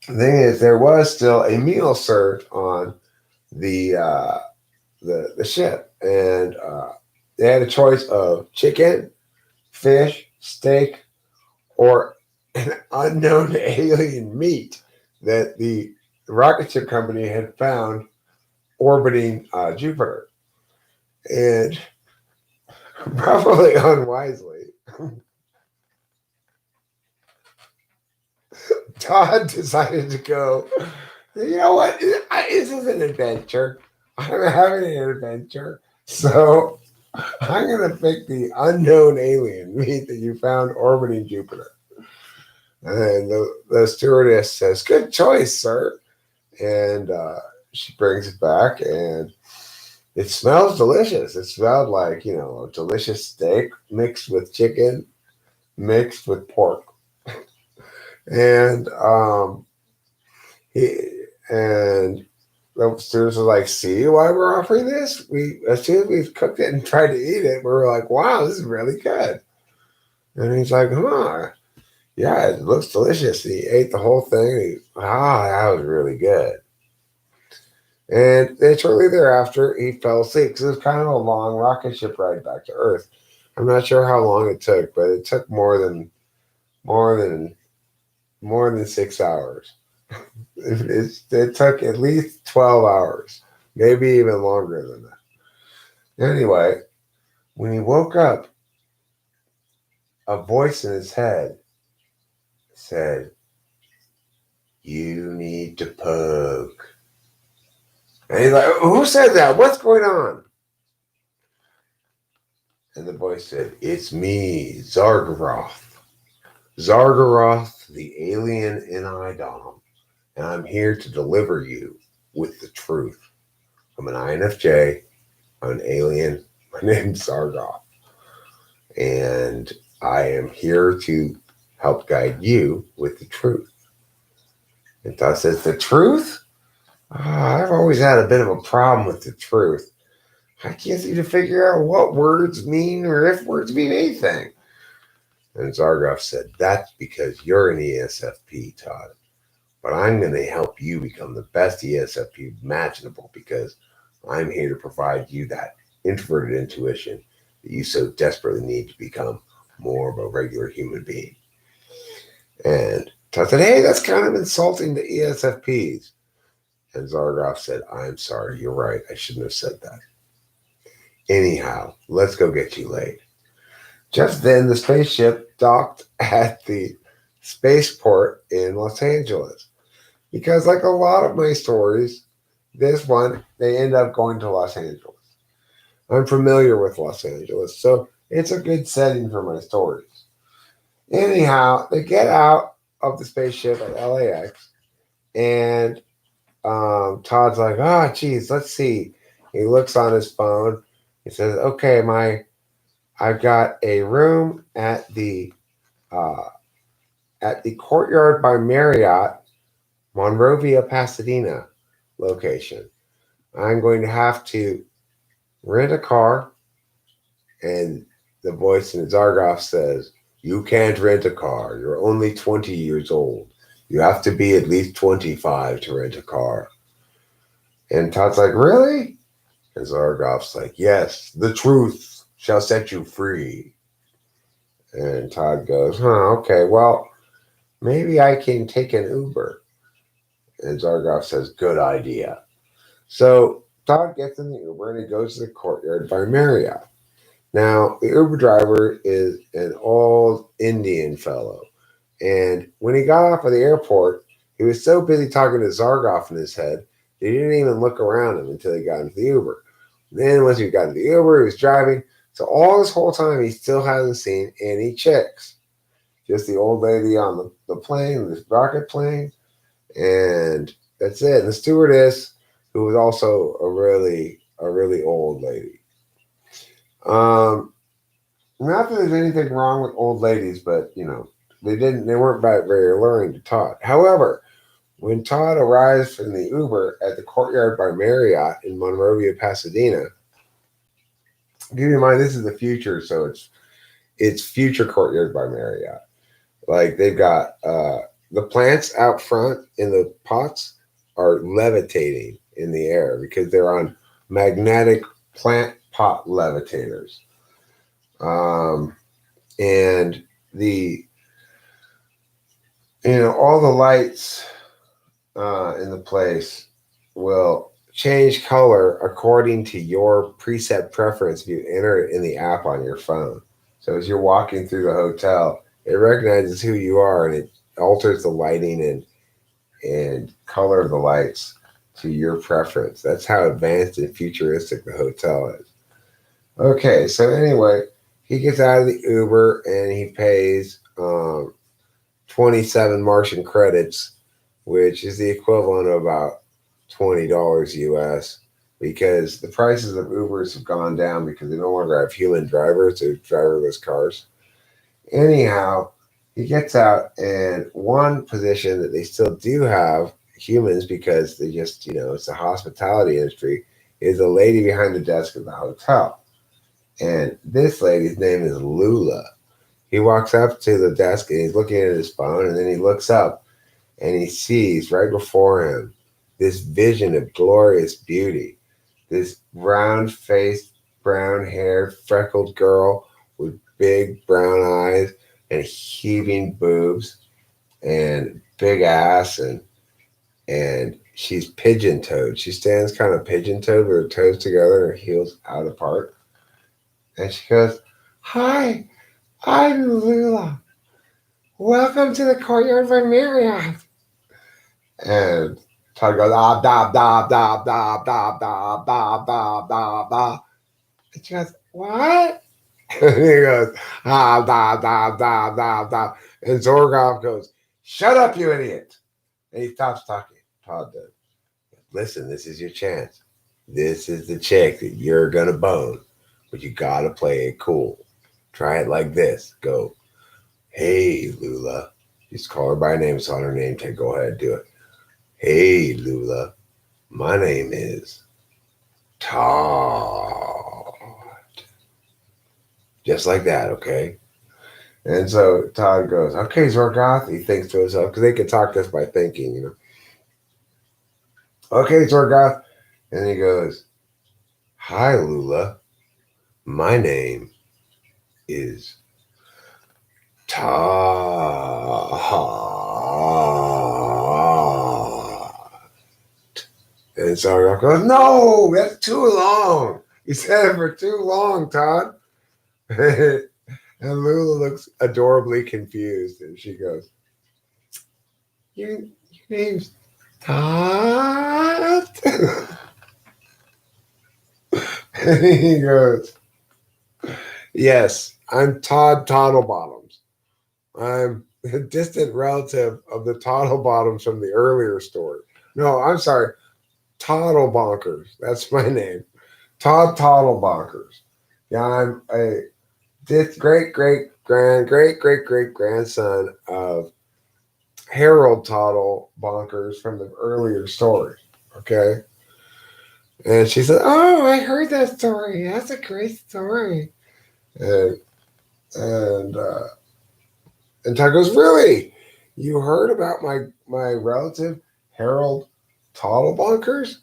the thing is, there was still a meal served on the ship, and they had a choice of chicken, fish, steak, or an unknown alien meat that the rocket ship company had found orbiting Jupiter, and probably unwisely, Todd decided to go. You know what? This is an adventure. I'm having an adventure. So I'm going to pick the unknown alien meat that you found orbiting Jupiter. And the stewardess says, good choice, sir. And she brings it back, and it smells delicious. It smelled like, a delicious steak mixed with chicken, mixed with pork. And the students were like, see why we're offering this? As soon as we cooked it and tried to eat it, we were like, wow, this is really good. And he's like, yeah, it looks delicious. He ate the whole thing. That was really good. And then shortly thereafter, he fell asleep because it was kind of a long rocket ship ride back to Earth. I'm not sure how long it took, but it took more than 6 hours. It took at least 12 hours, maybe even longer than that. Anyway, when he woke up, a voice in his head said, "You need to poke." And he's like, "Who said that? What's going on?" And the voice said, "It's me, Zargaroth. Zargaroth, the alien in Idom. And I'm here to deliver you with the truth. I'm an INFJ. I'm an alien. My name's Zargoth. And I am here to help guide you with the truth." And Todd says, "The truth? I've always had a bit of a problem with the truth. I can't seem to figure out what words mean or if words mean anything." And Zargoth said, "That's because you're an ESFP, Todd. But I'm going to help you become the best ESFP imaginable because I'm here to provide you that introverted intuition that you so desperately need to become more of a regular human being." And Todd said, "Hey, that's kind of insulting to ESFPs." And Zargoth said, "I'm sorry, you're right. I shouldn't have said that. Anyhow, let's go get you laid." Just then, the spaceship docked at the spaceport in Los Angeles. Because, like a lot of my stories, this one, they end up going to Los Angeles. I'm familiar with Los Angeles, so it's a good setting for my stories. Anyhow, they get out of the spaceship at LAX, and Todd's like, "Oh, geez, let's see." He looks on his phone. He says, "Okay, I've got a room uh, at the Courtyard by Marriott, Monrovia, Pasadena location. I'm going to have to rent a car." And the voice in Zargoff says, "You can't rent a car. You're only 20 years old. You have to be at least 25 to rent a car." And Todd's like, "Really?" And Zargoff's like, "Yes, the truth shall set you free." And Todd goes, "Okay, well, maybe I can take an Uber." And Zargoff says, "Good idea." So Todd gets in the Uber and he goes to the Courtyard by Marriott. Now, the Uber driver is an old Indian fellow. And when he got off of the airport, he was so busy talking to Zargoff in his head, he didn't even look around him until he got into the Uber. Then, once he got into the Uber, he was driving. So, all this whole time, he still hasn't seen any chicks. Just the old lady on the plane, this rocket plane. And that's it. And the stewardess, who was also a really old lady. Um, Not that there's anything wrong with old ladies, but they weren't very alluring to Todd. However, when Todd arrives in the Uber at the Courtyard by Marriott in Monrovia, Pasadena, keep in mind this is the future, so it's future Courtyard by Marriott. Like they've got the plants out front in the pots are levitating in the air because they're on magnetic plant pot levitators. Um, and the all the lights in the place will change color according to your preset preference if you enter it in the app on your phone. So as you're walking through the hotel, it recognizes who you are and it alters the lighting and color of the lights to your preference. That's how advanced and futuristic the hotel is. Okay, so anyway, he gets out of the Uber and he pays 27 Martian credits, which is the equivalent of about $20 US, because the prices of Ubers have gone down because they no longer have human drivers, they're driverless cars. Anyhow, he gets out, and one position that they still do have humans because they just, it's the hospitality industry, is a lady behind the desk at the hotel. And this lady's name is Lula. He walks up to the desk and he's looking at his phone, and then he looks up and he sees right before him this vision of glorious beauty. This round faced, brown haired, freckled girl with big brown eyes and heaving boobs and big ass. And and she's pigeon-toed. She stands kind of pigeon-toed with her toes together and her heels out apart. And she goes, "Hi, I'm Lula. Welcome to the courtyard by Marriott." And Todd goes, "Ah, da, da, da, da, da, da, da, da, da, da." And she goes, "What?" And he goes, "Ah, da, da, da, da, da." And Zorgoff goes, "Shut up, you idiot." And he stops talking. Todd does. "Listen, this is your chance. This is the chick that you're going to bone, but you got to play it cool. Try it like this. Go, 'Hey, Lula.'" Just call her by name. It's on her name tag. Go ahead, do it. "Hey, Lula. My name is Todd." Just like that, okay? And so Todd goes, "Okay, Zorgoth." He thinks to himself, because they can talk just by thinking, you know. "Okay, Zorgoth." And he goes, "Hi, Lula. My name is Todd." And Zorgoth goes, "No, that's too long. You said it for too long, Todd." And Lula looks adorably confused, and she goes, Your name's Todd?" And he goes, "Yes, I'm Todd Tottlebottoms. I'm a distant relative of the Tottlebottoms from the earlier story. No, I'm sorry, Tottlebonkers. That's my name. Todd Tottlebonkers. Yeah, I'm a great grandson of Harold Tottle Bonkers from the earlier story." Okay. And she said, "Oh, I heard that story. That's a great story." And and uh, and Todd goes, "Really? You heard about my relative Harold Tottle Bonkers?"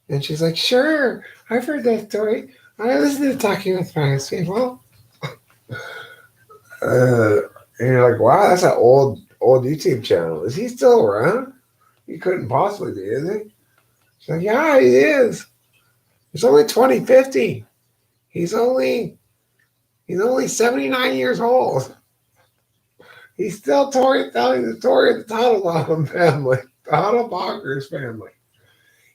And she's like, "Sure, I've heard that story. I listen to Talking with Famous People." Uh, and you're like, "Wow, that's an old YouTube channel. Is he still around? He couldn't possibly be, is he?" She's like, "Yeah, he is. It's only 2050. He's only 79 years old. He's still telling the story of the Tottlebottom family, the Tottlebonkers family."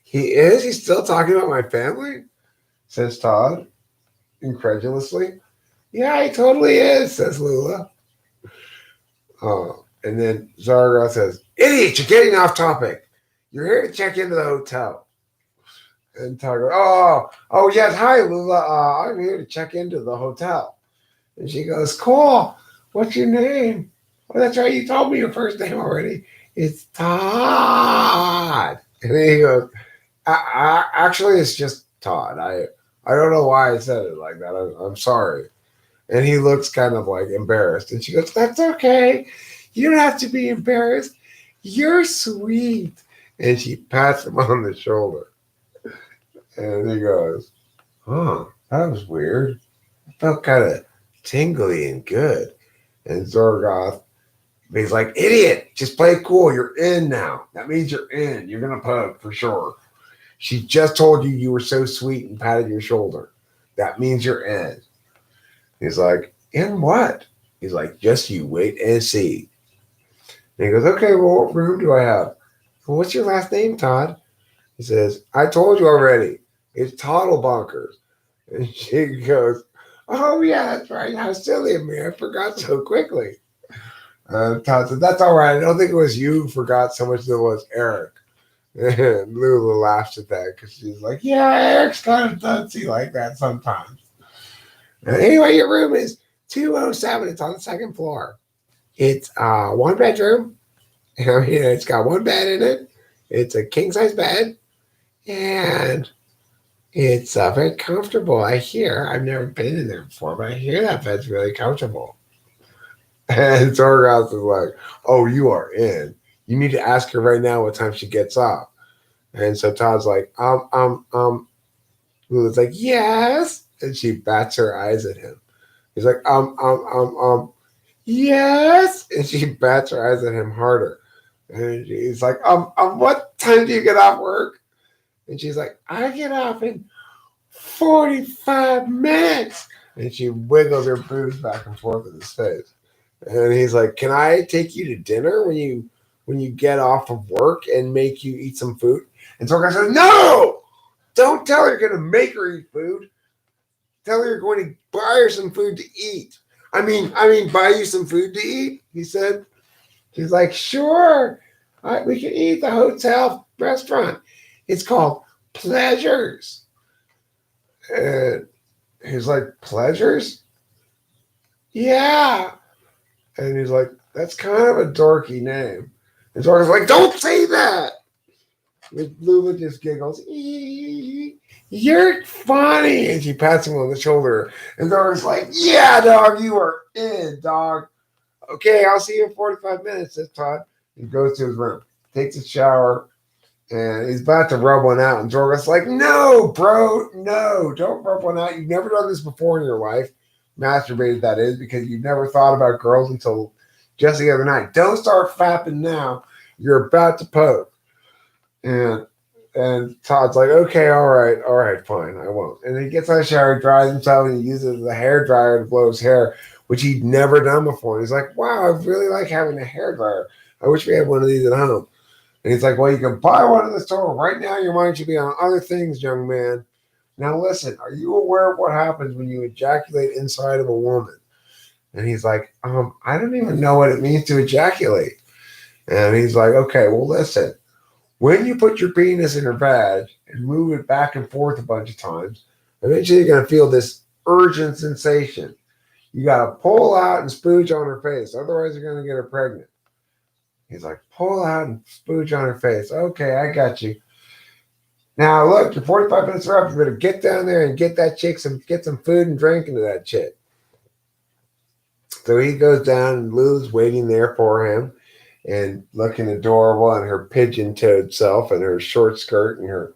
"He is? He's still talking about my family?" says Todd, incredulously. "Yeah, he totally is," says Lula. And then Zargoth says, "Idiot, you're getting off topic. You're here to check into the hotel." And Todd goes, "Oh, yes, hi, Lula. I'm here to check into the hotel." And she goes, "Cool. What's your name?" "Oh, that's right. You told me your first name already. It's Todd." And then he goes, Actually, it's just Todd. I don't know why I said it like that. I'm sorry." And he looks kind of like embarrassed. And she goes, "That's okay. You don't have to be embarrassed. You're sweet." And she pats him on the shoulder. And he goes, "Oh, that was weird. It felt kind of tingly and good." And Zorgoth, he's like, "Idiot, just play it cool. You're in now. That means you're in. You're going to poke for sure. She just told you were so sweet and patted your shoulder. That means you're in." He's like, "In what?" He's like, "Just you wait and see." And he goes, "Okay, well, what room do I have?" "Well, what's your last name, Todd?" He says, "I told you already. It's Tottlebonkers." And she goes, "Oh, yeah, that's right. How silly of me. I forgot so quickly." Todd said, "That's all right. I don't think it was you who forgot so much as it was Eric." And Lula laughs at that because she's like, "Yeah, Eric's kind of duncy like that sometimes." Anyway, your room is 207. It's on the second floor. It's one bedroom. I mean, it's got one bed in it. It's a king size bed, and it's very comfortable. I hear. I've never been in there before, but I hear that bed's really comfortable. And Zorgoth is like, "Oh, you are in. You need to ask her right now what time she gets up." And so Todd's like, Lula's like, "Yes." And she bats her eyes at him. He's like, yes. And she bats her eyes at him harder. And he's like, what time do you get off work? And she's like, I get off in 45 minutes. And she wiggles her boobs back and forth in his face. And he's like, can I take you to dinner when you get off of work and make you eat some food? And Zorga says, no! Don't tell her you're going to make her eat food. Tell her you're going to buy her some food to eat. Buy you some food to eat, he said. She's like, sure. We can eat at the hotel restaurant. It's called Pleasures. And he's like, Pleasures? Yeah. And he's like, that's kind of a dorky name. And Zorga's like, don't say that. And Lula just giggles. You're funny. And she pats him on the shoulder. And Zorga's like, yeah, dog, you are in, dog. Okay, I'll see you in 45 minutes, says Todd. He goes to his room, takes a shower, and he's about to rub one out. And Zorga's like, no, bro, no, don't rub one out. You've never done this before in your life. Masturbated, that is, because you've never thought about girls until just the other night. Don't start fapping now. You're about to poke. And Todd's like, okay, all right, fine, I won't. And he gets out of the shower, he dries himself, and he uses the hair dryer to blow his hair, which he'd never done before. And he's like, wow, I really like having a hair dryer. I wish we had one of these at home. And he's like, well, you can buy one in the store. Right now, your mind should be on other things, young man. Now, listen, are you aware of what happens when you ejaculate inside of a woman? And he's like, I don't even know what it means to ejaculate. And he's like, okay, well, listen. When you put your penis in her vag and move it back and forth a bunch of times, eventually you're going to feel this urgent sensation. You got to pull out and spooge on her face. Otherwise, you're going to get her pregnant. He's like, pull out and spooge on her face. Okay, I got you. Now, look, your 45 minutes are up. You better get down there and get that chick get some food and drink into that chick. So he goes down, and Lou's waiting there for him and looking adorable in her pigeon-toed self and her short skirt and her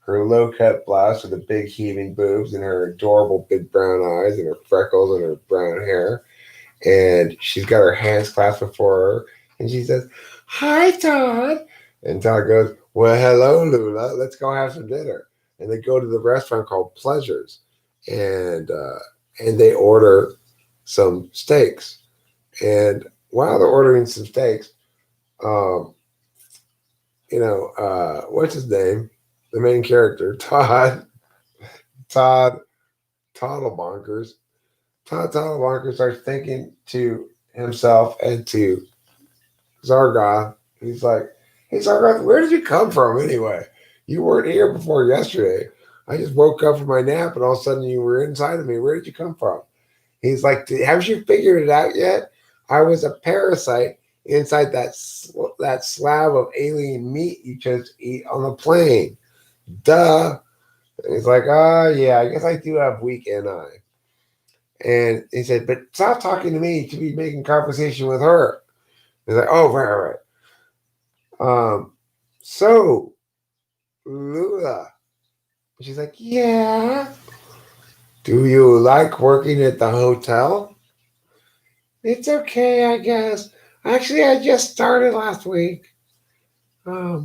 low-cut blouse with the big heaving boobs and her adorable big brown eyes and her freckles and her brown hair. And she's got her hands clasped before her. And she says, hi, Todd. And Todd goes, well, hello, Lula. Let's go have some dinner. And they go to the restaurant called Pleasures. And they order some steaks. And while they're ordering some steaks, what's his name? The main character, Todd Toddlebonkers. Todd Toddlebonkers starts thinking to himself and to Zargoth. He's like, hey, Zargoth, where did you come from anyway? You weren't here before yesterday. I just woke up from my nap and all of a sudden you were inside of me. Where did you come from? He's like, haven't you figured it out yet? I was a parasite inside that slab of alien meat you just eat on the plane. Duh. And he's like, oh, yeah, I guess I do have weak NI. And he said, but stop talking to me. You should be making conversation with her. He's like, oh, right. So, Lula. She's like, yeah. Do you like working at the hotel? It's okay, I guess. Actually, I just started last week. But,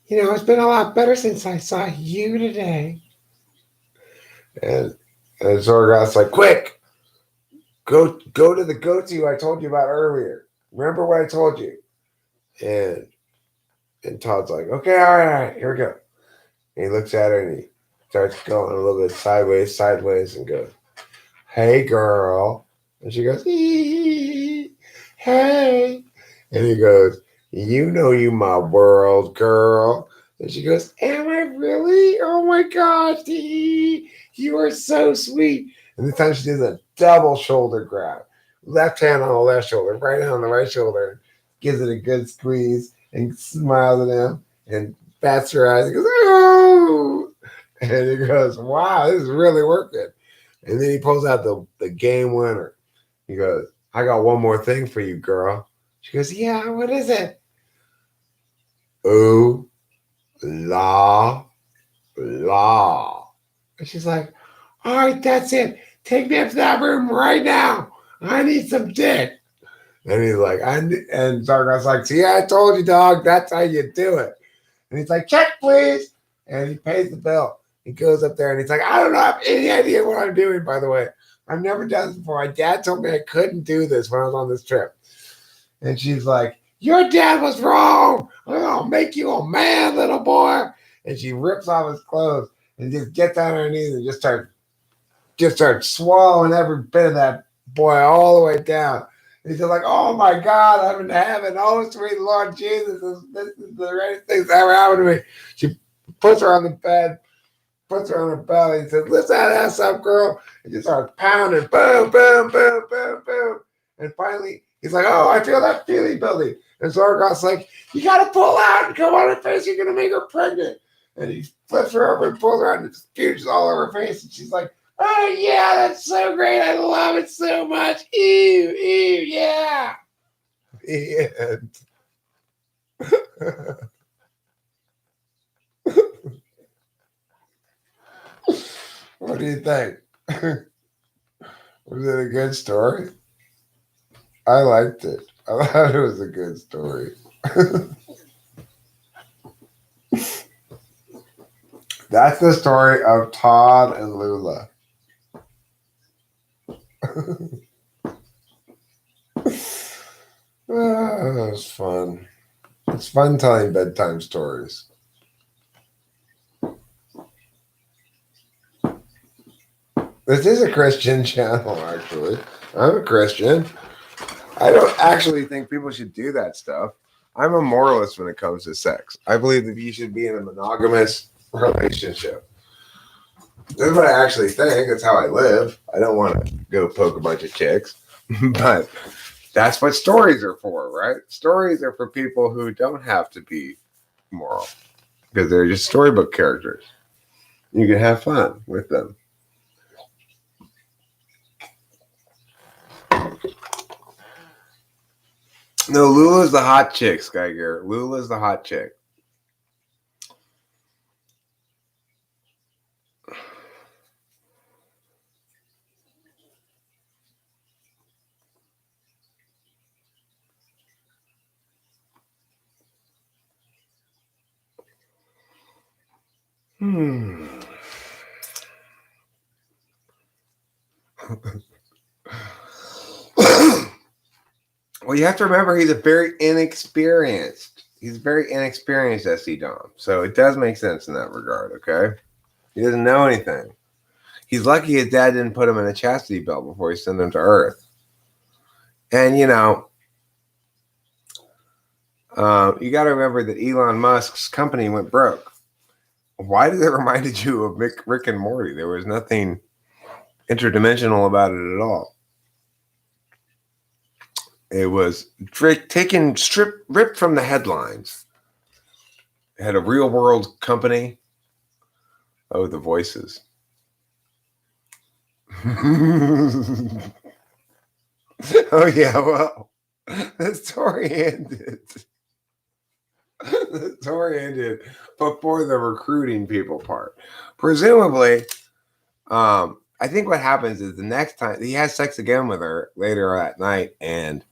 it's been a lot better since I saw you today. And Zorgoth's like, quick, go to the go-to I told you about earlier. Remember what I told you? And Todd's like, okay, all right, here we go. And he looks at her and he starts going a little bit sideways and goes, hey, girl. And she goes, hey. And he goes, you my world, girl. And she goes, am I really? Oh, my gosh, you are so sweet. And this time she does a double shoulder grab. Left hand on the left shoulder, right hand on the right shoulder. Gives it a good squeeze and smiles at him and bats her eyes and goes, oh. And he goes, wow, this is really working. And then he pulls out the game winner. He goes, I got one more thing for you, girl. She goes, yeah, what is it? Ooh, la. And she's like, all right, that's it. Take me up to that room right now. I need some dick. And he's like, and Zargot's like, see, I told you, dog, that's how you do it. And he's like, check, please. And he pays the bill. He goes up there and he's like, I don't have any idea what I'm doing, by the way. I've never done this before. My dad told me I couldn't do this when I was on this trip. And she's like, your dad was wrong. I'm going to make you a man, little boy. And she rips off his clothes and just gets on her knees and just starts swallowing every bit of that boy all the way down. And he's just like, oh my God, I'm in heaven. Oh, sweet Lord Jesus, this is the greatest thing that's ever happened to me. She puts her on the bed, puts her on her belly, and says, lift that ass up, girl. And just starts pounding, boom, boom, boom, boom, boom. And finally, he's like, oh, I feel that feeling building. And Zargot's like, you got to pull out and come on her face. You're going to make her pregnant. And he flips her over and pulls her out and it spews all over her face. And she's like, oh, yeah, that's so great. I love it so much. Ew, ew, yeah. The end. What do you think? Was it a good story? I liked it. I thought it was a good story. That's the story of Todd and Lula. It was fun. It's fun telling bedtime stories. This is a Christian channel, actually. I'm a Christian. I don't actually think people should do that stuff. I'm a moralist when it comes to sex. I believe that you should be in a monogamous relationship. This is what I actually think. That's how I live. I don't want to go poke a bunch of chicks. But that's what stories are for, right? Stories are for people who don't have to be moral. Because they're just storybook characters. You can have fun with them. No, Lula's the hot chick, Sky Garrett. Lula's the hot chick. Well, you have to remember he's very inexperienced, SC Dom. So it does make sense in that regard, okay? He doesn't know anything. He's lucky his dad didn't put him in a chastity belt before he sent him to Earth. And, you got to remember that Elon Musk's company went broke. Why did it reminded you of Rick and Morty? There was nothing interdimensional about it at all. It was ripped from the headlines. It had a real world company. Oh, the voices. Oh, yeah, well, the story ended. The story ended before the recruiting people part. Presumably, I think what happens is the next time he has sex again with her later that night and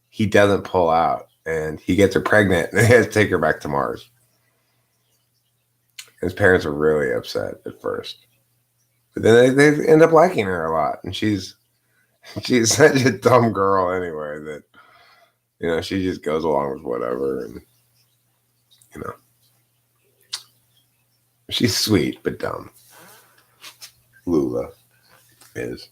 he doesn't pull out and he gets her pregnant and he has to take her back to Mars. His parents are really upset at first. But then they end up liking her a lot. And she's such a dumb girl anyway that, she just goes along with whatever. And, she's sweet, but dumb. Lula is.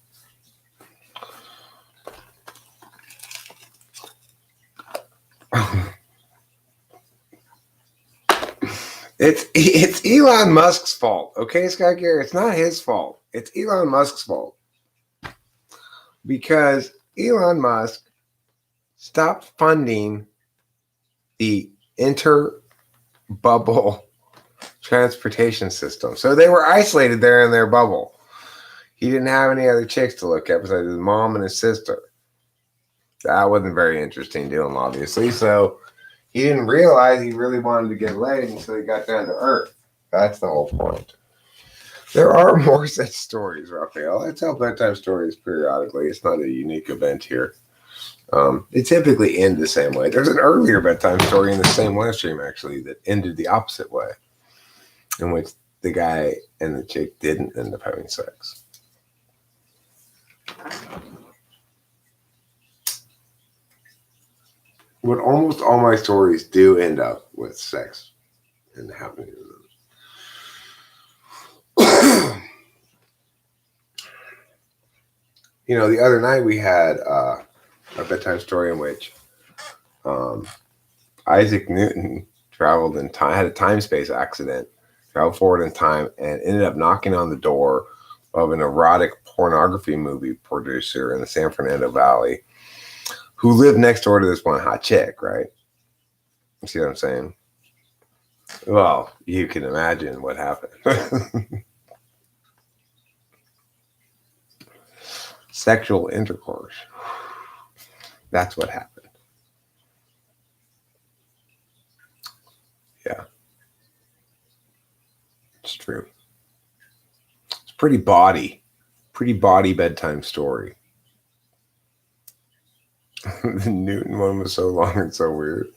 It's Elon Musk's fault, okay, Sky Garrett? It's not his fault. It's Elon Musk's fault. Because Elon Musk stopped funding the inter-bubble transportation system. So they were isolated there in their bubble. He didn't have any other chicks to look at besides his mom and his sister. That wasn't very interesting to him, obviously. So he didn't realize he really wanted to get laid until he got down to Earth. That's the whole point. There are more such stories, Raphael. I tell bedtime stories periodically. It's not a unique event here. They typically end the same way. There's an earlier bedtime story in the same live stream, actually, that ended the opposite way, in which the guy and the chick didn't end up having sex. But almost all my stories do end up with sex and happening to them. You know, the other night we had a bedtime story in which Isaac Newton traveled in time, had a time-space accident, traveled forward in time, and ended up knocking on the door of an erotic pornography movie producer in the San Fernando Valley who lived next door to this one hot chick, right? You see what I'm saying? Well, you can imagine what happened. Sexual intercourse. That's what happened. Yeah. It's true. It's pretty body bedtime story. The Newton one was so long and so weird.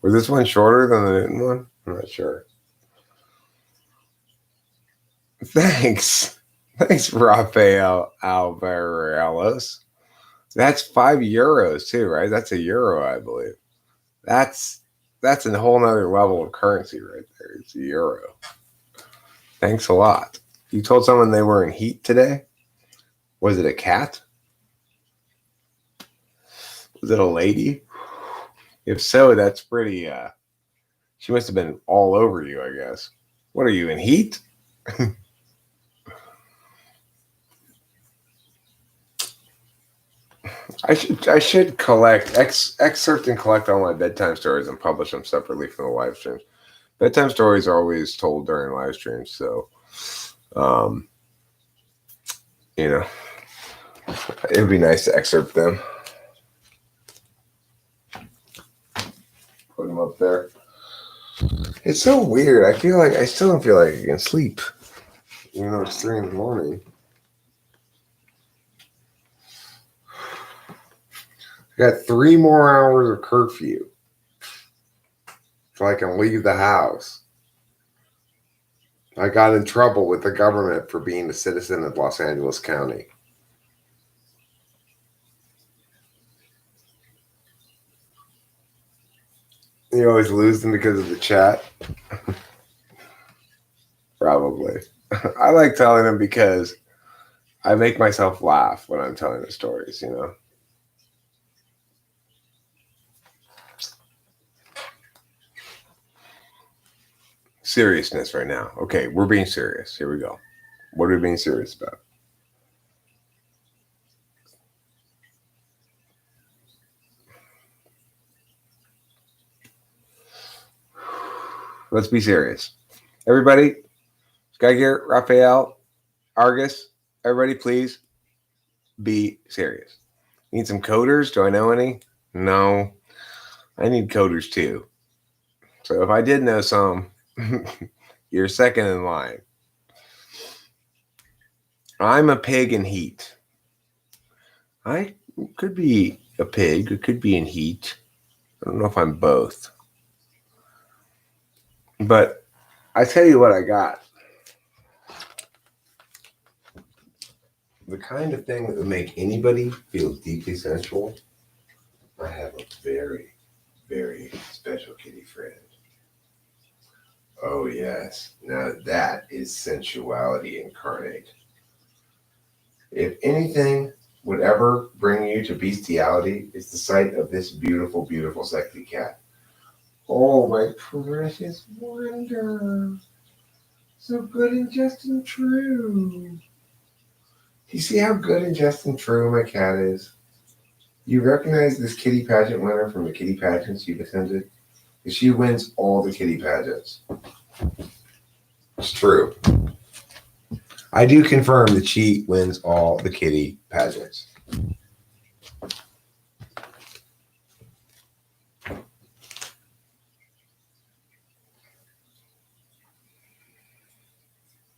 Was this one shorter than the Newton one? I'm not sure. Thanks, Rafael Alvarez. That's €5 too, right? That's a euro, I believe. That's a whole nother level of currency right there. It's a euro. Thanks a lot. You told someone they were in heat today? Was it a cat? Was it a lady? If so, that's pretty, she must have been all over you, I guess. What are you, in heat? I should collect, excerpt and collect all my bedtime stories and publish them separately from the live streams. Bedtime stories are always told during live streams, so, you know, it would be nice to excerpt them. Put them up there. It's so weird. I still don't feel like I can sleep, even though it's 3 a.m. I got 3 more hours of curfew so I can leave the house. I got in trouble with the government for being a citizen of Los Angeles County. You always lose them because of the chat? Probably. I like telling them because I make myself laugh when I'm telling the stories, you know? Seriousness right now. Okay, we're being serious. Here we go. What are we being serious about? Let's be serious. Everybody, Sky Gear, Raphael, Argus, everybody, please be serious. Need some coders? Do I know any? No. I need coders too. So if I did know some, you're second in line. I'm a pig in heat. I could be a pig. It could be in heat. I don't know if I'm both. But I tell you what I got. The kind of thing that would make anybody feel deeply sensual. I have a very, very special kitty friend. Oh, yes. Now that is sensuality incarnate. If anything would ever bring you to bestiality, it's the sight of this beautiful, beautiful, sexy cat. Oh, my precious wonder. So good and just and true. Do you see how good and just and true my cat is? You recognize this kitty pageant winner from the kitty pageants you've attended? She wins all the kitty pageants. It's true. I do confirm that she wins all the kitty pageants.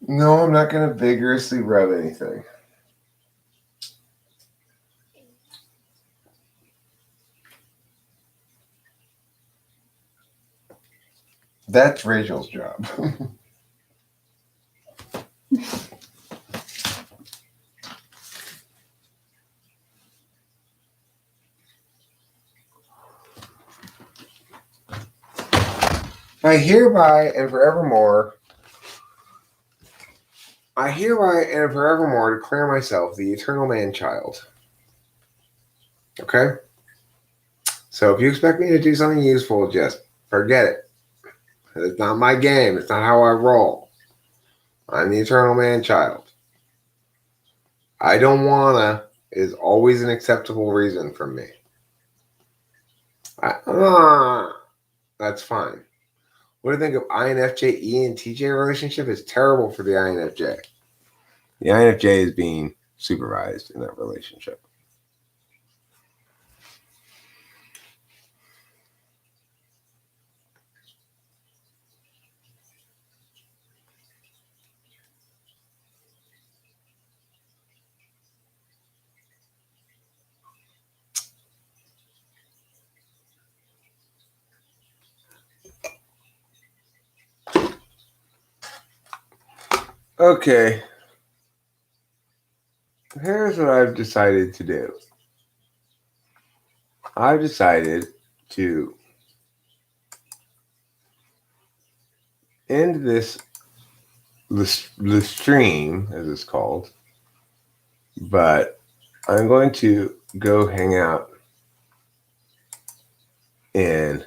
No, I'm not going to vigorously rub anything. That's Rachel's job. I hereby and forevermore declare myself the eternal man-child. Okay? So if you expect me to do something useful, just forget it. It's not my game. It's not how I roll. I'm the eternal man-child. I don't wanna is always an acceptable reason for me. That's fine. What do you think of INFJ, ENTJ relationship? Is terrible for the INFJ. The INFJ is being supervised in that relationship. Okay. Here's what I've decided to do. I've decided to end the stream, as it's called, but I'm going to go hang out in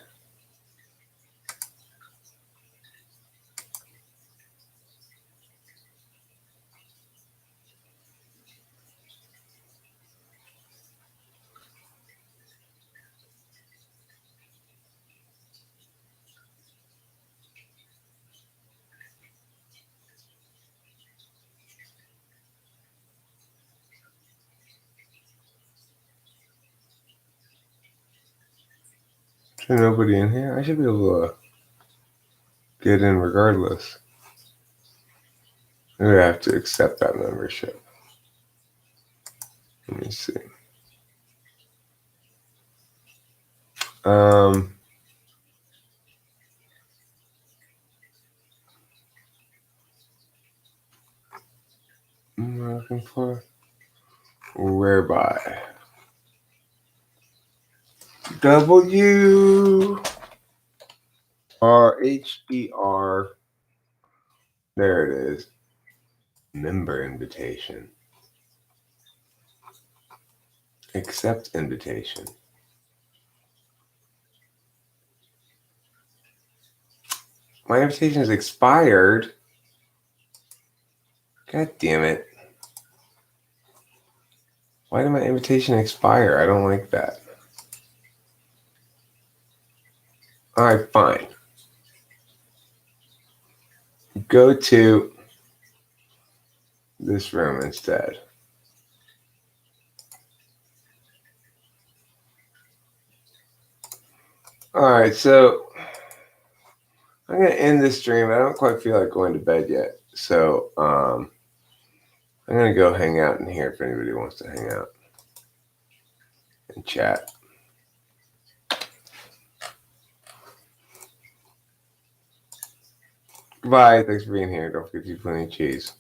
Is there nobody in here? I should be able to get in regardless. Maybe I have to accept that membership. Let me see. I'm looking for whereby WRHER. There it is. Member invitation. Accept invitation. My invitation is expired. God damn it. Why did my invitation expire? I don't like that. Alright, fine. Go to this room instead. Alright, so I'm going to end this stream. I don't quite feel like going to bed yet. So I'm going to go hang out in here if anybody wants to hang out and chat. Goodbye. Thanks for being here. Don't forget to eat plenty of cheese.